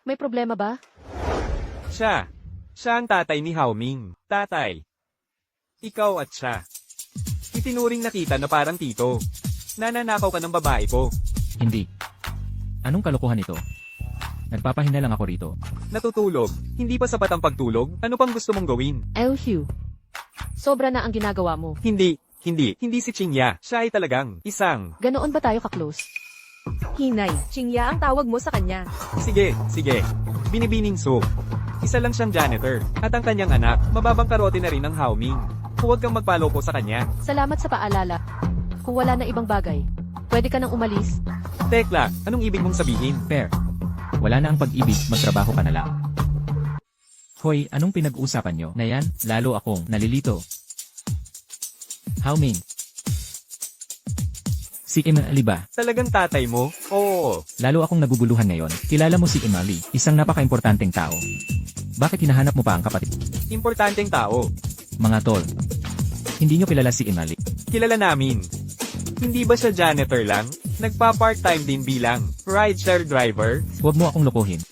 May problema ba? Siya ang tatay ni Haoming. Tatay. Ikaw at siya. Itinuring na kita na parang tito. Nananakaw ka ng babae ko. Hindi. Anong kalokohan ito? Nagpapahinga lang ako rito. Natutulog. Hindi pa sapat ang pagtulog? Ano pang gusto mong gawin? Hugh. Sobra na ang ginagawa mo. Hindi si Qingya. Siya ay talagang isang. Ganoon ba tayo ka-close? Hinay, Xingya ang tawag mo sa kanya. Sige. Binibining Su. Isa lang siyang janitor. At ang kanyang anak, mababang karote na rin ng Haoming. Huwag kang magpaloko sa kanya. Salamat sa paalala. Kung wala na ibang bagay, pwede ka nang umalis. Tekla, anong ibig mong sabihin? Fair. Wala na ang pag-ibig, magtrabaho ka na lang. Hoy, anong pinag-uusapan nyo? Na yan, lalo akong nalilito. How Ming? Si Emily ba? Talagang tatay mo? Oo. Lalo akong naguguluhan ngayon. Kilala mo si Emily, isang napaka-importanteng tao. Bakit hinahanap mo pa ang kapatid? Importanteng tao. Mga tol. Hindi nyo kilala si Emily. Kilala namin. Hindi ba siya janitor lang? Nagpa-part-time din bilang rideshare driver? Huwag mo akong lokohin.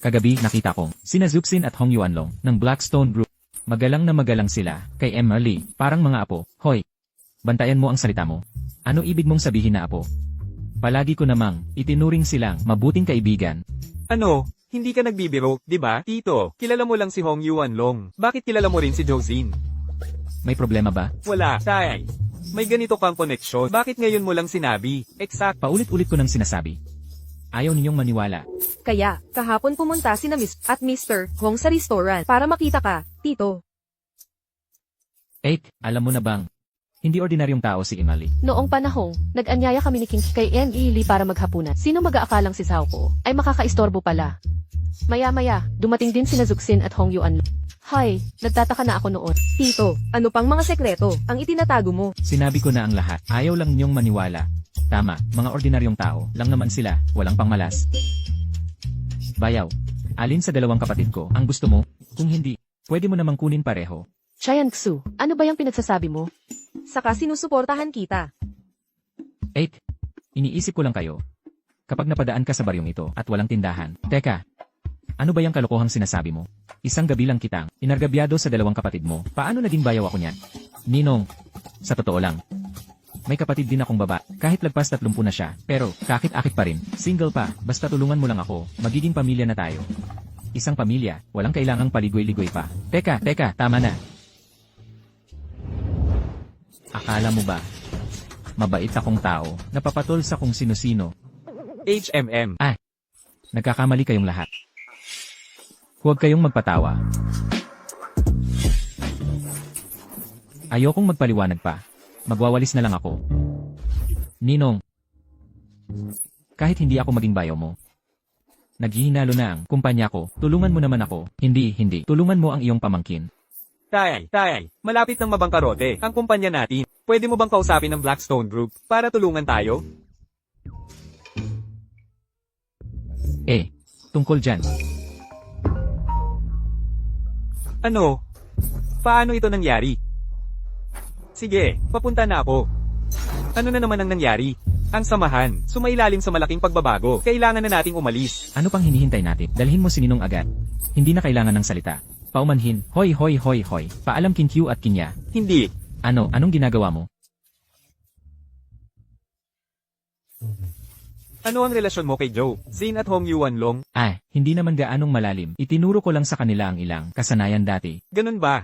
Kagabi, nakita kong sina Zuxin at Hong Yuanlong ng Blackstone Group. Magalang na magalang sila kay Emily, parang mga apo. Hoy, bantayan mo ang salita mo. Ano ibig mong sabihin na apo? Palagi ko namang itinuring silang mabuting kaibigan. Ano? Hindi ka nagbibiro, di ba? Tito, kilala mo lang si Hong Yuanlong. Bakit kilala mo rin si Josine? May problema ba? Wala, tay. May ganito kang koneksyon. Bakit ngayon mo lang sinabi? Exact. Paulit-ulit ko nang sinasabi. Ayaw ninyong maniwala. Kaya, kahapon pumunta si na Miss at Mr. Hong sa restaurant para makita ka, Tito. Alam mo na bang, hindi ordinaryong tao si Emily. Noong panahong, nag-anyaya kami ni King kay Emily para maghapunan. Sino mag-aakalang si Saoko ay makakaistorbo pala. Maya-maya, dumating din sina Zuxin at Hong Yuan. Hay, nagtataka na ako noon. Tito, ano pang mga sekreto ang itinatago mo? Sinabi ko na ang lahat. Ayaw lang ninyong maniwala. Tama, mga ordinaryong tao, lang naman sila, walang pangmalas. Bayaw, alin sa dalawang kapatid ko ang gusto mo? Kung hindi, pwede mo namang kunin pareho. Chayan Xu, ano ba yung pinagsasabi mo? Saka sinusuportahan kita. Iniisip ko lang kayo. Kapag napadaan ka sa baryong ito at walang tindahan, teka, ano ba yung kalokohang sinasabi mo? Isang gabi lang kitang inargabyado sa dalawang kapatid mo. Paano naging bayaw ako niyan? Ninong, sa totoo lang, may kapatid din akong baba, kahit lagpas 30 na siya, pero kakit-akit pa rin, single pa, basta tulungan mo lang ako, magiging pamilya na tayo. Isang pamilya, walang kailangang paligoy-ligoy pa. Teka, tama na. Akala mo ba? Mabait akong tao, napapatol sa kung sino-sino. HMM. Nagkakamali kayong lahat. Huwag kayong magpatawa. Ayokong magpaliwanag pa. Magwawalis na lang ako. Ninong, kahit hindi ako maging bayaw mo, naghihinalo na ang kumpanya ko, tulungan mo naman ako. Hindi, tulungan mo ang iyong pamangkin. Tay, malapit nang mabangkarote ang kumpanya natin. Pwede mo bang kausapin ng Blackstone Group para tulungan tayo? Tungkol dyan. Ano? Paano ito nangyari? Sige, papunta na ako. Ano na naman ang nangyari? Ang samahan, sumailalim sa malaking pagbabago. Kailangan na nating umalis. Ano pang hinihintay natin? Dalhin mo si Ninong agad. Hindi na kailangan ng salita. Paumanhin, hoy. Paalam kin Q at Kinya. Hindi. Anong ginagawa mo? Ano ang relasyon mo kay Joe, Zin at Hong Yuanlong? Hindi naman gaanong malalim. Itinuro ko lang sa kanila ang ilang kasanayan dati. Ganun ba?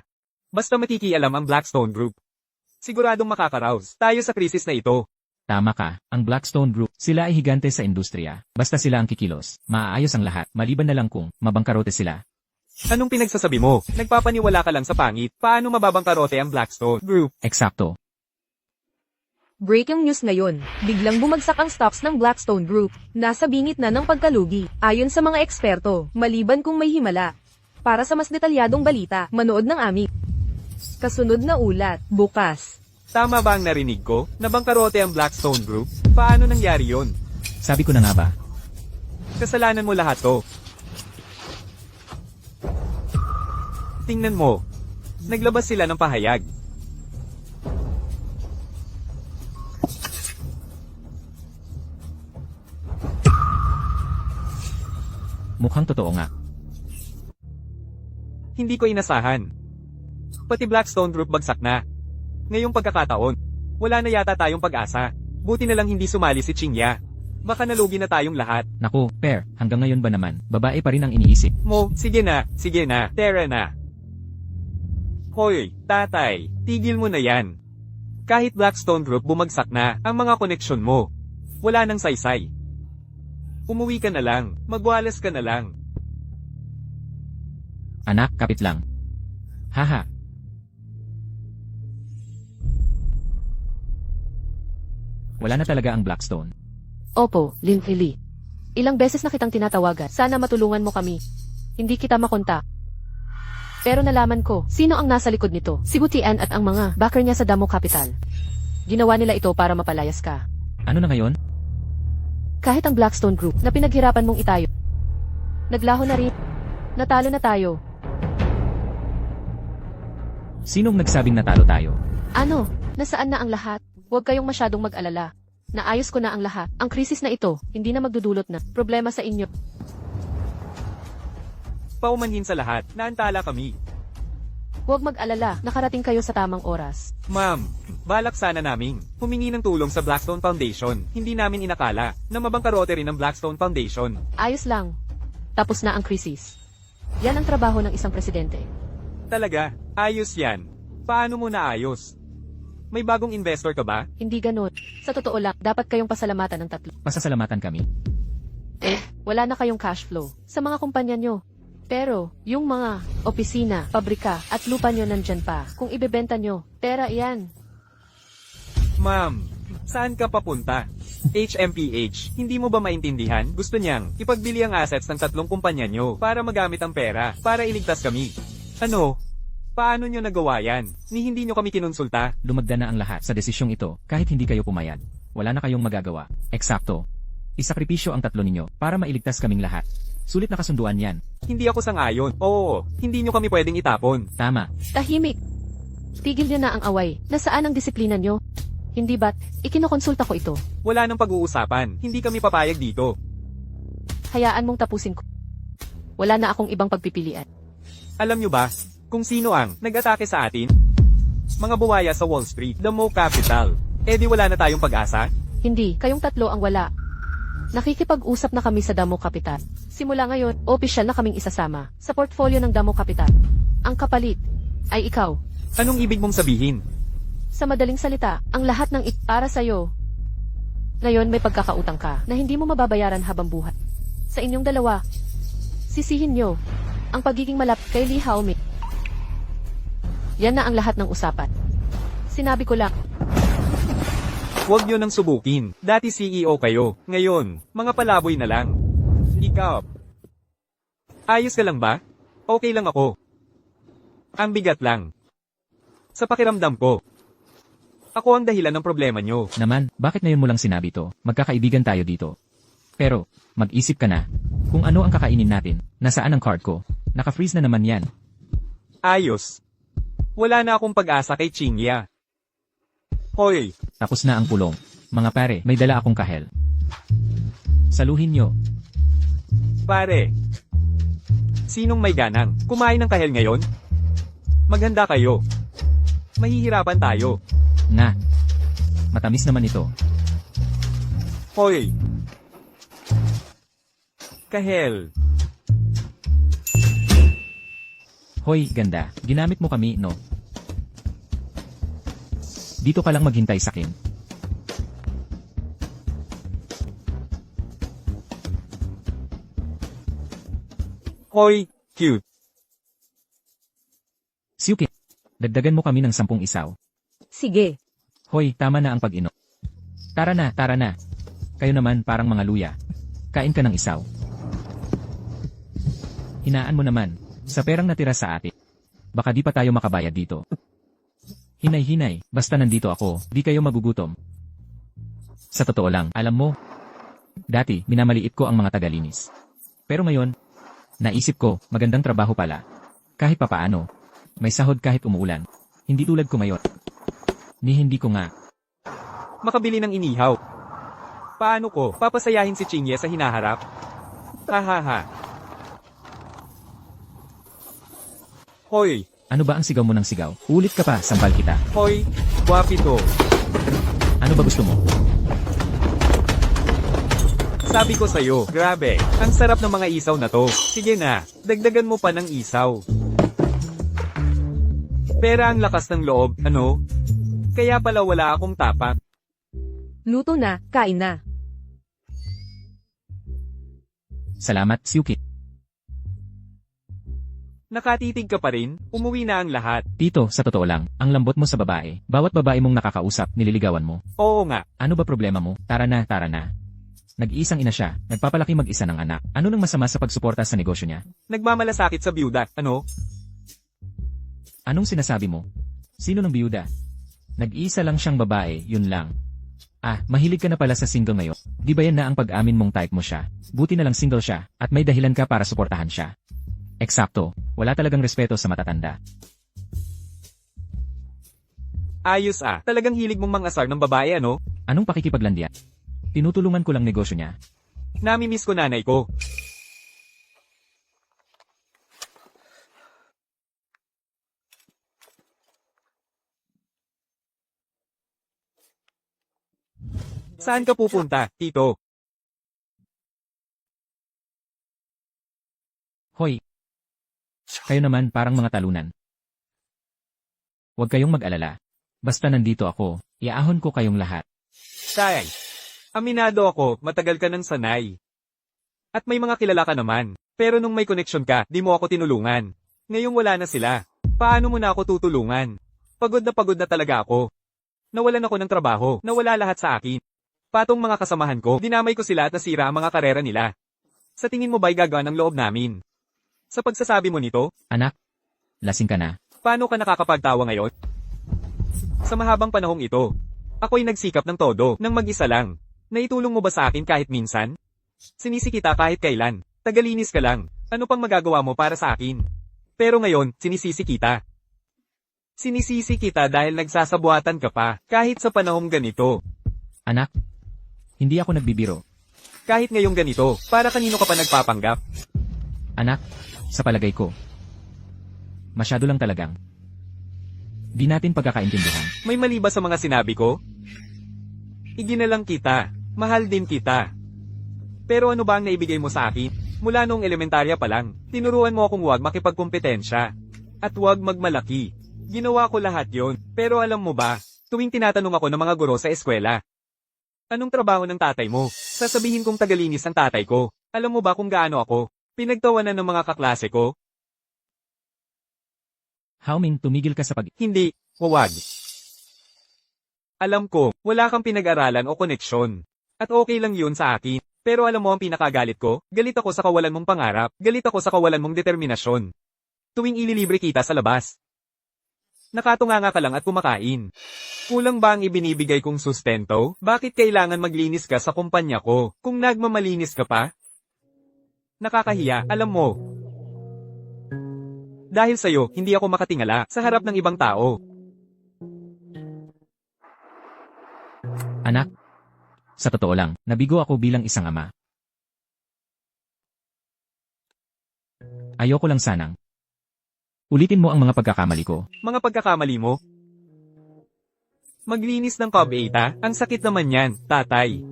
Basta makikialam ang Blackstone Group. Siguradong makakaraos tayo sa krisis na ito. Tama ka, ang Blackstone Group, sila ay higante sa industriya. Basta sila ang kikilos, maaayos ang lahat, maliban na lang kung mabangkarote sila. Anong pinagsasabi mo? Nagpapaniwala ka lang sa pangit. Paano mababangkarote ang Blackstone Group? Eksakto. Breaking news ngayon, biglang bumagsak ang stocks ng Blackstone Group. Nasa bingit na ng pagkalugi, ayon sa mga eksperto, maliban kung may himala. Para sa mas detalyadong balita, manood ng aming kasunod na ulat, bukas. Tama ba ang narinig ko? Nabangkarote ang Blackstone Group? Paano nangyari yon? Sabi ko na nga ba? Kasalanan mo lahat to. Tingnan mo. Naglabas sila ng pahayag. Mukhang totoo nga. Hindi ko inasahan. Pati Blackstone Group bagsak na. Ngayong pagkakataon, wala na yata tayong pag-asa. Buti na lang hindi sumali si Chingya. Baka nalugi na tayong lahat. Naku, Per, hanggang ngayon ba naman, babae pa rin ang iniisip. Mo, sige na, Tara na. Hoy, tatay, tigil mo na yan. Kahit Blackstone Group bumagsak na, ang mga koneksyon mo. Wala nang saysay. Umuwi ka na lang, magwalas ka na lang. Anak, kapit lang. Haha. Wala na talaga ang Blackstone. Opo, Lin. Ilang beses na kitang tinatawagan. Sana matulungan mo kami. Hindi kita makontak. Pero nalaman ko, sino ang nasa likod nito? Si Butian at ang mga backer niya sa Damo Capital. Ginawa nila ito para mapalayas ka. Ano na ngayon? Kahit ang Blackstone Group na pinaghirapan mong itayo. Naglaho na rin. Natalo na tayo. Sinong nagsabing natalo tayo? Ano? Nasaan na ang lahat? Huwag kayong masyadong mag-alala. Naayos ko na ang lahat. Ang krisis na ito, hindi na magdudulot na problema sa inyo. Paumanhin sa lahat, naantala kami. Huwag mag-alala, nakarating kayo sa tamang oras. Ma'am, balak sana naming humingi ng tulong sa Blackstone Foundation. Hindi namin inakala na mabangkarote rin ang Blackstone Foundation. Ayos lang. Tapos na ang krisis. Yan ang trabaho ng isang presidente. Talaga, ayos yan. Paano mo naayos? May bagong investor ka ba? Hindi ganun. Sa totoo lang, dapat kayong pasalamatan ng tatlo. Pasasalamatan kami. Wala na kayong cash flow sa mga kumpanya nyo. Pero, yung mga opisina, pabrika, at lupa nyo nandyan pa. Kung ibebenta nyo, pera yan. Ma'am, saan ka papunta? HMPH, hindi mo ba maintindihan? Gusto niyang ipagbili ang assets ng tatlong kumpanya nyo para magamit ang pera, para iligtas kami. Ano? Paano nyo nagawa yan? Ni hindi nyo kami kinonsulta? Lumagda na ang lahat sa desisyong ito kahit hindi kayo pumayag. Wala na kayong magagawa. Eksakto. Isakripisyo ang tatlo ninyo para mailigtas kaming lahat. Sulit na kasunduan yan. Hindi ako sang-ayon. Oo, hindi nyo kami pwedeng itapon. Tama. Tahimik. Tigil nyo na ang away. Nasaan ang disiplina nyo? Hindi ba't ikinokonsulta ko ito? Wala nang pag-uusapan. Hindi kami papayag dito. Hayaan mong tapusin ko. Wala na akong ibang pagpipilian. Alam nyo ba kung sino ang nag-atake sa atin? Mga buwaya sa Wall Street, Damo Capital. Eh di wala na tayong pag-asa? Hindi, kayong tatlo ang wala. Nakikipag-usap na kami sa Damo Capital. Simula ngayon, opisyal na kaming isasama sa portfolio ng Damo Capital. Ang kapalit ay ikaw. Anong ibig mong sabihin? Sa madaling salita, ang lahat ng para sa'yo. Ngayon may pagkakautang ka na hindi mo mababayaran habang buhay. Sa inyong dalawa, sisihin nyo ang pagiging malapit kay Lee Haoming. Yan na ang lahat ng usapan. Sinabi ko lang, Huwag nyo nang subukin. Dati CEO kayo. Ngayon, mga palaboy na lang. Ikaw. Ayos ka lang ba? Okay lang ako. Ang bigat lang. Sa pakiramdam ko. Ako ang dahilan ng problema nyo. Naman, bakit ngayon mo lang sinabi to? Magkakaibigan tayo dito. Pero, mag-isip ka na. Kung ano ang kakainin natin, nasaan ang card ko? Naka-freeze na naman yan. Ayos. Wala na akong pag-asa kay Chingya. Hoy, Tapos na ang pulong. Mga pare, may dala akong kahel. Saluhin nyo. pare. Sinong may ganang kumain ng kahel ngayon? Maghanda kayo. Mahihirapan tayo. Na. Matamis naman ito. Hoy. Kahel. Hoy, ganda. Ginamit mo kami, no? Dito ka lang maghintay sa akin. Hoy, cute. Siyuki. Dagdagan mo kami ng 10 isaw. Sige. Hoy, tama na ang pag-inom. Tara na, tara na. Kayo naman parang mga luya. Kain ka ng isaw. Hinaan mo naman. Sa perang natira sa atin. Baka di pa tayo makabayad dito. Hinay-hinay, basta nandito ako, di kayo magugutom. Sa totoo lang, alam mo, dati, minamaliit ko ang mga tagalinis. Pero ngayon, naisip ko, magandang trabaho pala. Kahit papaano, may sahod kahit umuulan. Hindi tulad ko ngayon. Hindi ko nga. Makabili ng inihaw. Paano ko papasayahin si Chingya sa hinaharap? Hahaha. Hoy, Ano ba ang sigaw mo ng sigaw? Ulit ka pa, sampal kita. hoy, guwapito. Ano ba gusto mo? Sabi ko sa'yo, grabe, ang sarap ng mga isaw na to. Sige na, dagdagan mo pa ng isaw. Pera ang lakas ng loob, ano? Kaya pala wala akong tapak. Luto na, kain na. Salamat, Siyuki. Nakatitig ka pa rin, umuwi na ang lahat. Tito, sa totoo lang, ang lambot mo sa babae. Bawat babae mong nakakausap, nililigawan mo. Oo nga, Ano ba problema mo? Tara na, tara na. Nag-iisang ina siya, nagpapalaki mag-isa ng anak. Ano nang masama sa pagsuporta sa negosyo niya? nagmamalasakit sa byuda, ano? Anong sinasabi mo? Sino ng biyuda? Nag-iisa lang siyang babae, yun lang. Ah, mahilig ka na pala sa single ngayon. Di ba yan na ang pag-amin mong type mo siya? Buti na lang single siya, at may dahilan ka para suportahan siya. Eksakto, wala talagang respeto sa matatanda. Ayos talagang hilig mong mangasar ng babae, ano? Anong pakikipaglandian? Tinutulungan ko lang negosyo niya. Namimiss ko nanay ko. Saan ka pupunta, Tito? Hoy! Kayo naman parang mga talunan. Huwag kayong mag-alala. Basta nandito ako, iaahon ko kayong lahat. Tay, aminado ako, matagal ka ng sanay. At may mga kilala ka naman. Pero nung may connection ka, di mo ako tinulungan. Ngayong wala na sila. Paano mo na ako tutulungan? Pagod na talaga ako. Nawalan ako ng trabaho, nawala lahat sa akin. Patong mga kasamahan ko, dinamay ko sila at nasira ang mga karera nila. Sa tingin mo ba'y gagaan ang loob namin? Sa pagsasabi mo nito, Anak, lasing ka na. paano ka nakakapagtawa ngayon? Sa mahabang panahong ito, ako'y nagsikap ng todo, nang mag-isa lang. Naitulong mo ba sa akin kahit minsan? Sinisi kita kahit kailan. Tagalinis ka lang. Ano pang magagawa mo para sa akin? Pero ngayon, sinisisi kita. Sinisisi kita dahil nagsasabuatan ka pa, kahit sa panahong ganito. Anak, hindi ako nagbibiro. Kahit ngayong ganito, para kanino ka pa nagpapanggap? Anak, sa palagay ko. Masyado lang talagang. Di natin pagkakaintindihan. May mali ba sa mga sinabi ko? Iginalang kita. Mahal din kita. Pero ano ba ang naibigay mo sa akin? Mula noong elementarya pa lang, tinuruan mo akong huwag makipagkompetensya. At huwag magmalaki. Ginawa ko lahat yon. Pero alam mo ba, tuwing tinatanong ako ng mga guro sa eskwela, anong trabaho ng tatay mo? Sasabihin kong tagalinis ang tatay ko. Alam mo ba kung gaano ako? Pinagtawanan ng mga kaklase ko? Haoming, tumigil ka sa Hindi, huwag. Alam ko, wala kang pinag-aralan o koneksyon. At okay lang yun sa akin. Pero alam mo ang pinakagalit ko? Galit ako sa kawalan mong pangarap. Galit ako sa kawalan mong determinasyon. Tuwing ililibre kita sa labas. Nakatunganga ka lang at kumakain. Kulang ba ang ibinibigay kong sustento? Bakit kailangan maglinis ka sa kumpanya ko? Kung nagmamalinis ka pa? Nakakahiya, alam mo. Dahil sa'yo, hindi ako makatingala sa harap ng ibang tao. Anak, sa totoo lang, nabigo ako bilang isang ama. Ayoko lang sanang. Ulitin mo ang mga pagkakamali ko. Mga pagkakamali mo? Maglinis ng Cob 8 ang sakit naman yan, tatay.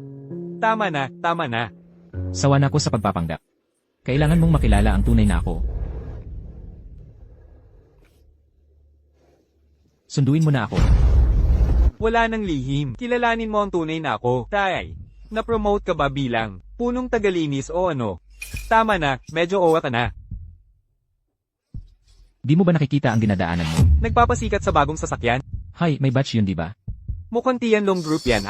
Tama na. Sawa na ako sa pagpapanggap. Kailangan mong makilala ang tunay na ako. Sunduin mo na ako. Wala nang lihim. Kilalanin mo ang tunay na ako, tay. Na-promote ka ba bilang punong tagalinis o ano? Tama na, medyo owa ka na. Di mo ba nakikita ang dinadaanan mo? Nagpapasikat sa bagong sasakyan? Hay, may batch yun di ba? Mukhang Tianlong Group yan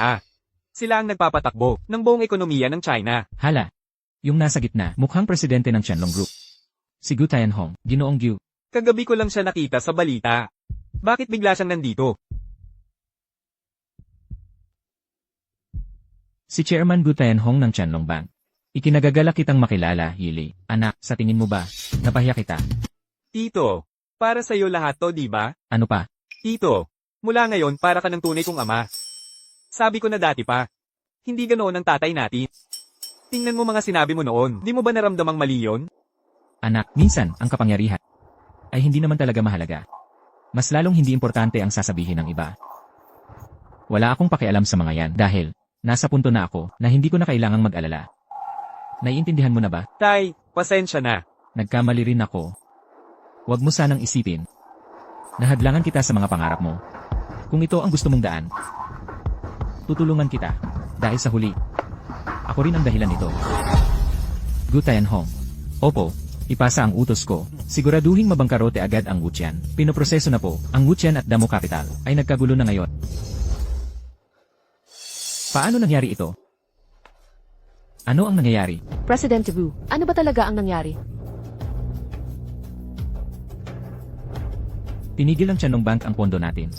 Sila ang nagpapatakbo ng buong ekonomiya ng China. Hala. Yung nasa gitna, mukhang presidente ng Qianlong Group. Si Gu Tianhong, Ginoong Gu. Kagabi ko lang siya nakita sa balita. Bakit bigla siyang nandito? Si Chairman Gu Tianhong ng Qianlong Bank. Ikinagagalak kitang makilala, Yili. Anak, sa tingin mo ba, napahiya kita? Tito, para sa'yo lahat to, di ba? Ano pa? Tito, mula ngayon para ka ng tunay kong ama. Sabi ko na dati pa, hindi ganoon ang tatay natin. Tingnan mo mga sinabi mo noon, di mo ba naramdamang mali yun? Anak, minsan, ang kapangyarihan ay hindi naman talaga mahalaga. Mas lalong hindi importante ang sasabihin ng iba. Wala akong pakialam sa mga yan dahil nasa punto na ako na hindi ko na kailangang mag-alala. Naiintindihan mo na ba? Tay, pasensya na. Nagkamali rin ako. Huwag mo sanang isipin. Nahadlangan kita sa mga pangarap mo. Kung ito ang gusto mong daan, tutulungan kita. Dahil sa huli, ako rin ang dahilan nito. Gu Tianhong. Opo, Ipasa ang utos ko. Siguraduhing mabangkarote agad ang Wuqian. Pinoproseso na po. Ang Wuqian at Damo Capital ay nagkagulo na ngayon. Paano nangyari ito? Ano ang nangyayari? Presidente Wu, ano ba talaga ang nangyari? Tinigil ng Tianong Bank ang pondo natin.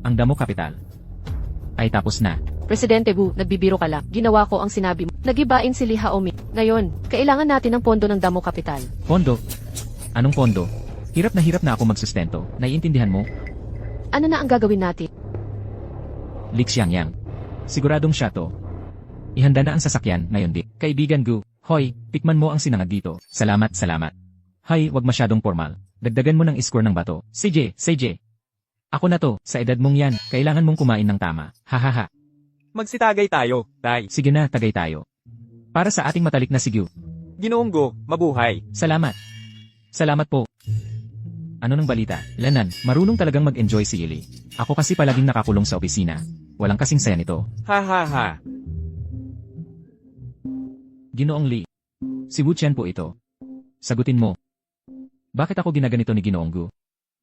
Ang Damo Capital ay tapos na. Presidente Wu, nagbibiro ka lang. Ginawa ko ang sinabi mo. Nagibain si Li Haomi. Ngayon, kailangan natin ng pondo ng Damo Capital. Pondo? Anong pondo? Hirap na ako magsustento. Naiintindihan mo? Ano na ang gagawin natin? Li Xiangyang. Siguradong siya to. Ihanda na ang sasakyan, ngayon di. Kaibigan Gu, hoy, tikman mo ang sinangag dito. Salamat. Hay, wag masyadong formal. Dagdagan mo ng score ng bato. CJ. Ako na to, sa edad mong yan, kailangan mong kumain ng tama. Hahaha. Magsitagay tayo, Tay. Sige na, tagay tayo. Para sa ating matalik na si Gu. Ginoong Go, mabuhay. Salamat. Salamat po. Ano ng balita? Lanan, marunong talagang mag-enjoy si Ili. Ako kasi palaging nakakulong sa opisina. Walang kasing saya nito. Ha ha ha. Ginoong Li. Si Wu Qian po ito. Sagutin mo. Bakit ako ginaganito ni Ginoong Gu?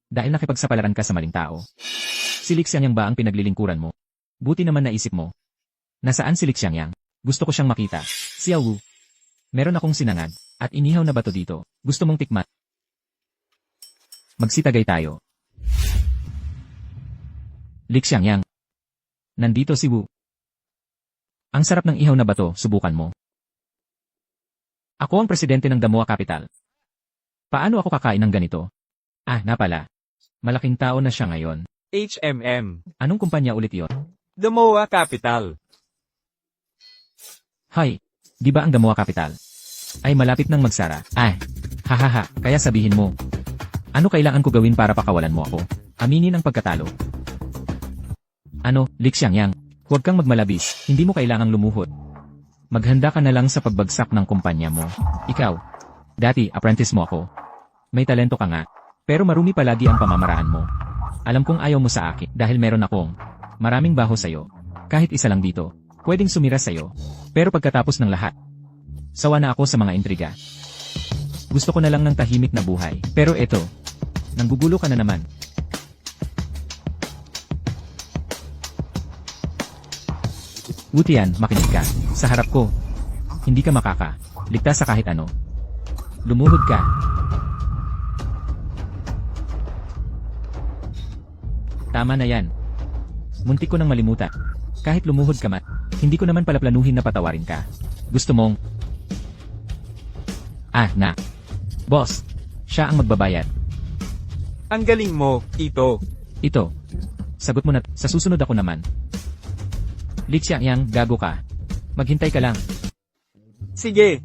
Dahil nakipagsapalaran ka sa maling tao. Si Li Xiangyang ba ang pinaglilingkuran mo? Buti naman naisip mo. Nasaan si Li Xiangyang? Gusto ko siyang makita. Xiao Wu. Meron akong sinangag, at inihaw na bato dito. Gusto mong tikman? Magsitagay tayo. Li Xiangyang. Nandito si Wu. Ang sarap ng ihaw na bato, subukan mo. Ako ang presidente ng Damo Capital. Paano ako kakain ng ganito? Napala. Malaking tao na siya ngayon. HMM. Anong kumpanya ulit yon? Damoa Capital. Hay, di ba ang Damo Capital ay malapit nang magsara? Hahaha, kaya sabihin mo. Ano kailangan ko gawin para pakawalan mo ako? Aminin ang pagkatalo. Ano, Li Xiangyang, huwag kang magmalabis, hindi mo kailangang lumuhod. Maghanda ka na lang sa pagbagsak ng kumpanya mo. Ikaw, dati apprentice mo ako. May talento ka nga, pero marumi palagi ang pamamaraan mo. Alam kong ayaw mo sa akin dahil meron akong maraming baho sa'yo. Kahit isa lang dito, pwedeng sumira sa'yo. Pero pagkatapos ng lahat, sawa na ako sa mga intriga. Gusto ko na lang ng tahimik na buhay. Pero eto, nanggugulo ka na naman. Wutian, makinig ka. Sa harap ko. Hindi ka ligtas sa kahit ano. Lumuhod ka. Tama na yan. Muntik ko nang malimutan. Kahit lumuhod ka hindi ko naman pala planuhin na patawarin ka. Gusto mong... Boss, siya ang magbabayad. Ang galing mo, Tito. Ito. Sagot mo na, sa susunod ako naman. Li Xiangyang, gago ka. Maghintay ka lang. Sige,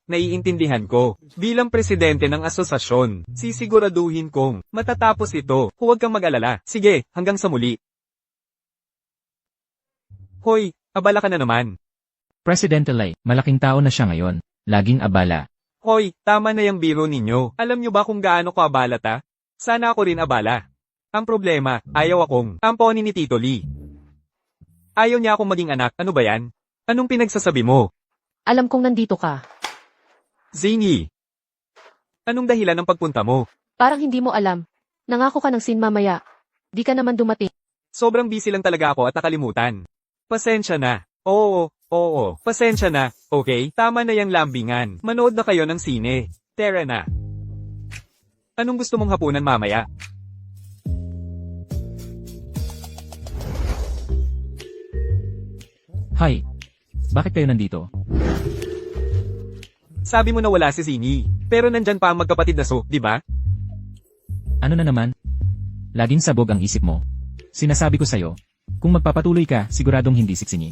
naiintindihan ko. Bilang presidente ng asosasyon, sisiguraduhin kong matatapos ito. Huwag kang mag-alala. Sige, hanggang sa muli. Hoy, abala ka na naman. Presidente Lay, malaking tao na siya ngayon. Laging abala. Hoy, tama na yung biro ninyo. Alam nyo ba kung gaano ko abala ta? Sana ako rin abala. Ang problema, ayaw akong amponin ni Tito Lee. Ayaw niya akong maging anak, ano ba yan? Anong pinagsasabi mo? Alam kong nandito ka. Zini! Anong dahilan ng pagpunta mo? Parang hindi mo alam. Nangako ka ng scene mamaya. Di ka naman dumating. Sobrang busy lang talaga ako at nakalimutan. Pasensya na. Oo, pasensya na. Okay, tama na yung lambingan. Manood na kayo ng sine. Tara na. Anong gusto mong hapunan mamaya? Hi. Bakit kayo nandito? Sabi mo na wala si Zini. Pero nandyan pa ang magkapatid na di ba? Ano na naman? Laging sabog ang isip mo. Sinasabi ko sa'yo, kung magpapatuloy ka, siguradong hindi siksini.